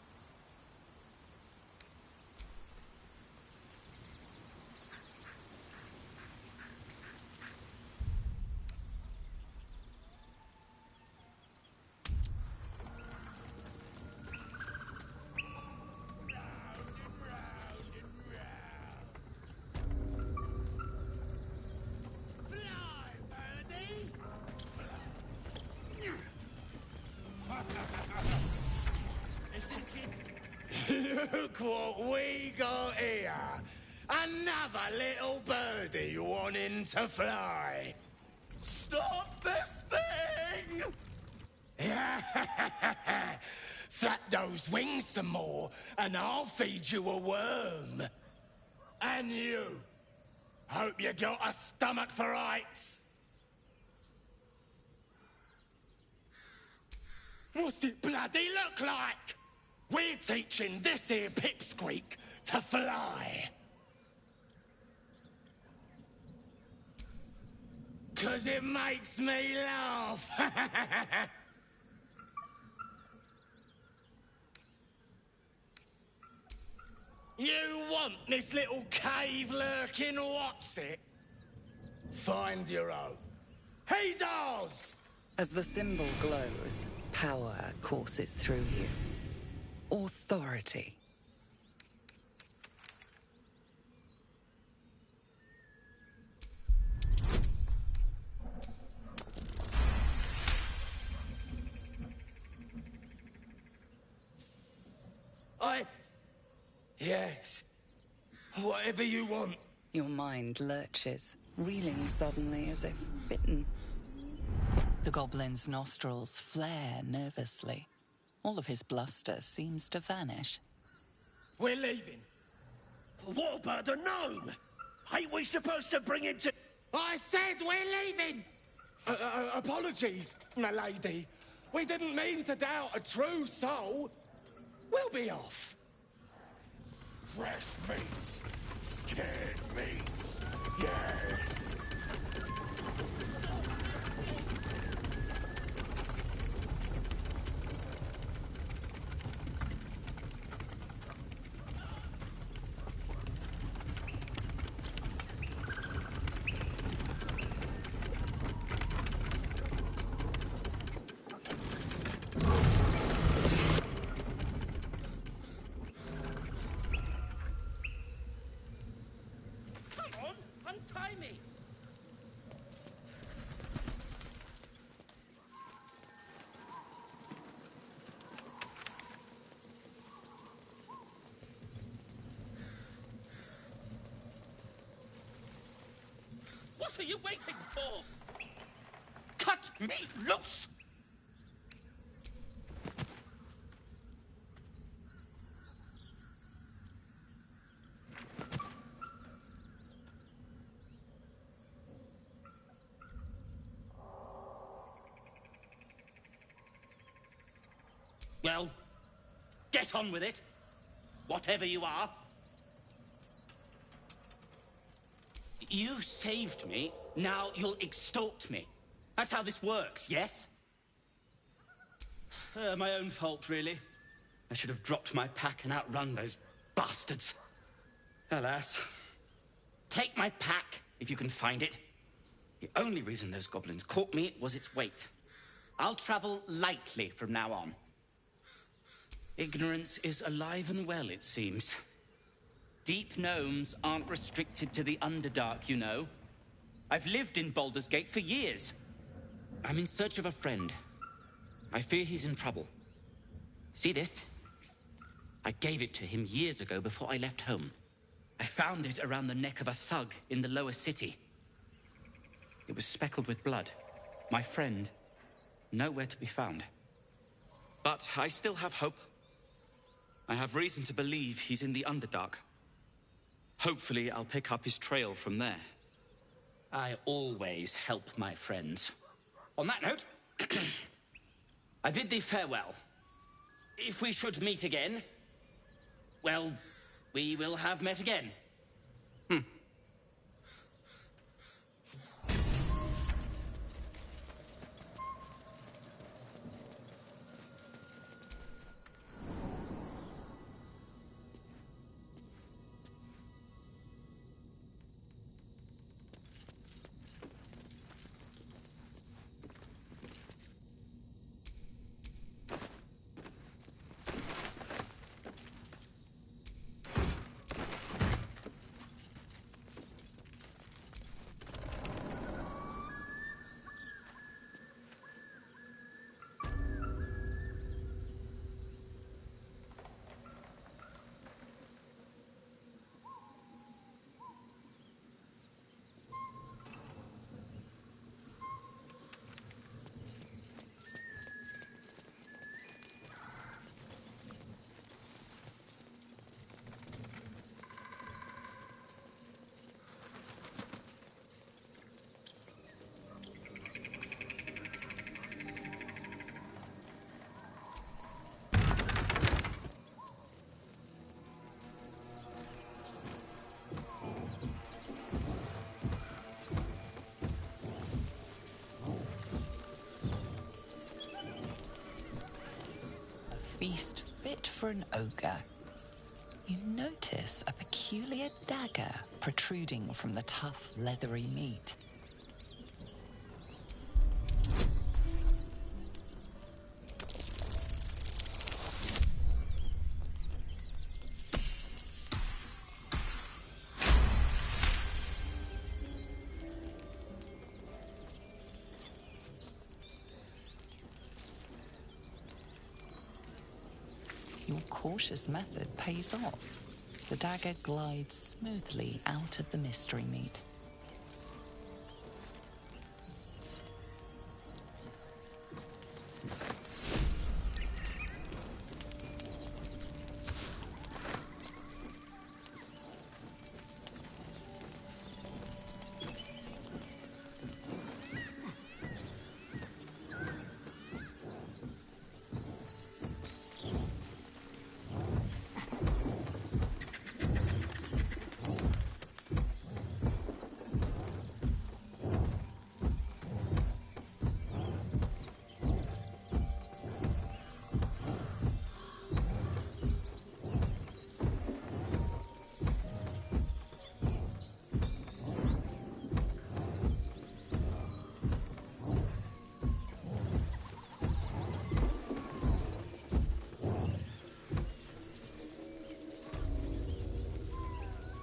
[SPEAKER 15] Look what we got here. Another little birdie wanting to fly. Stop this thing! Flap those wings some more, and I'll feed you a worm. And you. Hope you got a stomach for heights. What's it bloody look like? We're teaching this here pipsqueak to fly. 'Cause it makes me laugh. You want this little cave lurking what's it? Find your own. He's ours!
[SPEAKER 6] As the symbol glows, power courses through you. Authority.
[SPEAKER 15] Yes. Whatever you want.
[SPEAKER 6] Your mind lurches, reeling suddenly as if bitten. The goblin's nostrils flare nervously. All of his bluster seems to vanish.
[SPEAKER 15] We're leaving.
[SPEAKER 16] What about the gnome? Ain't we supposed to bring him to...
[SPEAKER 15] I said we're leaving! Apologies, my lady. We didn't mean to doubt a true soul. We'll be off.
[SPEAKER 7] Fresh meats. Scared meats. Yes.
[SPEAKER 16] What are you waiting for? Cut me loose! Well, get on with it. Whatever you are. You saved me, now you'll extort me. That's how this works, yes? My own fault, really. I should have dropped my pack and outrun those bastards. Alas. Take my pack, if you can find it. The only reason those goblins caught me was its weight. I'll travel lightly from now on. Ignorance is alive and well, it seems. Deep gnomes aren't restricted to the Underdark, you know. I've lived in Baldur's Gate for years. I'm in search of a friend. I fear he's in trouble. See this? I gave it to him years ago before I left home. I found it around the neck of a thug in the lower city. It was speckled with blood. My friend, nowhere to be found. But I still have hope. I have reason to believe he's in the Underdark. Hopefully, I'll pick up his trail from there. I always help my friends. On that note, I bid thee farewell. If we should meet again, well, we will have met again.
[SPEAKER 6] Feast fit for an ogre. You notice a peculiar dagger protruding from the tough, leathery meat. Your cautious method pays off. The dagger glides smoothly out of the mystery meat.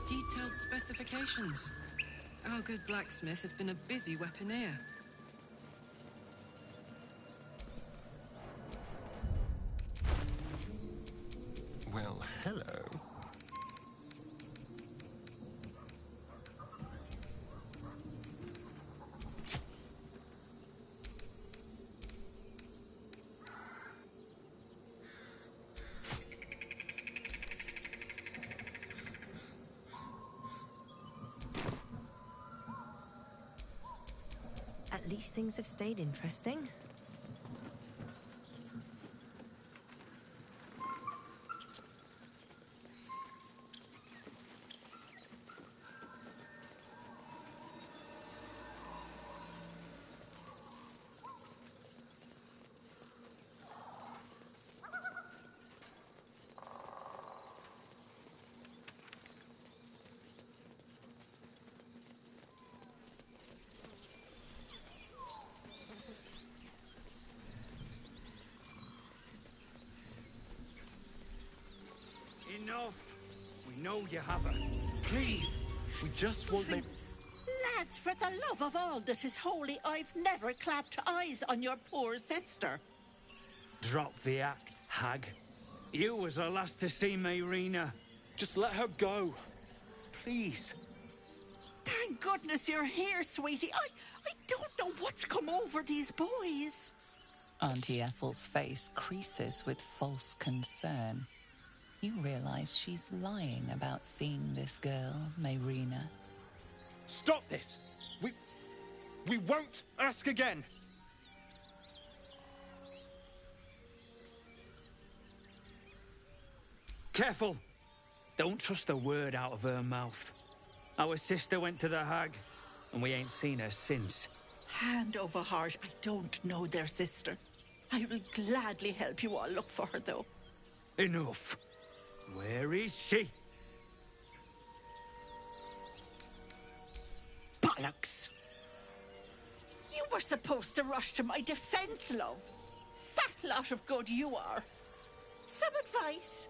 [SPEAKER 3] Detailed specifications. Our good blacksmith has been a busy weaponeer.
[SPEAKER 20] Well, hello.
[SPEAKER 1] At least things have stayed interesting.
[SPEAKER 15] Enough! We know you haven't. Please!
[SPEAKER 20] We just want them.
[SPEAKER 12] Lads, for the love of all that is holy, I've never clapped eyes on your poor sister. Drop the act, hag. You was the last to see Miz'ri.
[SPEAKER 20] Just let her go. Please.
[SPEAKER 18] Thank goodness you're here, sweetie. I don't know what's come over these boys.
[SPEAKER 6] Auntie Ethel's face creases with false concern. You realize she's lying about seeing this girl, Miz'ri.
[SPEAKER 20] Stop this! We won't ask again!
[SPEAKER 12] Careful! Don't trust a word out of her mouth. Our sister went to the hag, and we ain't seen her since.
[SPEAKER 18] Hand over heart, I don't know their sister. I will gladly help you all look for her, though.
[SPEAKER 12] Enough. Where is she?
[SPEAKER 18] Bollocks! You were supposed to rush to my defense, love. Fat lot of good you are. Some advice?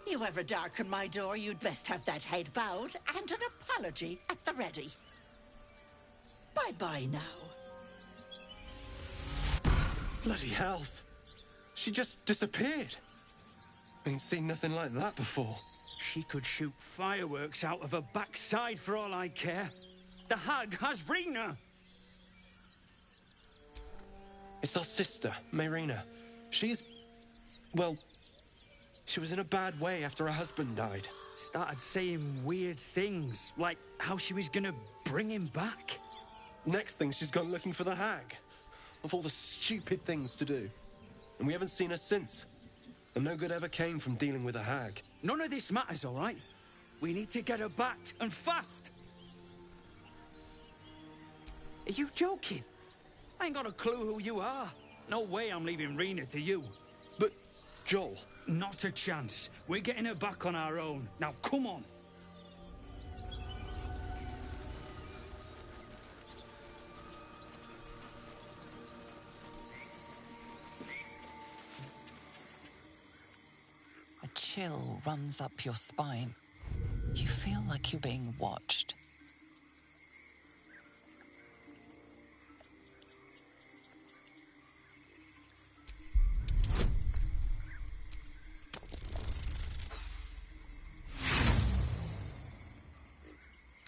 [SPEAKER 18] You ever darken my door, you'd best have that head bowed and an apology at the ready. Bye-bye now.
[SPEAKER 20] Bloody hells. She just disappeared. Ain't seen nothing like that before.
[SPEAKER 12] She could shoot fireworks out of her backside for all I care. The hag has Rena.
[SPEAKER 20] It's our sister, Miz'ri. She's... well... she was in a bad way after her husband died.
[SPEAKER 12] Started saying weird things, like how she was gonna bring him back.
[SPEAKER 20] Next thing, she's gone looking for the hag. Of all the stupid things to do. And we haven't seen her since. And no good ever came from dealing with a hag.
[SPEAKER 12] None of this matters, all right? We need to get her back, and fast! Are you joking? I ain't got a clue who you are. No way I'm leaving Rena to you.
[SPEAKER 20] But, Joel...
[SPEAKER 12] Not a chance. We're getting her back on our own. Now, come on.
[SPEAKER 6] A chill runs up your spine. You feel like you're being watched.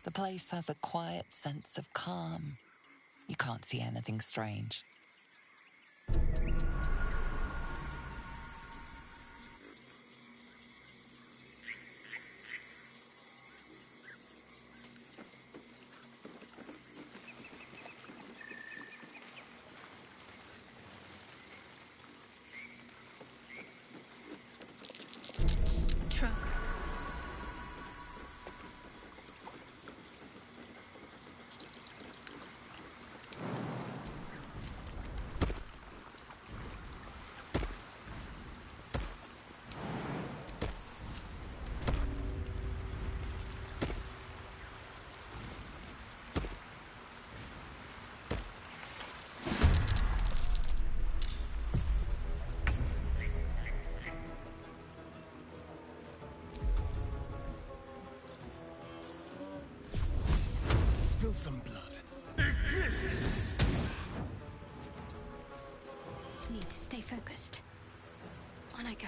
[SPEAKER 6] The place has a quiet sense of calm. You can't see anything strange.
[SPEAKER 11] Truck.
[SPEAKER 5] Spill some blood.
[SPEAKER 11] Need to stay focused. On I go.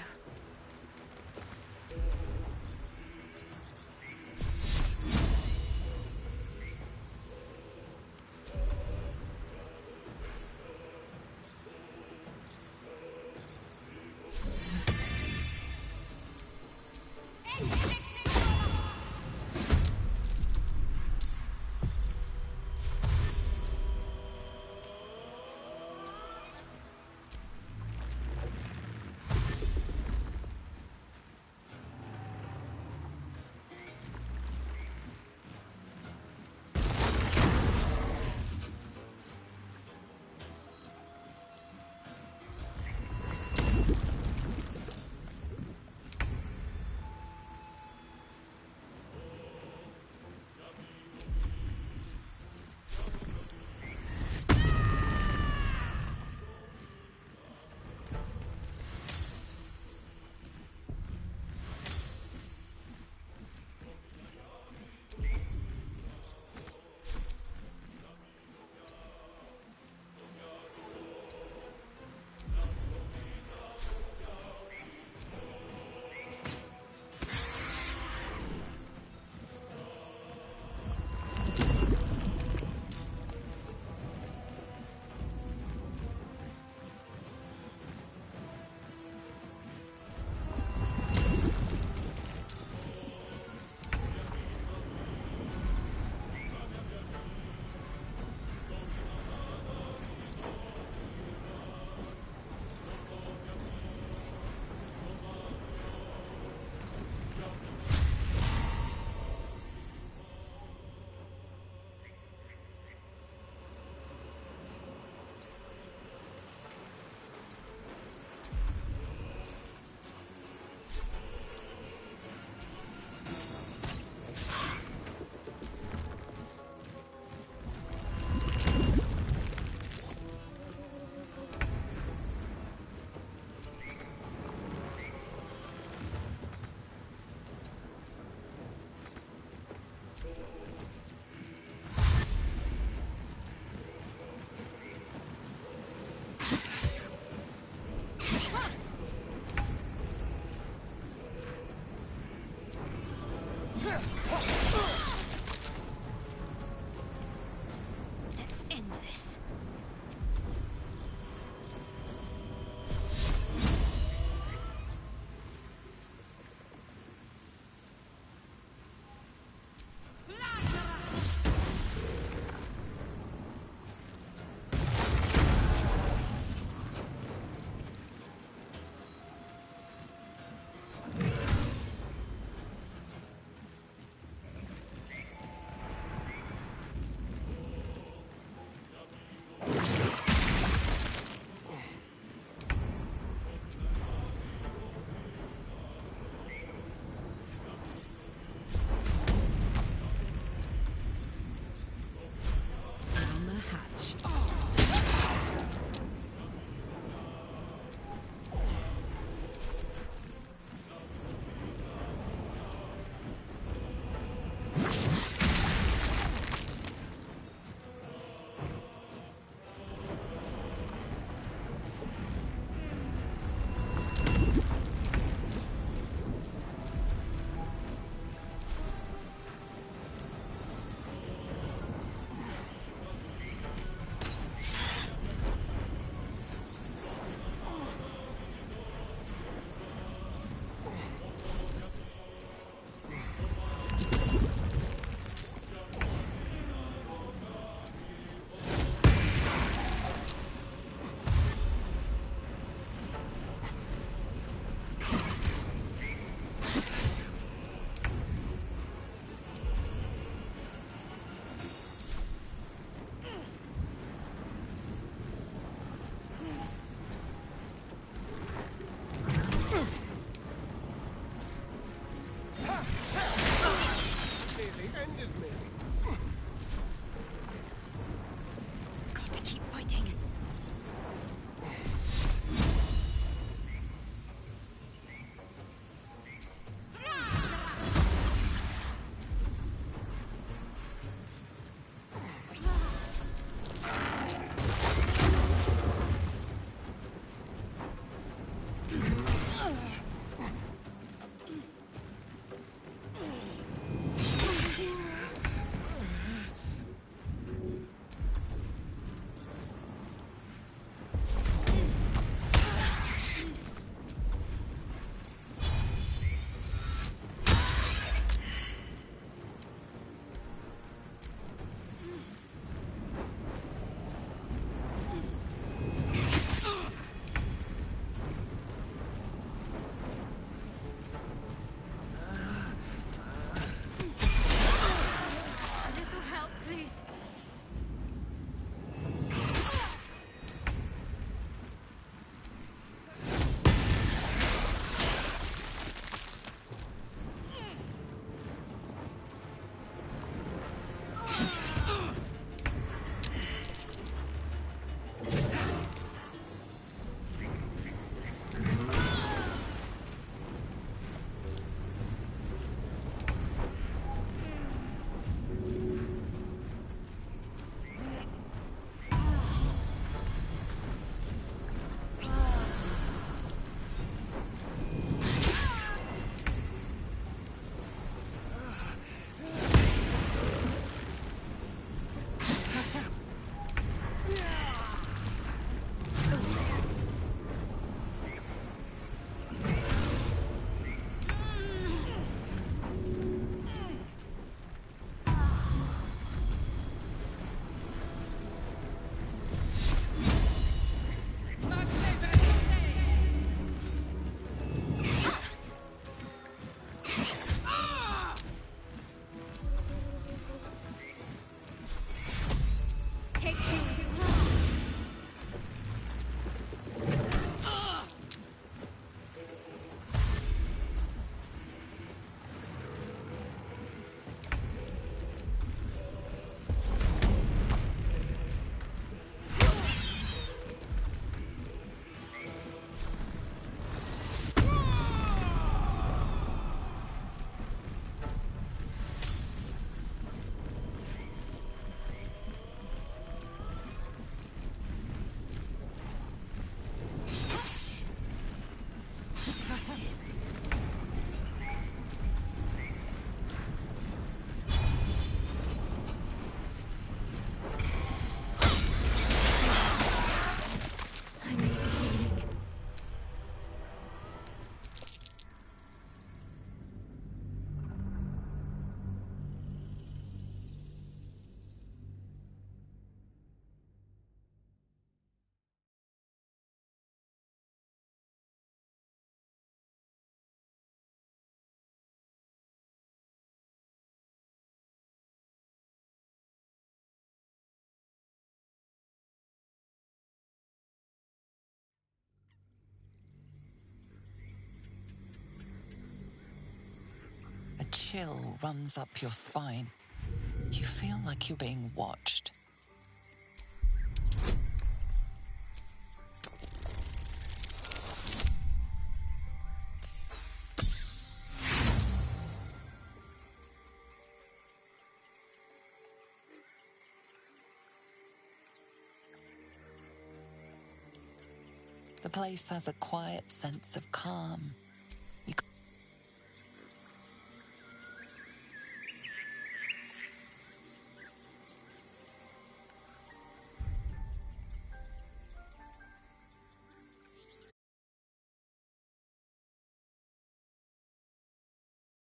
[SPEAKER 11] Let's end this.
[SPEAKER 6] chill runs up your spine. You feel like you're being watched. The place has a quiet sense of calm,